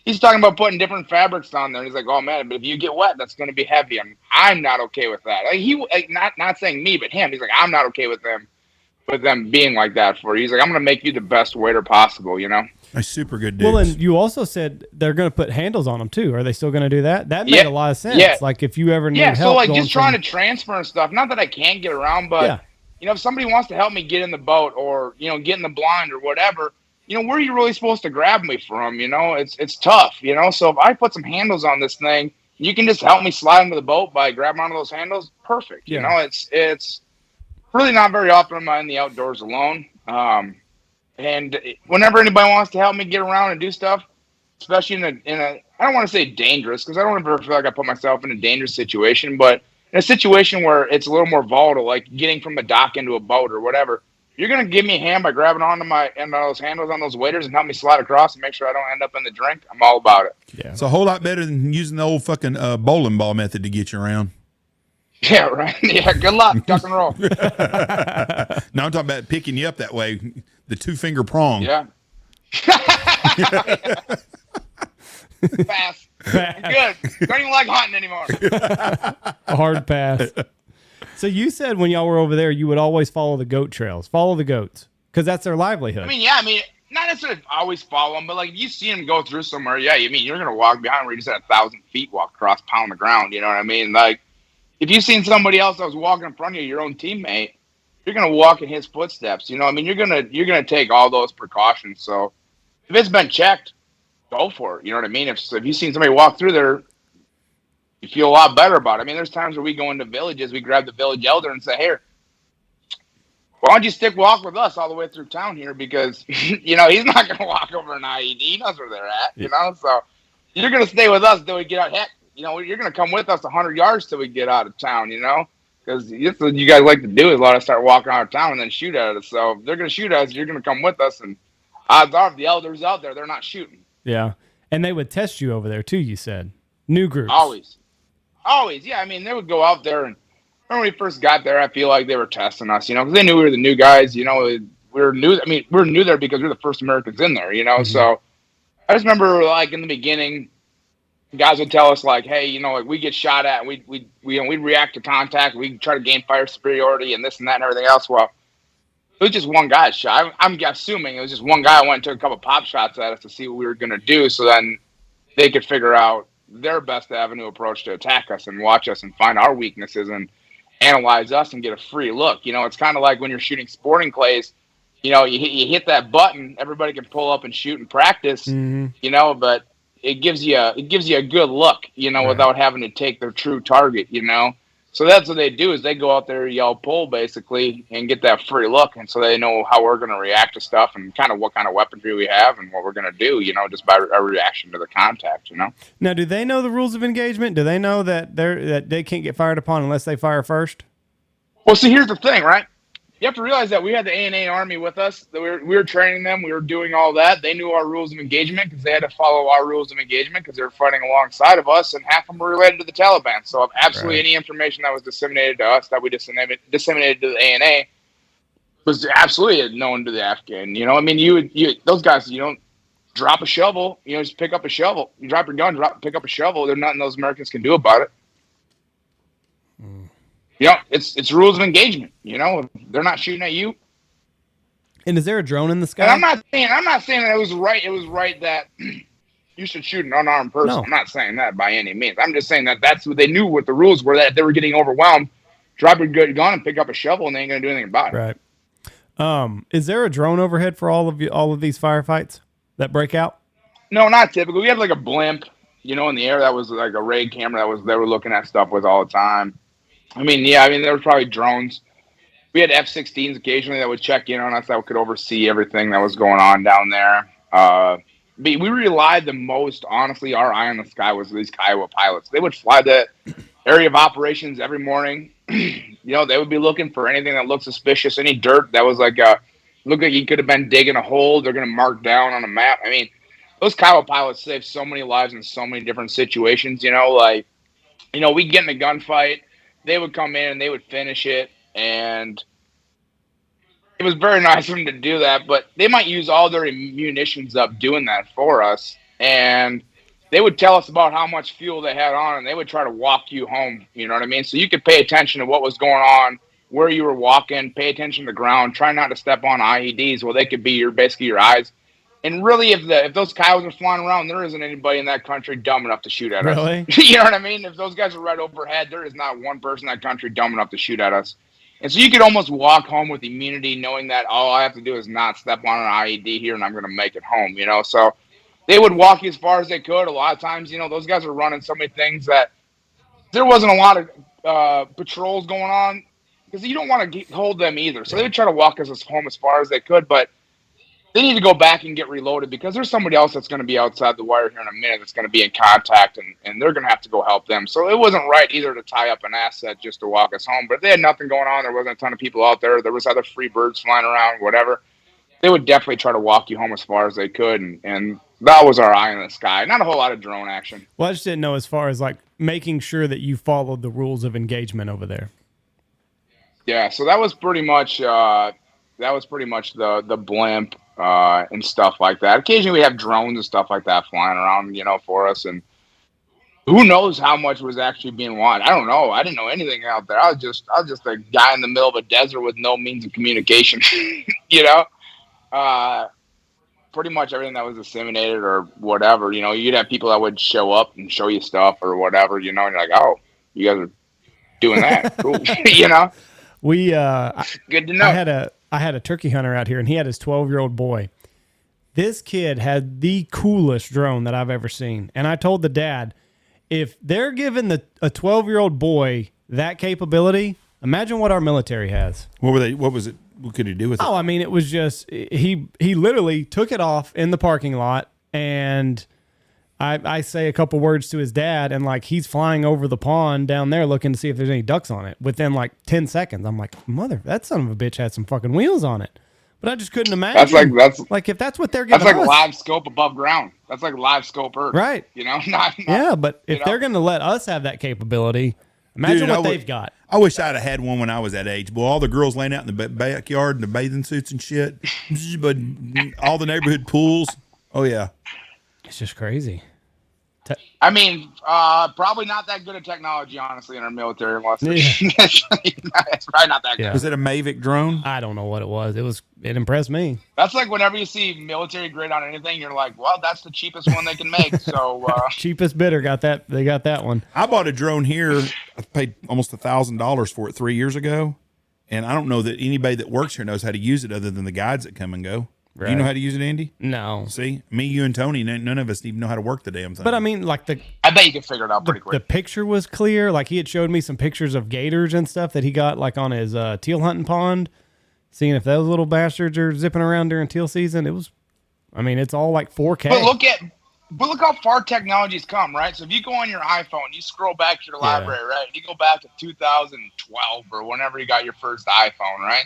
he's talking about putting different fabrics on there. He's like, "Oh man, but if you get wet, that's going to be heavy." I'm not okay with that. Like not saying me, but him. He's like, "I'm not okay with them being like that for you." He's like, "I'm going to make you the best waiter possible, you know?" A super good dude. Well, and you also said they're going to put handles on them too. Are they still going to do that? That made a lot of sense. Yeah. Like if you ever need help. So like just trying to transfer and stuff. Not that I can't get around, but you know, if somebody wants to help me get in the boat or, you know, get in the blind or whatever, you know, where are you really supposed to grab me from? You know, it's tough, you know? So if I put some handles on this thing, you can just help me slide into the boat by grabbing onto those handles. Perfect. You know, it's really not very often am I in the outdoors alone. And whenever anybody wants to help me get around and do stuff, especially in a I don't want to say dangerous, because I don't ever feel like I put myself in a dangerous situation, but in a situation where it's a little more volatile, like getting from a dock into a boat or whatever, you're going to give me a hand by grabbing onto those handles on those waders and help me slide across and make sure I don't end up in the drink. I'm all about it. Yeah. It's a whole lot better than using the old fucking bowling ball method to get you around. Yeah, right. Yeah, good luck. Tuck and roll. Now I'm talking about picking you up that way, the 2-finger prong. Yeah. Pass. I'm good. Don't even like hunting anymore. A hard pass. So you said when y'all were over there, you would always follow the goat trails, follow the goats, because that's their livelihood. I mean, not necessarily always follow them, but like if you see them go through somewhere, yeah, you mean you're gonna walk behind where you just at 1,000 feet, walk across, pound the ground. You know what I mean? Like if you've seen somebody else that was walking in front of you, your own teammate, you're gonna walk in his footsteps. You know, I mean, you're gonna take all those precautions. So if it's been checked, go for it. You know what I mean? If you've seen somebody walk through there, you feel a lot better about it. I mean, there's times where we go into villages, we grab the village elder and say, "Here, why don't you walk with us all the way through town here? Because you know he's not gonna walk over an IED. He knows where they're at. You know, so you're gonna stay with us till we get out. Heck, you know, you're gonna come with us 100 yards till we get out of town. You know." Because that's what you guys like to do is let us start walking out of town and then shoot at us. So if they're going to shoot us, you're going to come with us. And odds are, if the elders out there, they're not shooting. Yeah. And they would test you over there, too, you said. New groups. Always. Yeah, I mean, they would go out there. And when we first got there, I feel like they were testing us, you know, because they knew we were the new guys. You know, we were new. I mean, we were new there because we were the first Americans in there, you know. Mm-hmm. So I just remember, like, in the beginning, guys would tell us, like, hey, you know, like we get shot at, and we'd react to contact, we try to gain fire superiority and this and that and everything else. Well, it was just one guy shot. I'm assuming it was just one guy went and took a couple pop shots at us to see what we were going to do, so then they could figure out their best avenue approach to attack us and watch us and find our weaknesses and analyze us and get a free look. You know, it's kind of like when you're shooting sporting clays. You know, you hit that button, everybody can pull up and shoot and practice. Mm-hmm. You know, but it gives you a good look, you know, right, without having to take their true target, you know. So that's what they do is they go out there, yell pull basically, and get that free look, and so they know how we're going to react to stuff and kind of what kind of weaponry we have and what we're going to do, you know, just by our reaction to the contact, you know. Now, do they know the rules of engagement? Do they know that they can't get fired upon unless they fire first? Well, see, here's the thing, right? You have to realize that we had the ANA Army with us. That we were training them. We were doing all that. They knew our rules of engagement because they had to follow our rules of engagement because they were fighting alongside of us, and half of them were related to the Taliban. So absolutely any information that was disseminated to us that we disseminated to the ANA was absolutely known to the Afghan. You know, I mean, you those guys, you don't drop a shovel. You know, just pick up a shovel. You drop your gun, pick up a shovel. There's nothing those Americans can do about it. You know, it's rules of engagement. You know, if they're not shooting at you. And is there a drone in the sky? And I'm not saying that it was right. It was right that you should shoot an unarmed person. No. I'm not saying that by any means. I'm just saying that that's what they knew. What the rules were, that they were getting overwhelmed. Drop your gun and pick up a shovel, and they ain't gonna do anything about it. Right. Is there a drone overhead for all of these firefights that break out? No, not typically. We had like a blimp, you know, in the air that was like a raid camera they were looking at stuff with all the time. I mean, there were probably drones. We had F-16s occasionally that would check in on us that could oversee everything that was going on down there. But we relied the most, honestly, our eye on the sky was these Kiowa pilots. They would fly the area of operations every morning. You know, they would be looking for anything that looked suspicious, any dirt that was like looked like he could have been digging a hole. They're going to mark down on a map. I mean, those Kiowa pilots saved so many lives in so many different situations, you know, like, you know, we'd get in a gunfight. They would come in and they would finish it, and it was very nice of them to do that, but they might use all their munitions up doing that for us, and they would tell us about how much fuel they had on, and they would try to walk you home, you know what I mean? So you could pay attention to what was going on, where you were walking, pay attention to the ground, try not to step on IEDs. Well, they could be basically your eyes. And really, if those coyotes are flying around, there isn't anybody in that country dumb enough to shoot at us. Really? You know what I mean? If those guys are right overhead, there is not one person in that country dumb enough to shoot at us. And so you could almost walk home with immunity, knowing that all I have to do is not step on an IED here, and I'm going to make it home. You know, so they would walk you as far as they could. A lot of times, you know, those guys are running so many things that there wasn't a lot of patrols going on because you don't want to hold them either. So they would try to walk us home as far as they could, but they need to go back and get reloaded because there's somebody else that's going to be outside the wire here in a minute that's going to be in contact, and they're going to have to go help them. So it wasn't right either to tie up an asset just to walk us home. But if they had nothing going on, there wasn't a ton of people out there, there was other free birds flying around, whatever, they would definitely try to walk you home as far as they could, and that was our eye in the sky. Not a whole lot of drone action. Well, I just didn't know as far as like making sure that you followed the rules of engagement over there. Yeah, so that was pretty much the blimp and stuff like that. Occasionally we have drones and stuff like that flying around, for us, and who knows how much was actually being watched. I don't know. I didn't know anything out there. I was just a guy in the middle of a desert with no means of communication. Pretty much everything that was disseminated or whatever, you'd have people that would show up and show you stuff or whatever, and you're like, oh, you guys are doing that. Cool. We good to know. I had a turkey hunter out here, and he had his 12-year-old boy. This kid had the coolest drone that I've ever seen. And I told the dad, if they're giving a 12-year-old boy that capability, imagine what our military has. What was it? What could he do with it? Oh, I mean, it was just, he literally took it off in the parking lot, and I say a couple words to his dad, and like he's flying over the pond down there looking to see if there's any ducks on it within like 10 seconds. I'm like, that son of a bitch had some fucking wheels on it. But I just couldn't imagine. That's like if that's what they're giving that's like us, live scope above ground. That's like live scope Earth. Right. Not yeah, but if they're going to let us have that capability, imagine what they've got. I wish I'd have had one when I was that age. Boy, all the girls laying out in the backyard in the bathing suits and shit. But all the neighborhood pools. Oh, yeah. It's just crazy. I mean, probably not that good at technology, honestly, in our military. Unless it's probably not that good. Yeah. Was it a Mavic drone? I don't know what it was. It impressed me. That's like whenever you see military grade on anything, you're like, well, that's the cheapest one they can make. So cheapest bidder got that. They got that one. I bought a drone here. I paid almost $1,000 for it 3 years ago, and I don't know that anybody that works here knows how to use it other than the guides that come and go. Right. You know how to use it, Andy? No. See, me, you, and Tony, none of us even know how to work the damn thing. But I mean, like I bet you can figure it out pretty quick. The picture was clear. Like he had showed me some pictures of gators and stuff that he got like on his teal hunting pond, seeing if those little bastards are zipping around during teal season. It's all like 4K. But look how far technology's come, right? So if you go on your iPhone, you scroll back to your library, right? You go back to 2012 or whenever you got your first iPhone, right?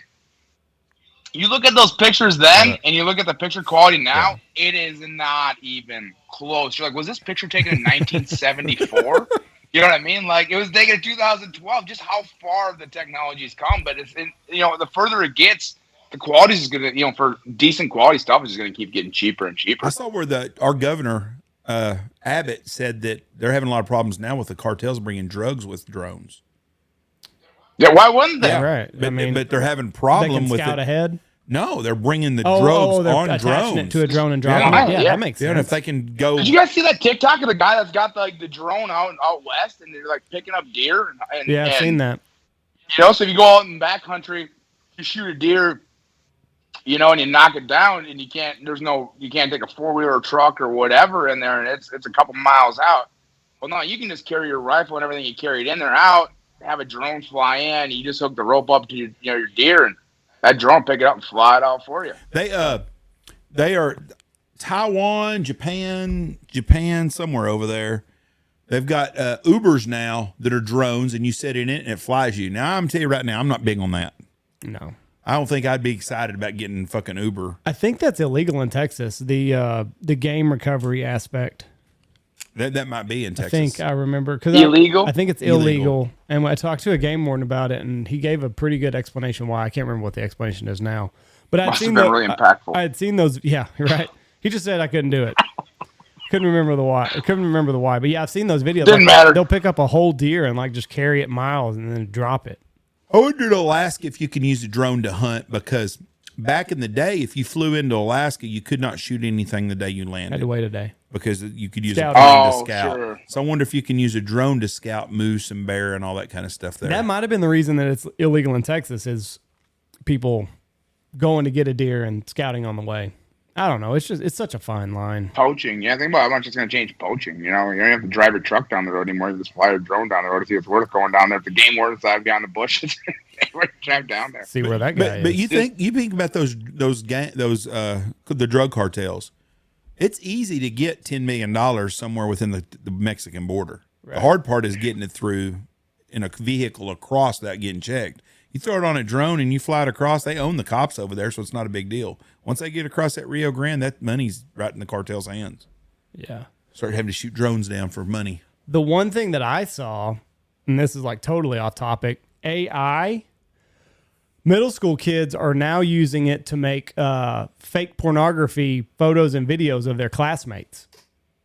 You look at those pictures then, and you look at the picture quality now, it is not even close. You're like, was this picture taken in 1974? You know what I mean? Like, it was taken in 2012. Just how far the technology's come. But the further it gets, the quality is going to, for decent quality stuff, is just going to keep getting cheaper and cheaper. I saw where our governor, Abbott, said that they're having a lot of problems now with the cartels bringing drugs with drones. Yeah, why wouldn't they? Yeah, right. But they're having problem with scout ahead. No, they're bringing the drugs on drones. It to a drone and dropping it. Yeah, that makes sense. And if they can go. Did you guys see that TikTok of the guy that's got like the drone out west, and they're like picking up deer? I've seen that. So if you go out in the backcountry, you shoot a deer, and you knock it down, and you can't take a 4-wheeler or truck or whatever in there, and it's a couple miles out. Well, no, you can just carry your rifle and everything you carried in there out. Have a drone fly in. You just hook the rope up to your deer, and that drone pick it up and fly it out for you. They are Taiwan, Japan, somewhere over there. They've got Ubers now that are drones, and you sit in it and it flies you. Now I'm telling you right now, I'm not big on that. No, I don't think I'd be excited about getting fucking Uber. I think that's illegal in Texas. The game recovery aspect. That might be in Texas. I think I remember because illegal. I think it's illegal. And I talked to a game warden about it, and he gave a pretty good explanation why. I can't remember what the explanation is now, but I'd seen really impactful. I had seen those. Yeah, you're right. He just said I couldn't do it. Couldn't remember the why. But yeah, I've seen those videos. Didn't matter. They'll pick up a whole deer and like just carry it miles and then drop it. I wanted to Alaska if you can use a drone to hunt, because back in the day, if you flew into Alaska, you could not shoot anything the day you landed. Had to wait a day. Because you could use a Scout. plane to scout. Sure. So I wonder if you can use a drone to scout moose and bear and all that kind of stuff there. That might have been the reason that it's illegal in Texas, is people going to get a deer and scouting on the way. I don't know. It's such a fine line. Poaching. Yeah, think about how much it's going to change poaching. You don't have to drive your truck down the road anymore. You just fly a drone down the road to see if it's worth going down there. If the game warden's out behind the bushes, we're track down there. See where that guy is. But you think about those the drug cartels. It's easy to get $10 million somewhere within the Mexican border. Right. The hard part is getting it through in a vehicle across without getting checked. You throw it on a drone and you fly it across. They own the cops over there, so it's not a big deal. Once they get across that Rio Grande, that money's right in the cartel's hands. Yeah. Start having to shoot drones down for money. The one thing that I saw, and this is like totally off topic, AI. Middle school kids are now using it to make fake pornography photos and videos of their classmates,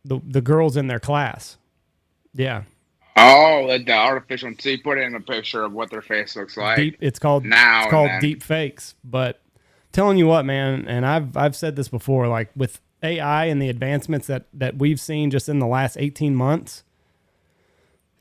the girls in their class. Yeah. Oh, the artificial. So you put it in a picture of what their face looks like. It's called deep fakes. But telling you what, man, and I've said this before, like with AI and the advancements that we've seen just in the last 18 months,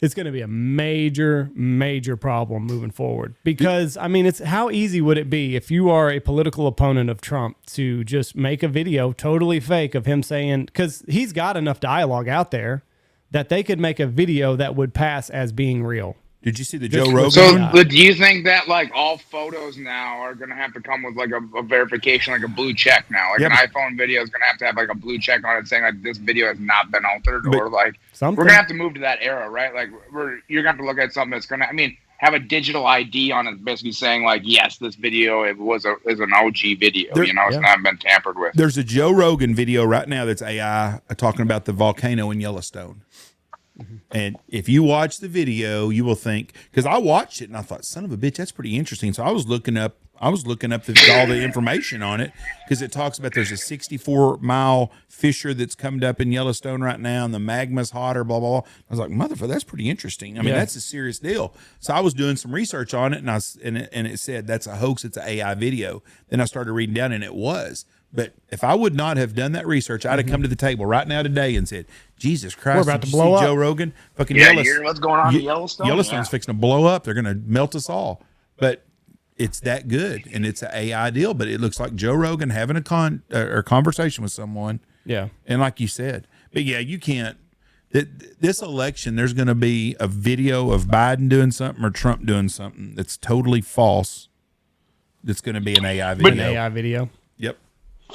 it's going to be a major, major problem moving forward. Because, I mean, it's how easy would it be if you are a political opponent of Trump to just make a video totally fake of him saying, because he's got enough dialogue out there that they could make a video that would pass as being real. Did you see the Joe Rogan? So do you think that like all photos now are going to have to come with like a verification, like a blue check now? Like an iPhone video is going to have like a blue check on it saying like this video has not been altered, or like we're going to have to move to that era, right? Like you're going to have to look at something that's going to, I mean, have a digital ID on it, basically saying like, yes, this video is an OG video. It's not been tampered with. There's a Joe Rogan video right now that's AI talking about the volcano in Yellowstone. Mm-hmm. And if you watch the video, you will think, because I watched it and I thought, son of a bitch, that's pretty interesting. So I was looking up all the information on it, because it talks about there's a 64-mile fissure that's coming up in Yellowstone right now, and the magma's hotter, blah, blah, blah. I was like, motherfucker, that's pretty interesting. I mean, that's a serious deal. So I was doing some research on it, and it said that's a hoax, it's an AI video. Then I started reading down, and it was. But if I would not have done that research, I'd have come to the table right now today and said, Jesus Christ, we're about to blow up. Joe Rogan? Fucking what's going on in Yellowstone? Yellowstone's fixing to blow up. They're going to melt us all. But it's that good, and it's an AI deal. But it looks like Joe Rogan having a conversation with someone. Yeah. And like you said, but yeah, you can't. This election, there's going to be a video of Biden doing something or Trump doing something that's totally false. That's going to be an AI video. An AI video. Yep.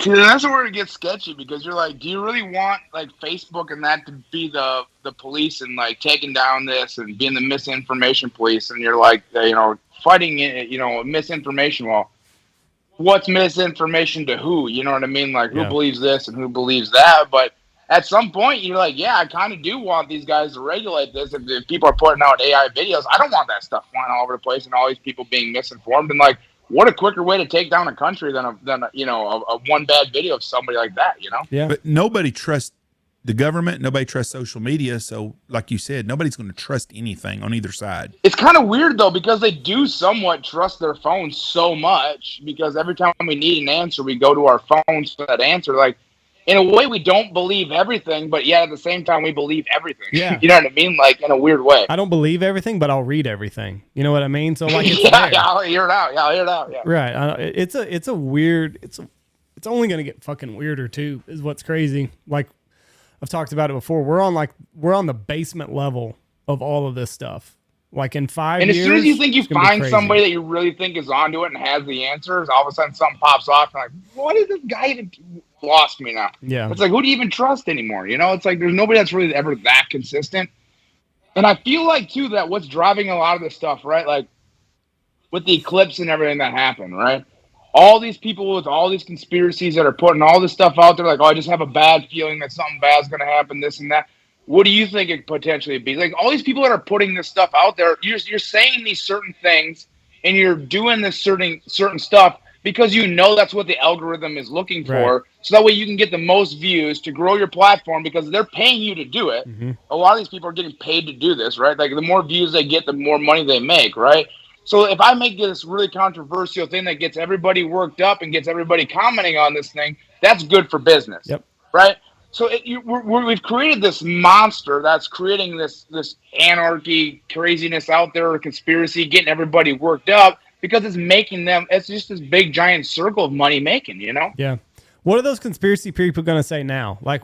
See, that's where it gets sketchy, because you're like, do you really want like Facebook and that to be the police and like taking down this and being the misinformation police? And you're like, fighting misinformation. Well, what's misinformation to who? You know what I mean? Like, who believes this and who believes that? But at some point, you're like, yeah, I kind of do want these guys to regulate this. If people are putting out AI videos, I don't want that stuff flying all over the place and all these people being misinformed. And like, what a quicker way to take down a country than a one bad video of somebody like that, Yeah. But nobody trusts the government. Nobody trusts social media. So like you said, nobody's going to trust anything on either side. It's kind of weird though, because they do somewhat trust their phones so much, because every time we need an answer, we go to our phones for that answer. Like, in a way, we don't believe everything, but yet at the same time, we believe everything. Yeah. You know what I mean? Like, in a weird way. I don't believe everything, but I'll read everything. You know what I mean? So like, it's I'll hear it out. Yeah. Right. It's a weird. It's only going to get fucking weirder too. Is what's crazy. Like, I've talked about it before. We're on the basement level of all of this stuff. Like in 5 years. And as soon as you think you find somebody that you really think is onto it and has the answers, all of a sudden something pops off and like, what is this guy even? Lost me now. Yeah. It's like, who do you even trust anymore? It's like there's nobody that's really ever that consistent. And I feel like too that what's driving a lot of this stuff, right? Like with the eclipse and everything that happened, right? All these people with all these conspiracies that are putting all this stuff out there, like, oh, I just have a bad feeling that something bad's gonna happen, this and that. What do you think it could potentially be? Like all these people that are putting this stuff out there, you're saying these certain things and you're doing this certain stuff because that's what the algorithm is looking for. Right. So that way you can get the most views to grow your platform, because they're paying you to do it. Mm-hmm. A lot of these people are getting paid to do this, right? Like the more views they get, the more money they make, right? So if I make this really controversial thing that gets everybody worked up and gets everybody commenting on this thing, that's good for business, right? So we've created this monster that's creating this anarchy, craziness out there, conspiracy, getting everybody worked up, because it's just this big giant circle of money making, Yeah. What are those conspiracy people going to say now? Like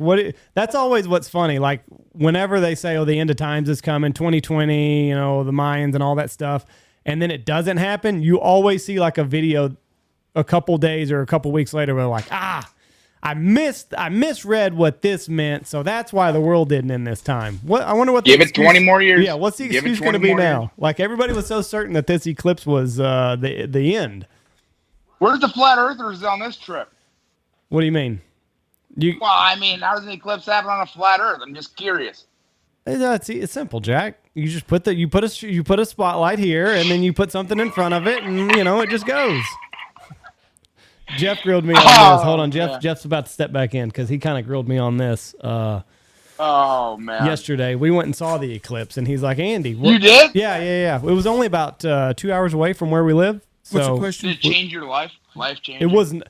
that's always what's funny. Like whenever they say, the end of times is coming, 2020, the Mayans and all that stuff, and then it doesn't happen, you always see like a video a couple days or a couple weeks later where they're like, I misread what this meant, so that's why the world didn't end this time. I wonder what. Give it 20 more years. Yeah, what's the excuse going to be now? Years. Like everybody was so certain that this eclipse was the end. Where's the flat earthers on this trip? What do you mean? Well, I mean, how does an eclipse happen on a flat Earth? I'm just curious. It's simple, Jack. You just put a spotlight here, and then you put something in front of it, and it just goes. Jeff grilled me on this. Hold on, Jeff. Yeah. Jeff's about to step back in because he kind of grilled me on this. Oh man! Yesterday we went and saw the eclipse, and he's like, "Andy, you did? Yeah. It was only about 2 hours away from where we live. So what's the question? Did it change your life? Life change? It wasn't.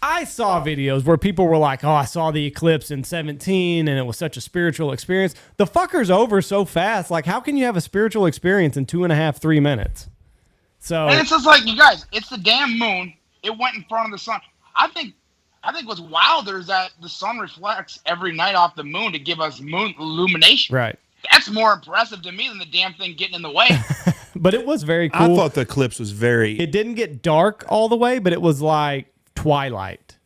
I saw videos where people were like, "Oh, I saw the eclipse in 17, and it was such a spiritual experience." The fucker's over so fast. Like, how can you have a spiritual experience in 2.5, 3 minutes? So, and it's just like, you guys, it's the damn moon. It went in front of the sun. I think what's wilder is that the sun reflects every night off the moon to give us moon illumination. Right. That's more impressive to me than the damn thing getting in the way. But it was very cool. I thought the eclipse was very. It didn't get dark all the way, but it was like twilight,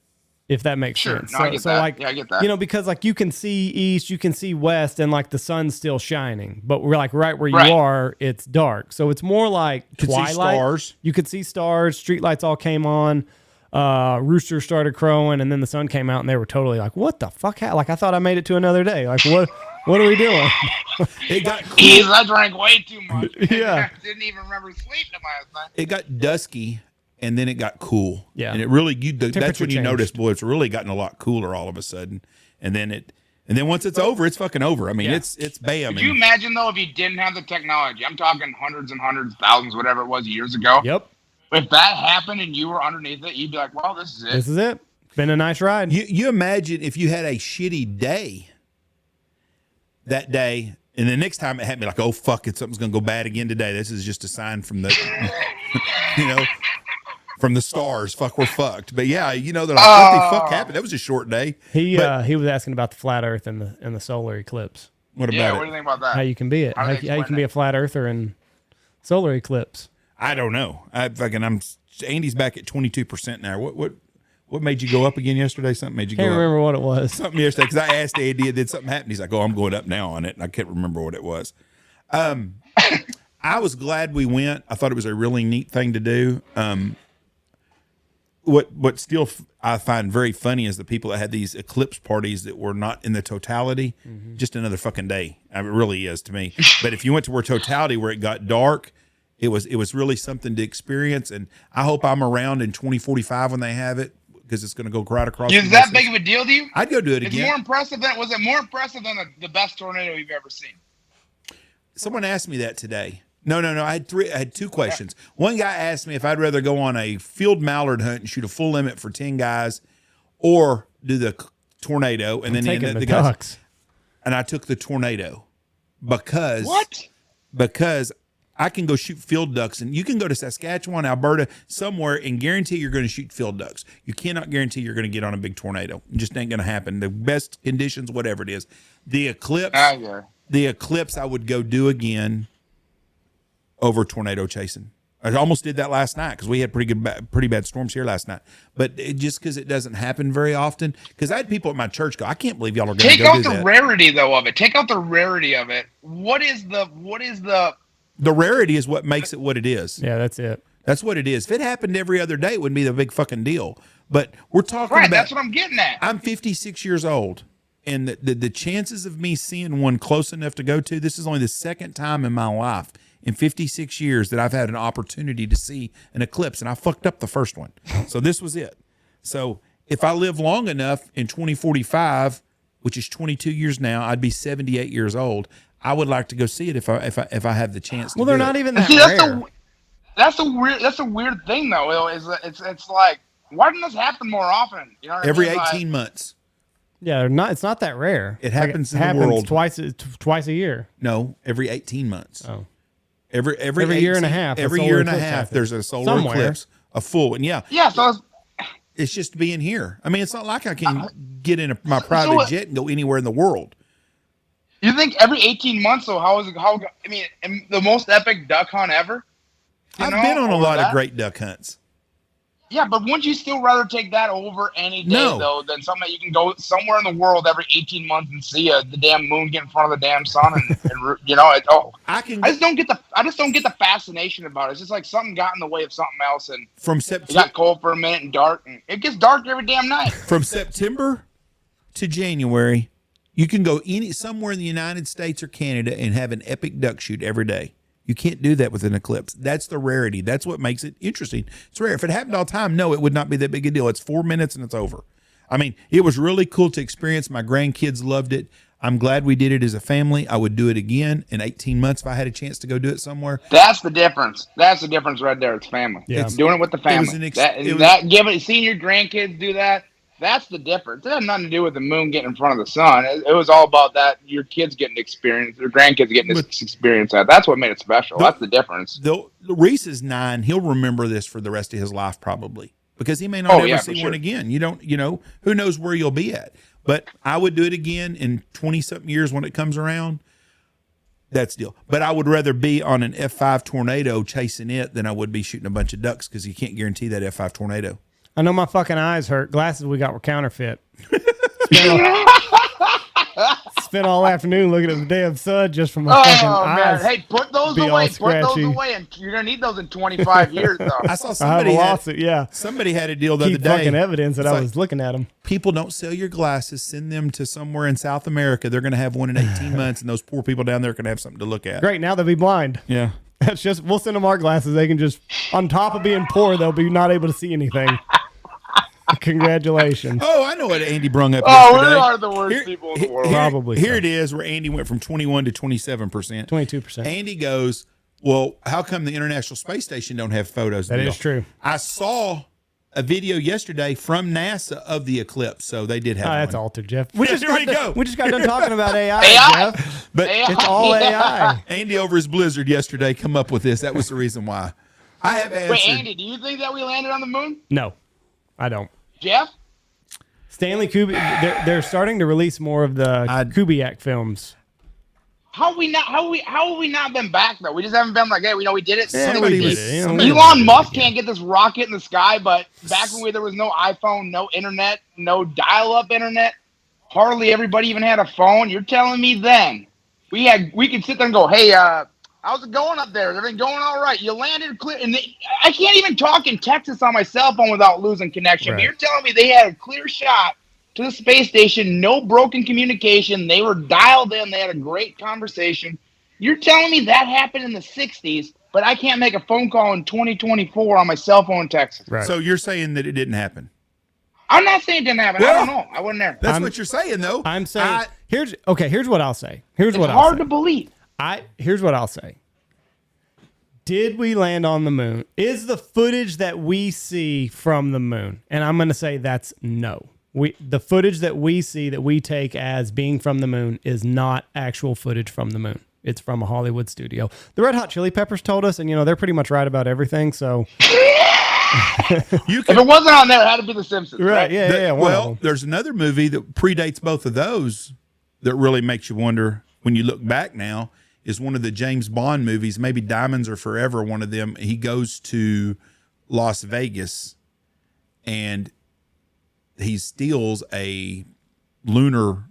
if that makes sense. No, I get that. Like, yeah, I get that. Because like you can see east, you can see west, and like the sun's still shining, but we're like right where you are, it's dark. So it's more like twilight. See stars. You could see stars. Street lights all came on. Rooster started crowing, and then the sun came out, and they were totally like, "What the fuck?" Like I thought I made it to another day. Like what are we doing? It got cool. I drank way too much. Yeah, I didn't even remember sleeping last night. It got dusky. And then it got cool. Yeah. And it really, that's when you changed. notice, boy, it's really gotten a lot cooler all of a sudden. And then once it's over, it's fucking over. I mean, it's bam. Could you imagine, though, if you didn't have the technology? I'm talking hundreds and hundreds, thousands, whatever it was years ago. Yep. If that happened and you were underneath it, you'd be like, well, this is it. This is it. Been a nice ride. You imagine if you had a shitty day that day, and the next time it happened, like, oh, fuck it, something's going to go bad again today. This is just a sign from the, from the stars. Fuck, we're fucked. But yeah, they're like, what the fuck happened? That was a short day. He was asking about the flat Earth and the solar eclipse. What about what do you think about that? How you can be it? How you can be a flat Earther and solar eclipse? I don't know. Andy's back at 22% now. What made you go up again yesterday? Something made you go up. Can't remember what it was. Something yesterday because I asked Andy, did something happen? He's like, oh, I'm going up now on it, and I can't remember what it was. I was glad we went. I thought it was a really neat thing to do. What still I find very funny is the people that had these eclipse parties that were not in the totality. Mm-hmm. Just another fucking day. I mean, it really is to me. But if you went to where totality, where it got dark, it was really something to experience. And I hope I'm around in 2045 when they have it, because it's going to go right across. Is that big of a deal to you? I'd go do it again. Was it more impressive than the best tornado you've ever seen? Someone asked me that today. No. I had two questions. One guy asked me if I'd rather go on a field mallard hunt and shoot a full limit for 10 guys, or do the tornado. And then the guys. And I took the tornado because I can go shoot field ducks, and you can go to Saskatchewan, Alberta, somewhere, and guarantee you're going to shoot field ducks. You cannot guarantee you're going to get on a big tornado. It just ain't going to happen. The best conditions, whatever it is. The eclipse I would go do again over tornado chasing. I almost did that last night because we had pretty bad storms here last night. But just because it doesn't happen very often, because I had people at my church go, I can't believe y'all are going to go do that. Take out the rarity, though, of it. Take out the rarity of it. What is the The rarity is what makes it what it is. Yeah, that's it. That's what it is. If it happened every other day, it wouldn't be the big fucking deal. But we're talking about. That's what I'm getting at. I'm 56 years old, and the chances of me seeing one close enough to go to, this is only the second time in my life in 56 years that I've had an opportunity to see an eclipse, and I fucked up the first one. So this was it. So if I live long enough in 2045, which is 22 years now, I'd be 78 years old. I would like to go see it if I have the chance. Well, they're not even that rare. That's a weird thing, though. It's like, why doesn't this happen more often? You know, every 18 months. Yeah, it's not that rare. It happens in the world twice a year. No, every 18 months. Oh, every 18, year and a half. Every year and a half, there's a solar eclipse, a full one. Yeah. Yeah. So it's just being here. I mean, it's not like I can get in my private jet and go anywhere in the world. You think every 18 months, though, I mean, the most epic duck hunt ever? I've been on a lot of great duck hunts. Yeah, but wouldn't you still rather take that over any day, No. though, than something that you can go somewhere in the world every 18 months and see the damn moon get in front of the damn sun and you know, I can I just don't get the fascination about it. It's just like something got in the way of something else, and from it September got cold for a minute and dark, and it gets dark every damn night. from September to January, you can go somewhere in the United States or Canada and have an epic duck shoot every day. You can't do that with an eclipse. That's the rarity. That's what makes it interesting. It's rare. If it happened all the time, no, it would not be that big a deal. It's 4 minutes and it's over. I mean, it was really cool to experience. My grandkids loved it. I'm glad we did it as a family. I would do it again in 18 months if I had a chance to go do it somewhere. That's the difference. That's the difference right there. It's family. Yeah. It's doing it with the family. Seeing your grandkids do that. That's the difference. It had nothing to do with the moon getting in front of the sun. It was all about that your kids getting to experience, your grandkids getting to experience that. That's what made it special. That's the difference. Reese is 9. He'll remember this for the rest of his life probably because he may not ever see one again. You don't, who knows where you'll be at. But I would do it again in 20-something years when it comes around. That's the deal. But I would rather be on an F5 tornado chasing it than I would be shooting a bunch of ducks because you can't guarantee that F5 tornado. I know my fucking eyes hurt. Glasses we got were counterfeit. Spent all afternoon looking at the damn sun just from my fucking eyes. Hey, put those away. Put those away, and you're gonna need those in 25 years. Though I saw somebody somebody had a deal the other day. Fucking evidence that I was looking at them. People don't sell your glasses. Send them to somewhere in South America. They're gonna have one in 18 months, and those poor people down there are gonna have something to look at. Great, now they'll be blind. Yeah. That's just we'll send them our glasses. They can just on top of being poor, they'll be not able to see anything. Congratulations. Oh, I know what Andy brung up. We are the worst people in the world. Probably. Here it is where Andy went from 21 to 27%. 22%. Andy goes, well, how come the International Space Station don't have photos? That is true. I saw a video yesterday from NASA of the eclipse, so they did have one. That's altered, Jeff. We just got done talking about AI, Jeff. But it's all AI. Andy over his Blizzard yesterday come up with this. That was the reason why. I have answered. Wait, Andy, do you think that we landed on the moon? No, I don't. Jeff? Stanley Kubrick, they're starting to release more of the Kubrick films. How have we not been back though? We just haven't been like, hey, we did it. Somebody did it. Elon Musk can't get this rocket in the sky, but back when there was no iPhone, no internet, no dial-up internet, hardly everybody even had a phone. You're telling me then we could sit there and go, hey, how's it going up there? Is everything going all right? You landed clear. And I can't even talk in Texas on my cell phone without losing connection. Right. But you're telling me they had a clear shot to the space station, no broken communication. They were dialed in. They had a great conversation. You're telling me that happened in the 60s, but I can't make a phone call in 2024 on my cell phone in Texas. Right. So you're saying that it didn't happen? I'm not saying it didn't happen. Well, I don't know. I wasn't there. That's what you're saying, though. I'm saying here's what I'll say. It's hard to believe. Here's what I'll say. Did we land on the moon? Is the footage that we see from the moon? And I'm going to say that's no. The footage that we see that we take as being from the moon is not actual footage from the moon. It's from a Hollywood studio. The Red Hot Chili Peppers told us, and they're pretty much right about everything. So if it wasn't on there, it had to be The Simpsons. Right? Yeah. Well, there's another movie that predates both of those that really makes you wonder when you look back now. Is one of the James Bond movies, maybe Diamonds Are Forever, one of them. He goes to Las Vegas and he steals a lunar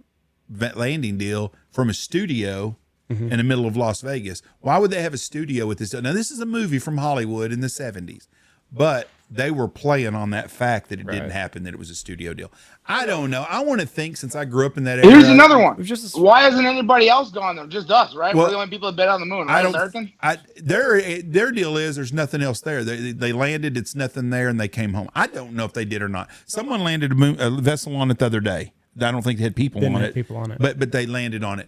landing deal from a studio in the middle of Las Vegas. Why would they have a studio with this? Now, this is a movie from Hollywood in the 70s, but they were playing on that fact that it didn't happen, that it was a studio deal. I don't know. I want to think, since I grew up in that area. Here's another one. Why hasn't anybody else gone there? Just us, right? Well, we're the only people that been on the moon, right? Their deal is there's nothing else there. They landed, it's nothing there, and they came home. I don't know if they did or not. Someone landed a vessel on it the other day. I don't think they had people on it. But they landed on it.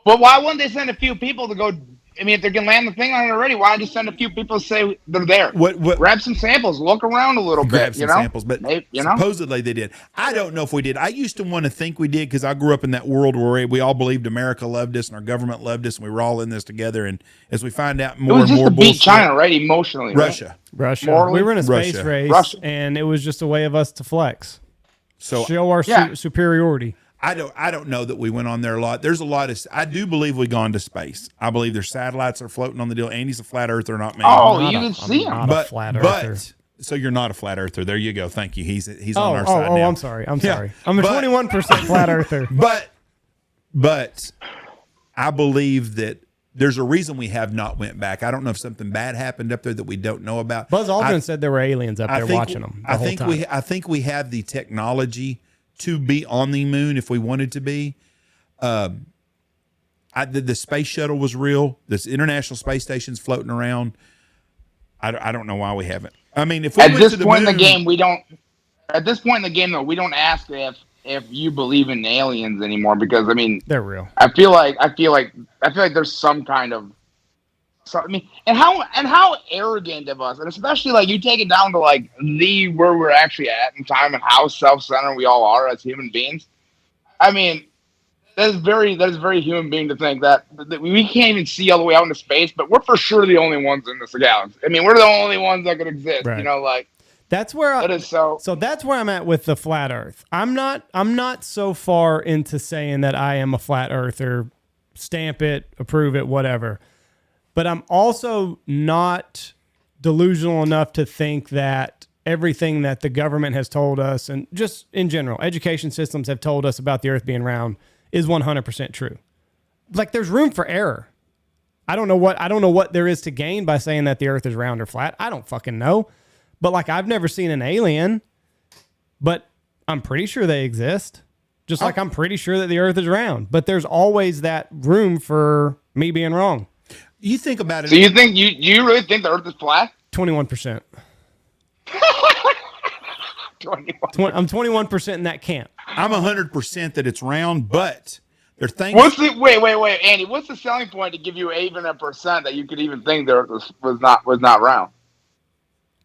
But why wouldn't they send a few people to go? I mean, if they're going to land the thing on it already, why just send a few people to say they're there? Grab some samples, look around a little bit. Grab some samples, but supposedly they did. I don't know if we did. I used to want to think we did because I grew up in that world where we all believed America loved us and our government loved us and we were all in this together. And as we find out more and more, it was just to beat China, right? Emotionally, Russia. Morally? We were in a space race, and it was just a way of us to flex, show our superiority. I don't know that we went on there a lot. There's a lot of. I do believe we've gone to space. I believe there's satellites are floating on the deal. Andy's a flat earther, not me. Oh, you can see him. But So you're not a flat earther. There you go. Thank you. He's on our side now. I'm sorry. I'm sorry. I'm a 21% flat earther. But I believe that there's a reason we have not went back. I don't know if something bad happened up there that we don't know about. Buzz Aldrin said there were aliens up there watching them the whole time. I think we have the technology to be on the moon if we wanted to be. The space shuttle was real. This International Space Station's floating around. I don't know why we haven't. I mean, if we at went this to the point moon, in the game, we don't. At this point in the game, though, we don't ask if you believe in aliens anymore, because I mean they're real. I feel like there's some kind of. So, I mean, and how arrogant of us, and especially like you take it down to like where we're actually at in time and how self-centered we all are as human beings. I mean, that is very human being to think that we can't even see all the way out into space, but we're for sure the only ones in this galaxy. I mean, we're the only ones that could exist. Right. You know, like that's where that is so. So that's where I'm at with the flat Earth. I'm not so far into saying that I am a flat earther. Stamp it, approve it, whatever. But I'm also not delusional enough to think that everything that the government has told us, and just in general, education systems have told us about the Earth being round, is 100% true. Like, there's room for error. I don't know what there is to gain by saying that the Earth is round or flat. I don't fucking know. But like, I've never seen an alien, but I'm pretty sure they exist. Just like I'm pretty sure that the Earth is round. But there's always that room for me being wrong. You think about it. So you think you really think the Earth is flat? 21%. 21. I'm 21% in that camp. I'm 100% that it's round, but there are things. Wait, Andy? What's the selling point to give you even a percent that you could even think the Earth was not round?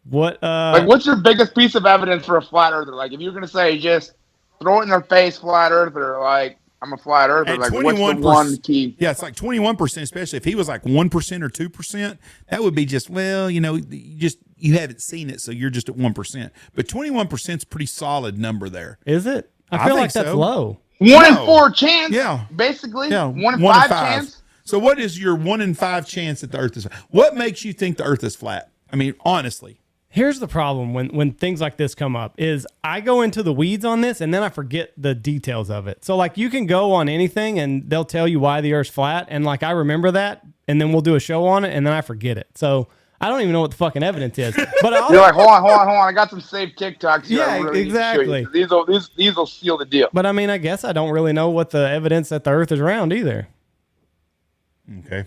What? Like, what's your biggest piece of evidence for a flat earther? Like, if you're gonna say just throw it in their face, flat earther, like I'm a flat earther. Like, what's the one key? Yeah, it's like 21%, especially if he was like 1% or 2%. That would be just, well, you haven't seen it, so you're just at 1%. But 21% is a pretty solid number there. Is it? I feel like that's low. 1 in 4 chance. Yeah, basically. Yeah, 1 in 5 chance. So what is your 1 in 5 chance that the Earth is? What makes you think the Earth is flat? I mean, honestly. Here's the problem when things like this come up is I go into the weeds on this and then I forget the details of it. So like you can go on anything and they'll tell you why the Earth's flat, and like I remember that, and then we'll do a show on it and then I forget it. So I don't even know what the fucking evidence is. But you're like, hold on. I got some saved TikToks here. Yeah, really exactly. These will seal the deal. But I mean, I guess I don't really know what the evidence that the Earth is round either. Okay.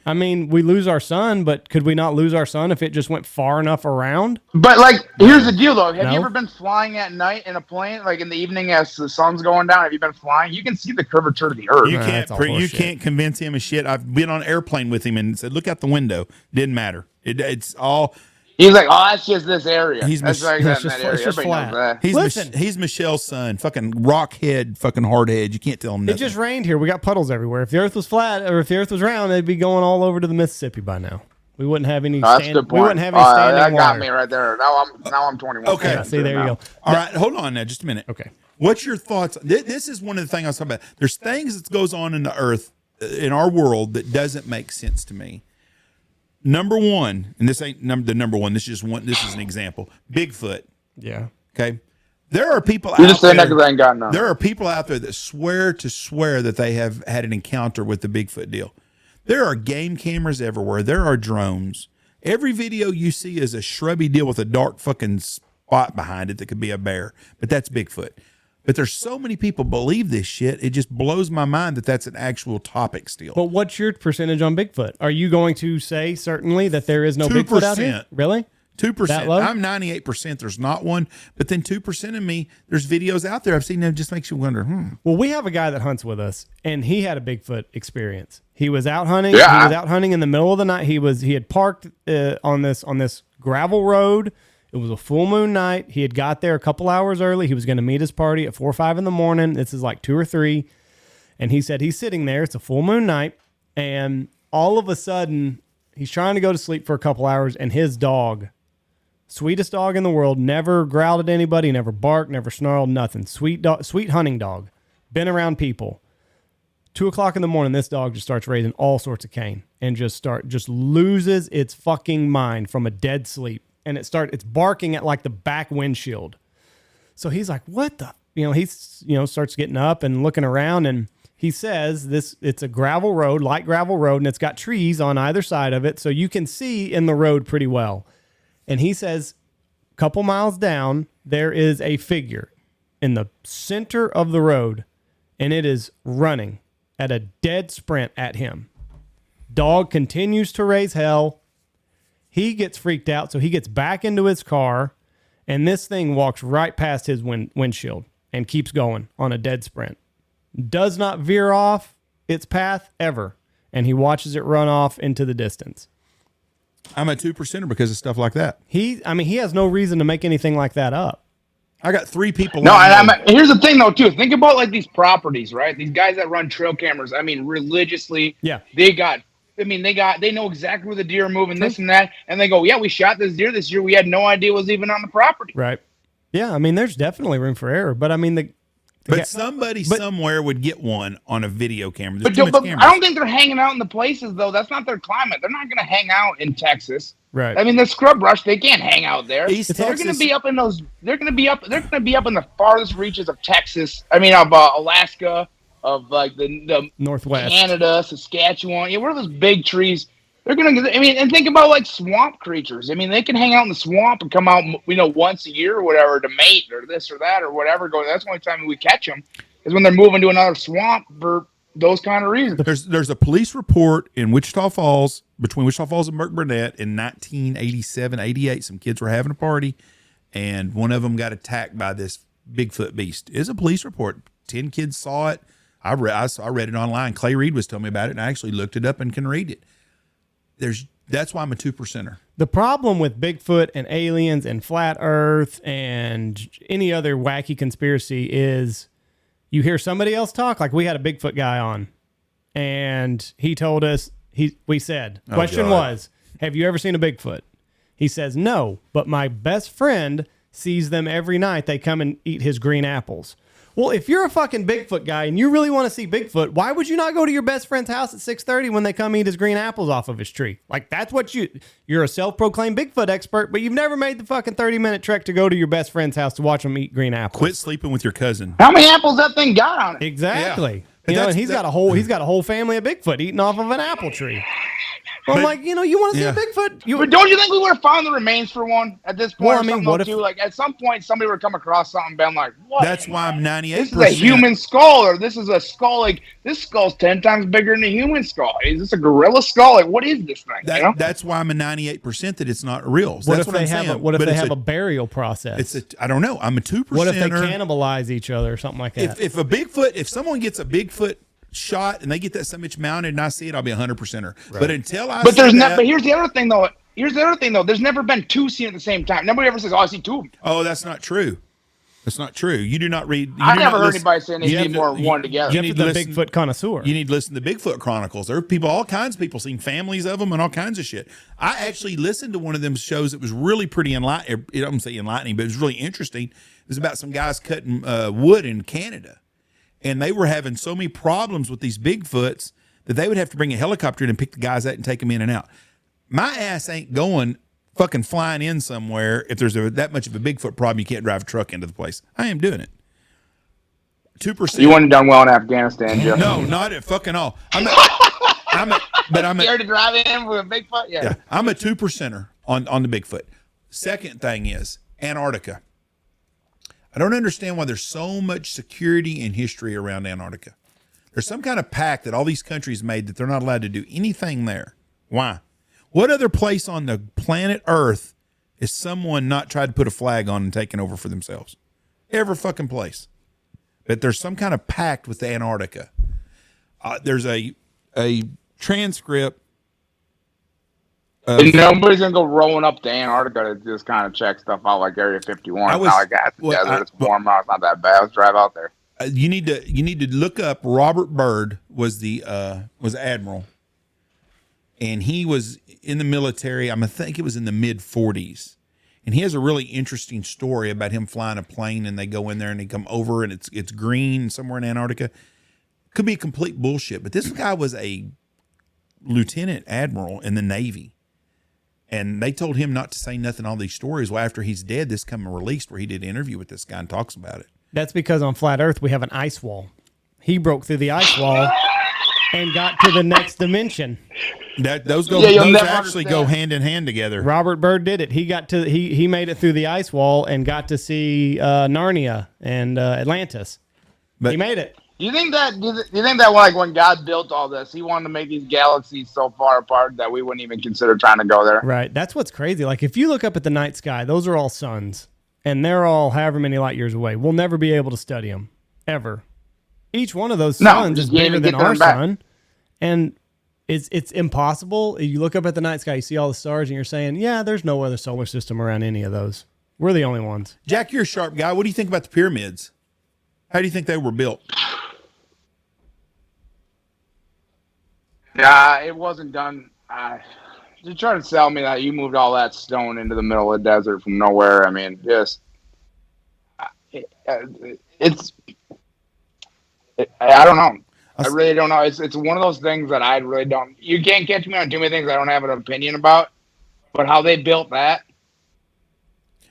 I mean, we lose our sun, but could we not lose our sun if it just went far enough around? But like, here's the deal though. Have you ever been flying at night in a plane, like in the evening as the sun's going down? Have you been flying? You can see the curvature of the Earth. You can't convince him of shit. I've been on an airplane with him and said, look out the window. Didn't matter. It's all. He's like, oh, that's just this area. He's that's like it's that just, in that area. it's just Everybody flat. knows that. He's Michelle's son. Fucking rockhead, fucking hardhead. You can't tell him nothing. It just rained here. We got puddles everywhere. If the Earth was flat or if the Earth was round, they'd be going all over to the Mississippi by now. We wouldn't have any. That's a good point. We wouldn't have any standing that got water. me right there. Now I'm 21. Okay. Yeah, see, there you go. All right, hold on now, just a minute. Okay. What's your thoughts? This is one of the things I was talking about. There's things that goes on in the Earth, in our world, that doesn't make sense to me. Number one, and this ain't the number one. This is just one. This is an example. Bigfoot. Yeah. Okay. There are people You're out just saying there. that because I ain't got none. There are people out there that swear that they have had an encounter with the Bigfoot deal. There are game cameras everywhere. There are drones. Every video you see is a shrubby deal with a dark fucking spot behind it that could be a bear, but that's Bigfoot. But there's so many people believe this shit. It just blows my mind that that's an actual topic still. But what's your percentage on Bigfoot? Are you going to say certainly that there is no 2%. Bigfoot out here? Really? 2%. That low? I'm 98%. There's not one, but then 2% of me, there's videos out there I've seen that just makes you wonder, Well, we have a guy that hunts with us, and he had a Bigfoot experience. He was out hunting. Yeah. He was out hunting in the middle of the night. He had parked on this gravel road. It was a full moon night. He had got there a couple hours early. He was going to meet his party at 4 or 5 in the morning. This is like 2 or 3. And he said he's sitting there. It's a full moon night. And all of a sudden, he's trying to go to sleep for a couple hours. And his dog, sweetest dog in the world, never growled at anybody, never barked, never snarled, nothing. Sweet hunting dog. Been around people. 2 o'clock in the morning, this dog just starts raising all sorts of cane and just loses its fucking mind from a dead sleep. and it's barking at like the back windshield. So he's like, what the, starts getting up and looking around, and he says it's a gravel road, light gravel road, and it's got trees on either side of it. So you can see in the road pretty well. And he says a couple miles down, there is a figure in the center of the road, and it is running at a dead sprint at him. Dog continues to raise hell. He gets freaked out, so he gets back into his car, and this thing walks right past his windshield and keeps going on a dead sprint. Does not veer off its path ever, and he watches it run off into the distance. I'm a 2%er because of stuff like that. He has no reason to make anything like that up. I got 3 people. No, and here's the thing though too. Think about like these properties, right? These guys that run trail cameras. I mean, religiously. Yeah. They know exactly where the deer are moving, this and that, and they go, yeah, we shot this deer this year. We had no idea it was even on the property. Right. Yeah. I mean, there's definitely room for error, but I mean somebody somewhere would get one on a video camera. But I don't think they're hanging out in the places though. That's not their climate. They're not going to hang out in Texas. Right. I mean, the scrub brush, they can't hang out there. They're going to be up in those. They're going to be up in the farthest reaches of Texas. I mean, of Alaska, of like the Northwest, Canada, Saskatchewan. Yeah, where are those big trees? They're going to. I mean, and think about like swamp creatures. I mean, they can hang out in the swamp and come out, once a year or whatever to mate or this or that or whatever. That's the only time we catch them is when they're moving to another swamp for those kind of reasons. There's a police report in Wichita Falls, between Wichita Falls and Burke Burnett in 1987, 88. Some kids were having a party, and one of them got attacked by this Bigfoot beast. It's a police report. 10 kids saw it. I read it online. Clay Reed was telling me about it, and I actually looked it up and can read it. That's why I'm a 2%er. The problem with Bigfoot and aliens and flat Earth and any other wacky conspiracy is you hear somebody else talk. Like we had a Bigfoot guy on, and he told us, we said, question was, have you ever seen a Bigfoot? He says, no, but my best friend sees them every night. They come and eat his green apples. Well, if you're a fucking Bigfoot guy and you really want to see Bigfoot, why would you not go to your best friend's house at 6:30 when they come eat his green apples off of his tree? Like, that's what you're a self-proclaimed Bigfoot expert, but you've never made the fucking 30-minute trek to go to your best friend's house to watch them eat green apples. Quit sleeping with your cousin. How many apples that thing got on it? Exactly. Yeah. And he's got a whole family of Bigfoot eating off of an apple tree. Well, I'm like, you want to see a Bigfoot? But don't you think we would have found the remains for one at this point? Well, I mean, what if like at some point somebody would come across something and been like, what? That's why I'm 98%. This is a human skull, or this is a skull, like this skull's 10 times bigger than a human skull. Is this a gorilla skull? Like, what is this thing? That's why I'm a 98% that it's not real. So what that's if what they I'm have saying. what if they have a burial process? I don't know. I'm a 2%. What if they cannibalize each other or something like that? If someone gets a Bigfoot shot and they get that summit mounted and I see it, I'll be 100%er. Right. But until I but here's the other thing though. There's never been two seen at the same time. Nobody ever says, "Oh, I see two of them." Oh, that's not true. That's not true. You do not read. I never heard anybody saying they see more than one together. You need the Bigfoot connoisseur. You need to listen to Bigfoot Chronicles. There are people, all kinds of people, seen families of them and all kinds of shit. I actually listened to one of them shows that was really pretty enlightening. I don't say enlightening, but it was really interesting. It was about some guys cutting wood in Canada. And they were having so many problems with these Bigfoots that they would have to bring a helicopter in and pick the guys out and take them in and out. My ass ain't going fucking flying in somewhere if there's that much of a Bigfoot problem you can't drive a truck into the place. I am doing it. 2%. You wouldn't have done well in Afghanistan, Jeff. No, not at fucking all. I'm scared to drive in with a Bigfoot? Yeah. I'm a 2%er on the Bigfoot. Second thing is Antarctica. I don't understand why there's so much security and history around Antarctica. There's some kind of pact that all these countries made that they're not allowed to do anything there. Why? What other place on the planet Earth is someone not tried to put a flag on and taken over for themselves? Every fucking place. But there's some kind of pact with Antarctica. There's a transcript. Nobody's gonna go rolling up to Antarctica to just kind of check stuff out like Area 51. It's not like that's the desert. It's warm out. It's not that bad. Let's drive out there. You need to look up. Robert Byrd was admiral, and he was in the military. I think it was in the mid 40s, and he has a really interesting story about him flying a plane and they go in there and they come over and it's green somewhere in Antarctica. Could be complete bullshit, but this guy was a lieutenant admiral in the Navy. And they told him not to say nothing, all these stories. Well, after he's dead, this come released where he did an interview with this guy and talks about it. That's because on Flat Earth, we have an ice wall. He broke through the ice wall and got to the next dimension. Those actually go hand in hand together. Robert Byrd did it. He made it through the ice wall and got to see Narnia and Atlantis. But he made it. Do you think that like when God built all this, he wanted to make these galaxies so far apart that we wouldn't even consider trying to go there? Right. That's what's crazy. Like if you look up at the night sky, those are all suns, and they're all however many light years away. We'll never be able to study them ever. Each one of those suns is bigger than our sun, and it's impossible. You look up at the night sky, you see all the stars, and you're saying, "Yeah, there's no other solar system around any of those. We're the only ones." Jack, you're a sharp guy. What do you think about the pyramids? How do you think they were built? Yeah, it wasn't done. You try to sell me that you moved all that stone into the middle of the desert from nowhere. I mean, just I don't know. I really don't know. It's one of those things that I really don't. You can't catch me on too many things I don't have an opinion about. But how they built that,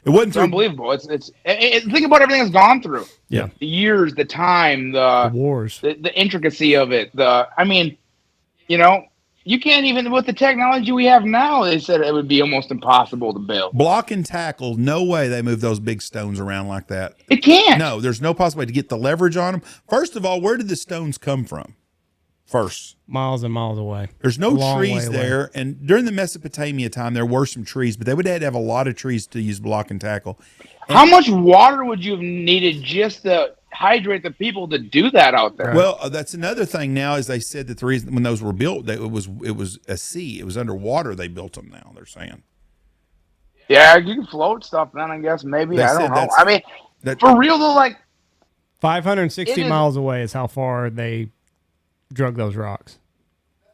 it wasn't unbelievable. It's think about everything it's gone through. Yeah, the years, the time, the wars, the intricacy of it. I mean, you know, you can't even with the technology we have now. They said it would be almost impossible to build. Block and tackle. No way they move those big stones around like that. It can't. No, there's no possible way to get the leverage on them. First of all, where did the stones come from? First, miles and miles away. There's no trees there, and during the Mesopotamia time, there were some trees, but they would have to have a lot of trees to use block and tackle. And how much water would you have needed just to hydrate the people to do that out there? Well, that's another thing. Now, as they said that the reason when those were built, that it was a sea, it was underwater. They built them. Now they're saying, yeah, you can float stuff. Then I guess maybe I don't know. I mean, for real though, like 560 miles away is how far they drug those rocks.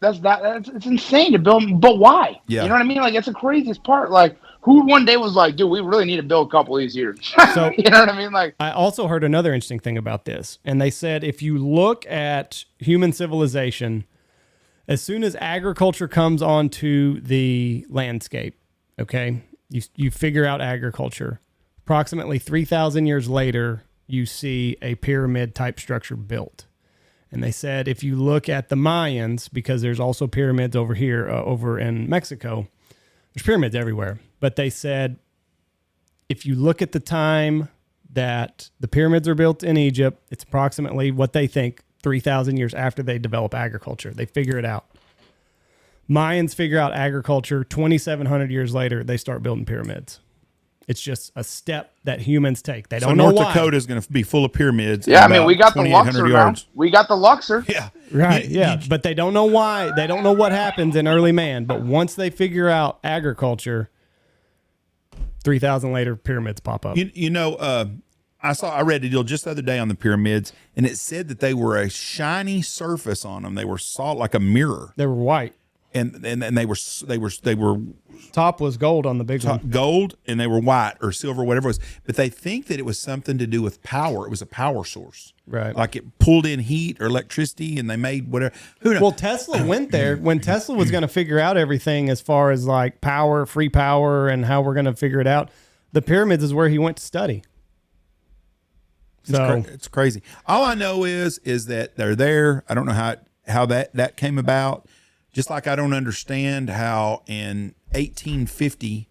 It's insane to build, but why? Yeah. You know what I mean? Like, it's the craziest part. Like, who one day was like, dude, we really need to build a couple of these here. So you know what I mean? Like, I also heard another interesting thing about this, and they said if you look at human civilization, as soon as agriculture comes onto the landscape, okay, you figure out agriculture. Approximately 3,000 years later, you see a pyramid type structure built. And they said if you look at the Mayans, because there's also pyramids over here, over in Mexico, there's pyramids everywhere. But they said if you look at the time that the pyramids are built in Egypt, it's approximately what they think 3,000 years after they develop agriculture. They figure it out. Mayans figure out agriculture. 2,700 years later, they start building pyramids. It's just a step that humans take. They don't know why. North Dakota is going to be full of pyramids. Yeah, I mean, we got the Luxor now. We got the Luxor. Yeah. Right, yeah. But they don't know why. They don't know what happens in early man. But once they figure out agriculture, 3,000 later, pyramids pop up. I read a deal just the other day on the pyramids, and it said that they were a shiny surface on them. They were solid like a mirror. They were white. And they were top was gold on the big one. Gold, and they were white or silver, whatever it was. But they think that it was something to do with power. It was a power source, right? Like it pulled in heat or electricity, and they made whatever. Who knows? Well, Tesla went there when Tesla was going to figure out everything as far as like power, free power, and how we're going to figure it out. The pyramids is where he went to study. So it's crazy. All I know is that they're there. I don't know how that came about. Just like I don't understand how in 1850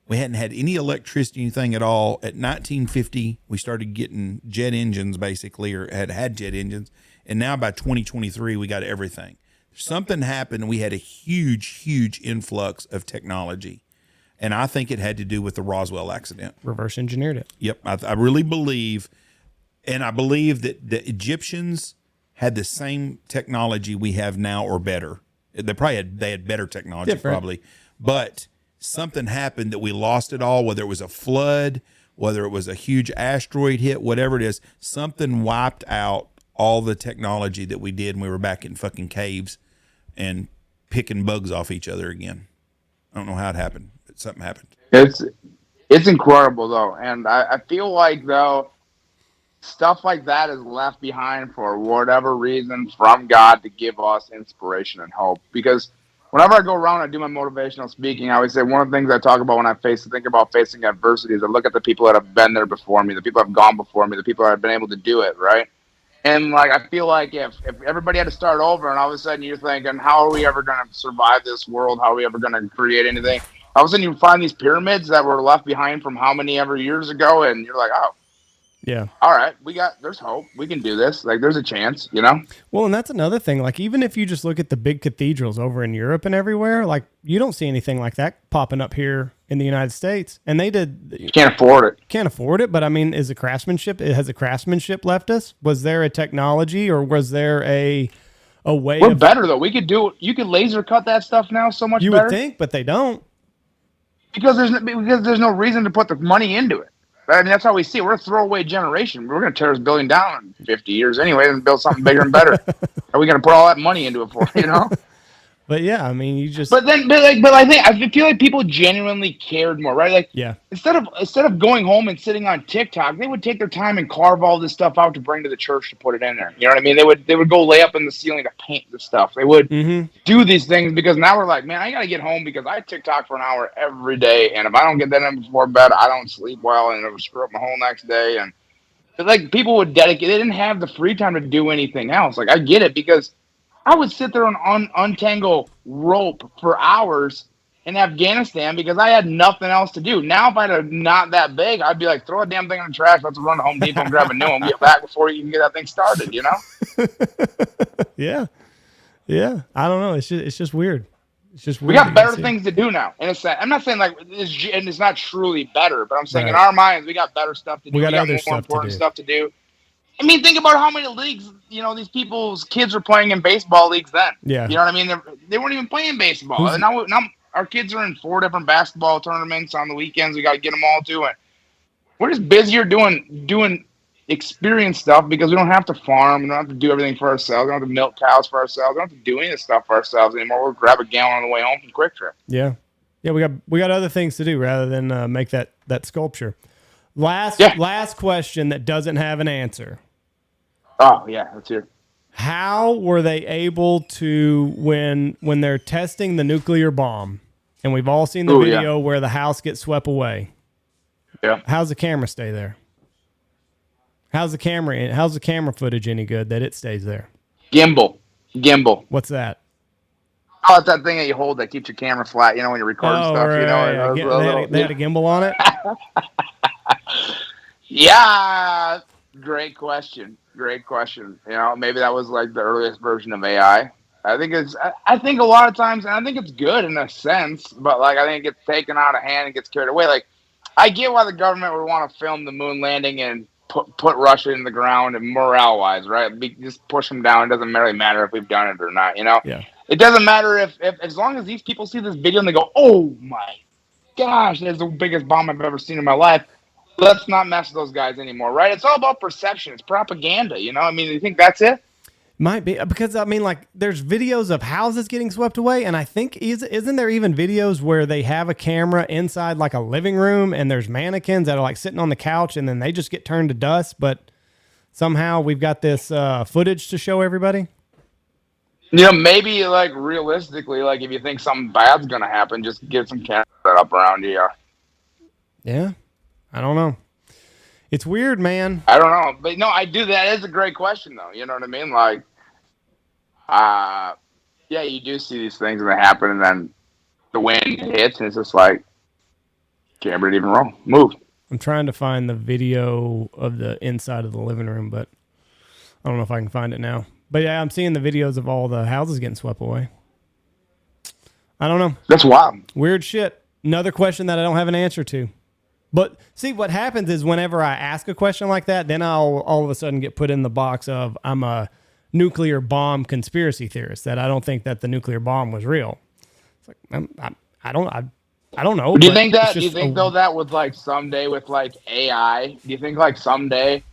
we hadn't had any electricity, anything at all. At 1950 we started getting jet engines, basically, or had jet engines, and now by 2023 we got everything. Something happened. We had a huge influx of technology, and I think it had to do with the Roswell accident. Reverse engineered it. Yep, I really believe, and I believe that the Egyptians had the same technology we have now or better. They had better technology. Different. Probably, but something happened that we lost it all, whether it was a flood, whether it was a huge asteroid hit, whatever it is, something wiped out all the technology that we did, and we were back in fucking caves and picking bugs off each other again. I don't know how it happened, but something happened. It's incredible though, and I feel like though stuff like that is left behind for whatever reason from God to give us inspiration and hope. Because whenever I go around and do my motivational speaking, I always say one of the things I talk about when I think about facing adversity is I look at the people that have been there before me, the people that have gone before me, the people that have been able to do it, right? And like I feel like if everybody had to start over and all of a sudden you're thinking, how are we ever going to survive this world? How are we ever going to create anything? All of a sudden you find these pyramids that were left behind from how many ever years ago, and you're like, oh, Yeah. all right, there's hope. We can do this. Like there's a chance, you know? Well, and that's another thing. Like, even if you just look at the big cathedrals over in Europe and everywhere, like, you don't see anything like that popping up here in the United States. And they did. You can't afford it. Can't afford it. But I mean, has the craftsmanship left us? Was there a technology, or was there a way? We're better though. We could do. You could laser cut that stuff now so much you better. would think, but they don't. Because there's no reason to put the money into it. I mean, that's how we see it. We're a throwaway generation. We're going to tear this building down in 50 years anyway and build something bigger and better. Are we going to put all that money into it for, you know? But yeah, I mean, you just. But I feel like people genuinely cared more, right? Like, yeah. Instead of going home and sitting on TikTok, they would take their time and carve all this stuff out to bring to the church to put it in there. You know what I mean? They would go lay up in the ceiling to paint the stuff. They would do these things because now we're like, man, I got to get home because I TikTok for an hour every day, and if I don't get that in before bed, I don't sleep well, and it would screw up my whole next day. And like people would dedicate, they didn't have the free time to do anything else. Like I get it because I would sit there and untangle rope for hours in Afghanistan because I had nothing else to do. Now, if I had a knot that big, I'd be like, throw a damn thing in the trash. Let's run to Home Depot and grab a new one. Get back before you can get that thing started, you know? Yeah. Yeah. I don't know. It's just weird. It's just weird. We got better things to do now. In a sense, I'm not saying like it's not truly better, but I'm saying in our minds, we got better stuff to do. We got more important stuff to do. I mean, think about how many leagues, you know, these people's kids were playing in baseball leagues then. Yeah. You know what I mean? They weren't even playing baseball. And now our kids are in 4 different basketball tournaments on the weekends. We got to get them all to it. We're just busier doing experience stuff because we don't have to farm. We don't have to do everything for ourselves. We don't have to milk cows for ourselves. We don't have to do any of this stuff for ourselves anymore. We'll grab a gallon on the way home from Quick Trip. Yeah. Yeah, we got other things to do rather than make that sculpture. Last question that doesn't have an answer. Oh, yeah, let's hear. How were they able to, when they're testing the nuclear bomb, and we've all seen the video where the house gets swept away. Yeah. How's the camera stay there? How's the camera footage any good that it stays there? Gimbal. What's that? Oh, it's that thing that you hold that keeps your camera flat, you know, when you're recording stuff, right, you know. They had a gimbal on it? Yeah. Great question. You know, maybe that was like the earliest version of AI. I think a lot of times, and I think it's good in a sense, but like I think it gets taken out of hand and gets carried away. Like I get why the government would want to film the moon landing and put Russia in the ground and morale-wise, right? Just push them down. It doesn't really matter if we've done it or not, you know? Yeah. It doesn't matter if as long as these people see this video and they go, oh my gosh, that's the biggest bomb I've ever seen in my life. Let's not mess with those guys anymore, right? It's all about perception. It's propaganda, you know? I mean, you think that's it? Might be, because I mean, like, there's videos of houses getting swept away, and I think isn't there even videos where they have a camera inside like a living room, and there's mannequins that are like sitting on the couch, and then they just get turned to dust, but somehow we've got this footage to show everybody. You know, maybe like realistically, like if you think something bad's gonna happen, just get some cameras set up around you. Yeah, I don't know. It's weird, man. I don't know, but no, I do. That is a great question, though. You know what I mean? Like, yeah, you do see these things and they happen, and then the wind hits, and it's just like, camera didn't even roll, move. I'm trying to find the video of the inside of the living room, but I don't know if I can find it now. But yeah, I'm seeing the videos of all the houses getting swept away. I don't know. That's wild. Weird shit. Another question that I don't have an answer to. But see, what happens is whenever I ask a question like that, then I'll all of a sudden get put in the box of I'm a nuclear bomb conspiracy theorist, that I don't think that the nuclear bomb was real. It's like I don't know. Do you think that? Do you think though that with like someday with like AI? Do you think like someday,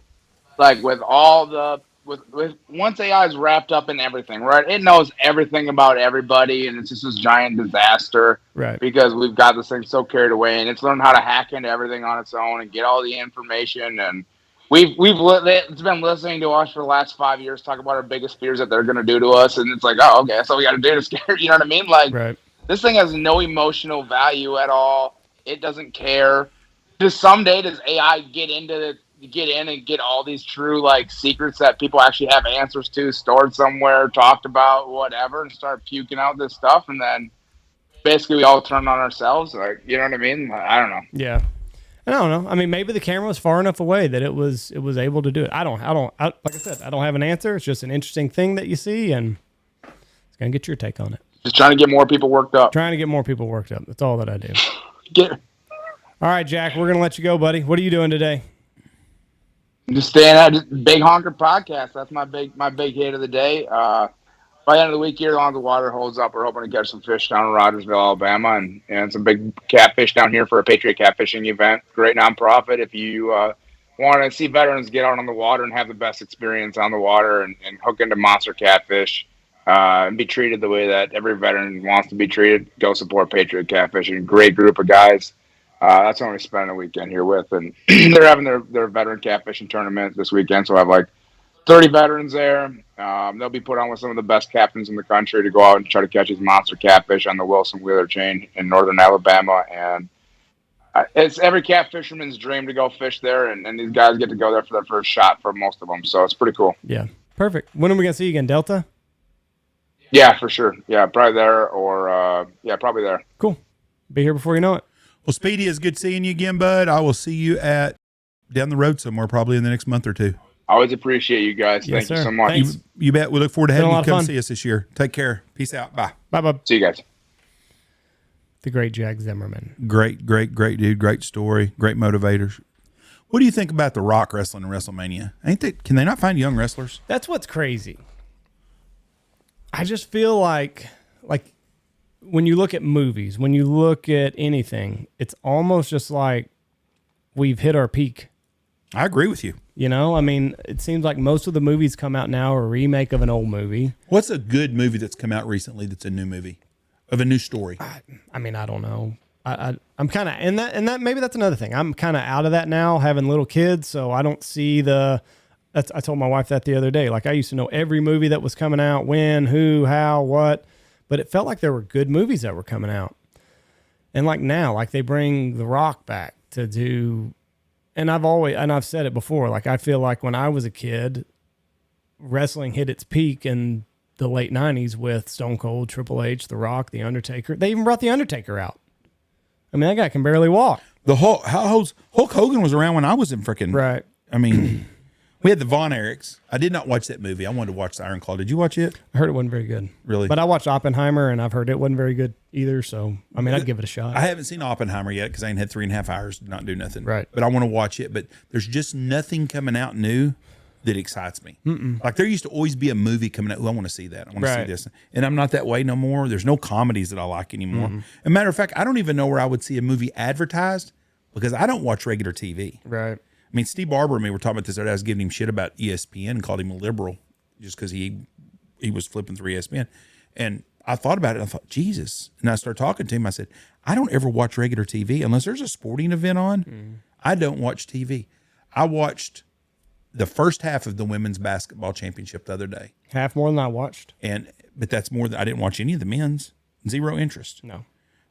like with all the with once AI is wrapped up in everything, right? It knows everything about everybody, and it's just this giant disaster, right? Because we've got this thing so carried away, and it's learned how to hack into everything on its own and get all the information, and It's been listening to us for the last 5 years talk about our biggest fears that they're going to do to us, and it's like, oh, okay, that's all we got to do to scare. You know what I mean? Like, Right. this thing has no emotional value at all. It doesn't care. Just someday does AI get in and get all these true like secrets that people actually have answers to, stored somewhere, talked about, whatever, and start puking out this stuff, and then basically we all turn on ourselves. Like, you know what I mean? I don't know. Yeah. I don't know. I mean, maybe the camera was far enough away that it was able to do it. Like I said, I don't have an answer. It's just an interesting thing that you see, and it's gonna get your take on it. Just trying to get more people worked up. Trying to get more people worked up. That's all that I do. Get. All right, Jack, we're gonna let you go, buddy. What are you doing today? Just staying at Big Honker podcast. That's my big hit of the day. By the end of the week here, as long as the water holds up, we're hoping to catch some fish down in Rogersville, Alabama, and some big catfish down here for a Patriot catfishing event. Great nonprofit. If you want to see veterans get out on the water and have the best experience on the water and hook into monster catfish and be treated the way that every veteran wants to be treated, go support Patriot catfishing. Great group of guys. That's what we spent a weekend here with. And they're having their veteran catfishing tournament this weekend, so I have like 30 veterans there. They'll be put on with some of the best captains in the country to go out and try to catch these monster catfish on the Wilson Wheeler chain in northern Alabama. And it's every cat fisherman's dream to go fish there, and these guys get to go there for their first shot for most of them. So it's pretty cool. Yeah, perfect. When are we going to see you again, Delta? Yeah, for sure. Yeah, probably there or, probably there. Cool. Be here before you know it. Well, Speedy, it's good seeing you again, bud. I will see you down the road somewhere probably in the next month or two. Always appreciate you guys. Yes, Thank sir. you so much. Thanks. You bet. We look forward to having you come fun. see us this year. Take care. Peace out. Bye. Bye, bub. See you guys. The great Jack Zimmerman. Great dude. Great story. Great motivators. What do you think about The Rock wrestling in WrestleMania? Can they not find young wrestlers? That's what's crazy. I just feel like when you look at movies, when you look at anything, it's almost just like we've hit our peak. I agree with you. You know, I mean, it seems like most of the movies come out now are a remake of an old movie. What's a good movie that's come out recently that's a new movie of a new story? I mean, I don't know. I'm kind of in that maybe that's another thing. I'm kind of out of that now, having little kids, so I don't see I told my wife that the other day. Like, I used to know every movie that was coming out, when, who, how, what, but it felt like there were good movies that were coming out. And like now, like they bring The Rock back to do. And I've said it before, like I feel like when I was a kid, wrestling hit its peak in the late 90s with Stone Cold, Triple H, The Rock, The Undertaker. They even brought The Undertaker out. I mean, that guy can barely walk. Hulk Hogan was around when I was in freaking... Right. I mean, we had the Von Erichs. I did not watch that movie. I wanted to watch the Iron Claw. Did you watch it? I heard it wasn't very good. Really? But I watched Oppenheimer, and I've heard it wasn't very good either. So, I mean, I'd give it a shot. I haven't seen Oppenheimer yet because I ain't had 3.5 hours to not do nothing. Right. But I want to watch it. But there's just nothing coming out new that excites me. Like there used to always be a movie coming out. I want to see that. I want to see this. And I'm not that way no more. There's no comedies that I like anymore. As a matter of fact, I don't even know where I would see a movie advertised because I don't watch regular TV. Right. I mean, Steve Barber and me were talking about this. I was giving him shit about ESPN and called him a liberal just because he was flipping through ESPN. And I thought about it. And I thought, Jesus. And I started talking to him. I said, I don't ever watch regular TV unless there's a sporting event on. I don't watch TV. I watched the first half of the women's basketball championship the other day. Half more than I watched. But that's more than I didn't watch any of the men's. Zero interest. No.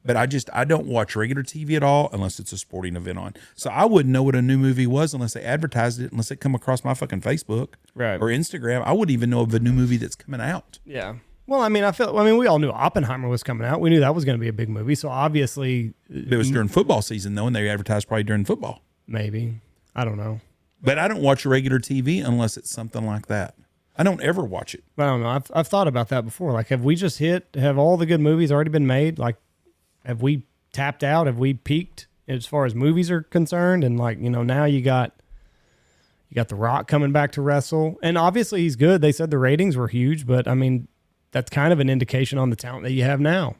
But I don't watch regular TV at all unless it's a sporting event on. So I wouldn't know what a new movie was unless they advertised it, unless it come across my fucking Facebook or Instagram. I wouldn't even know of a new movie that's coming out. Yeah. Well, I mean, we all knew Oppenheimer was coming out. We knew that was going to be a big movie. So obviously, it was during football season though, and they advertised probably during football. Maybe. I don't know. But I don't watch regular TV unless it's something like that. I don't ever watch it. I don't know. I've thought about that before. Like, have all the good movies already been made? Like, have we tapped out? Have we peaked as far as movies are concerned? And like, you know, now you got The Rock coming back to wrestle, and obviously he's good. They said the ratings were huge, but I mean, that's kind of an indication on the talent that you have now.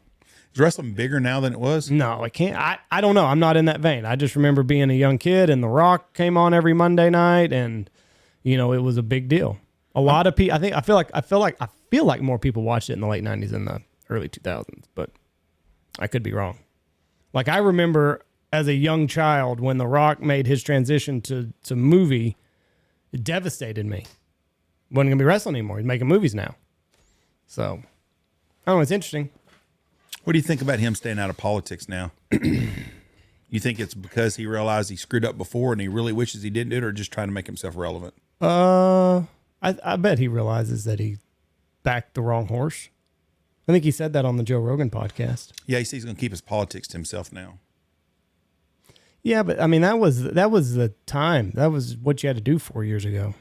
Is wrestling bigger now than it was? No, it can't. I don't know. I'm not in that vein. I just remember being a young kid and The Rock came on every Monday night, and you know, it was a big deal. A lot of people. I feel like more people watched it in the late 90s than the early 2000s, but I could be wrong. Like, I remember as a young child when The Rock made his transition to movie, It devastated me. Wasn't going to be wrestling anymore. He's making movies now. So, I don't know. It's interesting. What do you think about him staying out of politics now? You think it's because he realized he screwed up before and he really wishes he didn't do it, or just trying to make himself relevant? I bet he realizes that he backed the wrong horse. I think he said that on the Joe Rogan podcast. Yeah, he says he's going to keep his politics to himself now. Yeah, but I mean that was the time. That was what you had to do 4 years ago.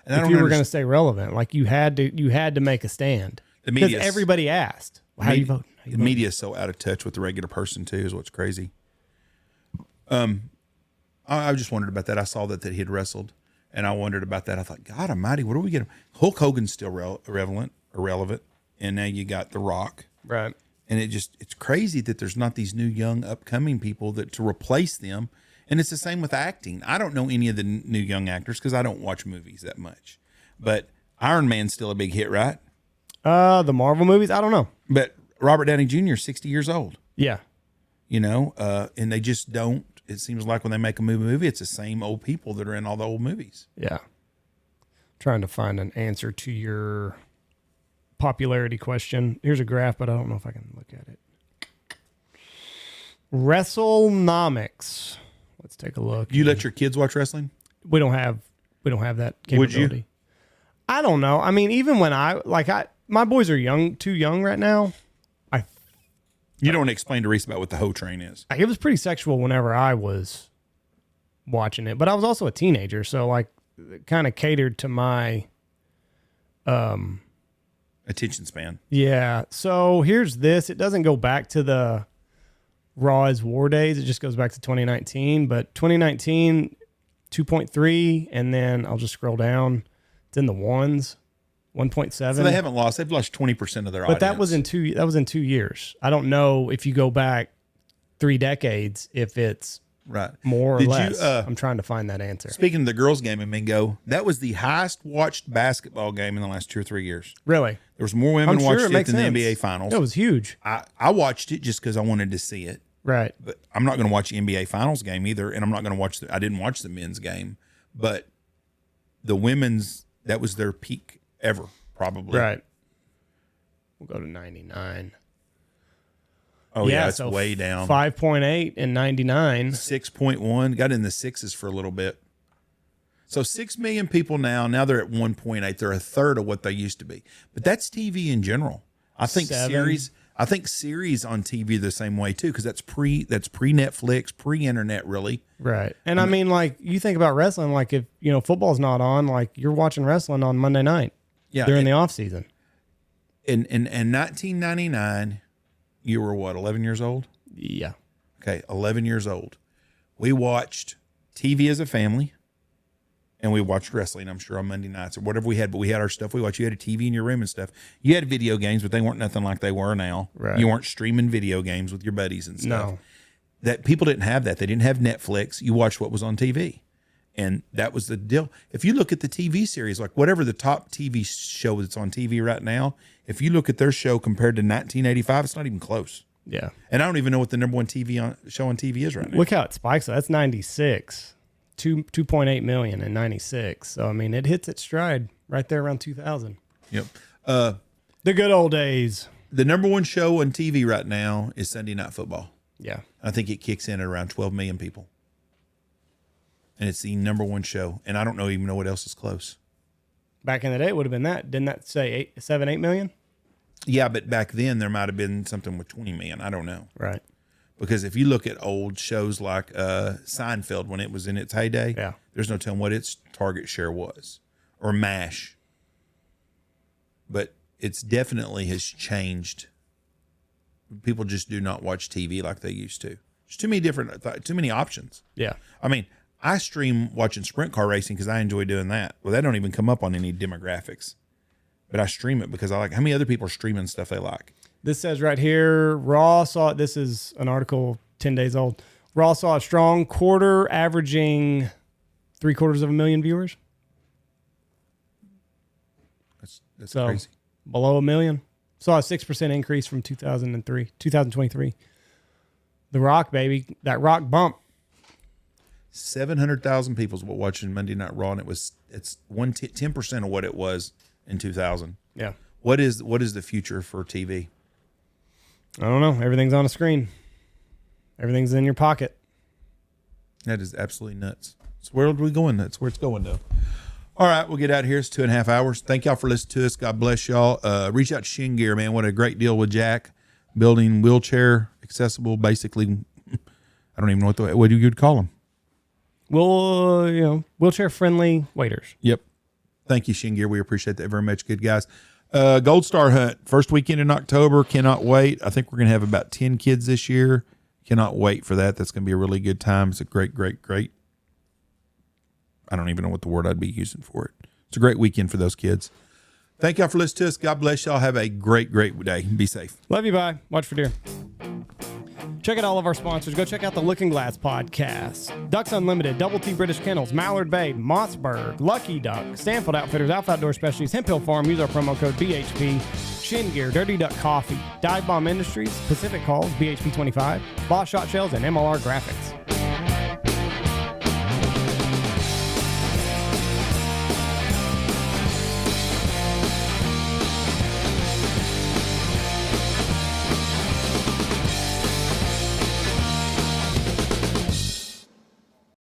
And if you were going to stay relevant, like you had to make a stand. Because everybody asked, well, "How do you vote?" The media is so out of touch with the regular person too, is what's crazy. I just wondered about that. I saw that he had wrestled, and I wondered about that. I thought, God Almighty, what are we getting? Hulk Hogan's still irrelevant, and now you got The Rock, right? And it's crazy that there's not these new young upcoming people to replace them. And it's the same with acting. I don't know any of the new young actors because I don't watch movies that much. But Iron Man's still a big hit, right? The Marvel movies, I don't know. But Robert Downey Jr. is 60 years old. Yeah. You know, and they just don't. It seems like when they make a movie, it's the same old people that are in all the old movies. Yeah. Trying to find an answer to your popularity question. Here's a graph, but I don't know if I can look at it. WrestleNomics. Let's take a look. You let your kids watch wrestling? We don't have that capability. Would you? I don't know. I mean, even when my boys are too young right now. You don't want to explain to Reese about what the hoe train is. It was pretty sexual whenever I was watching it, but I was also a teenager, so like it kind of catered to my attention span. Yeah. So here's this. It doesn't go back to the Raw as War days. It just goes back to 2019, but 2019 2.3, and then I'll just scroll down. It's in the ones. 1.7. So they haven't lost. They've lost 20% of their audience. But that was in 2 years. I don't know if you go back 3 decades if it's right more or less. I'm trying to find that answer. Speaking of the girls' game in Mingo, that was the highest watched basketball game in the last 2 or 3 years. Really? There was more women watched it than the NBA Finals. It was huge. I watched it just because I wanted to see it. Right. But I'm not going to watch the NBA Finals game either, and I'm not going to watch I didn't watch the men's game, but the women's, that was their peak ever, probably. Right. We'll go to 99. Oh, yeah, it's so way down. 5.8 and 99. 6.1. Got in the sixes for a little bit. So 6 million people now. Now they're at 1.8. They're a third of what they used to be. But that's TV in general. I think series on TV the same way too, because that's pre Netflix, pre-internet, really. Right. And I mean, like, you think about wrestling, like if football's not on, like you're watching wrestling on Monday night. Yeah. During the off season. In 1999, you were what, 11 years old? Yeah. Okay, 11 years old. We watched TV as a family, and we watched wrestling, I'm sure, on Monday nights or whatever we had, but we had our stuff we watched. You had a TV in your room and stuff. You had video games, but they weren't nothing like they were now. Right. You weren't streaming video games with your buddies and stuff. No. That people didn't have that. They didn't have Netflix. You watched what was on TV. And that was the deal. If you look at the TV series, like whatever the top TV show that's on TV right now, if you look at their show compared to 1985, it's not even close. Yeah. And I don't even know what the number one show on TV is right now. Look how it spikes. That's 96. 2.8 million in 96. So, I mean, it hits its stride right there around 2000. Yep. The good old days. The number one show on TV right now is Sunday Night Football. Yeah. I think it kicks in at around 12 million people. And it's the number one show. And I don't even know what else is close. Back in the day, it would have been that. Didn't that say 8 million? Yeah, but back then there might have been something with 20 million. I don't know. Right. Because if you look at old shows like Seinfeld when it was in its heyday, yeah, there's no telling what its target share was. Or MASH. But it's definitely has changed. People just do not watch TV like they used to. There's too many options. Yeah. I mean, I stream watching sprint car racing because I enjoy doing that. Well, that don't even come up on any demographics. But I stream it because I like. How many other people are streaming stuff they like? This says right here, Raw saw, this is an article 10 days old. Raw saw a strong quarter averaging 750,000 viewers. That's crazy. Below 1 million. Saw a 6% increase from 2023. The Rock, baby. That Rock bump. 700,000 people were watching Monday Night Raw, and it's 10% of what it was in 2000. Yeah. What is the future for TV? I don't know. Everything's on a screen. Everything's in your pocket. That is absolutely nuts. So where are we going? That's where it's going, though. All right, we'll get out of here. It's 2.5 hours. Thank y'all for listening to us. God bless y'all. Reach out to Shin Gear, man. What a great deal with Jack. Building wheelchair accessible, basically. I don't even know what you'd call them. Well, wheelchair friendly waiters. Yep. Thank you, Shin Gear. We appreciate that very much. Good guys. Gold Star Hunt, first weekend in October. Cannot wait. I think we're going to have about 10 kids this year. Cannot wait for that. That's going to be a really good time. It's a great. I don't even know what the word I'd be using for it. It's a great weekend for those kids. Thank y'all for listening to us. God bless y'all. Have a great day. Be safe. Love you. Bye. Watch for deer. Check out all of our sponsors. Go check out the Looking Glass podcast. Ducks Unlimited, Double T British Kennels, Mallard Bay, Mossberg, Lucky Duck, Stanfield Outfitters, Alpha Outdoor Specialties, Hemp Hill Farm. Use our promo code BHP. Shin Gear, Dirty Duck Coffee, Dive Bomb Industries, Pacific Calls, BHP 25, Boss Shot Shells, and MLR Graphics.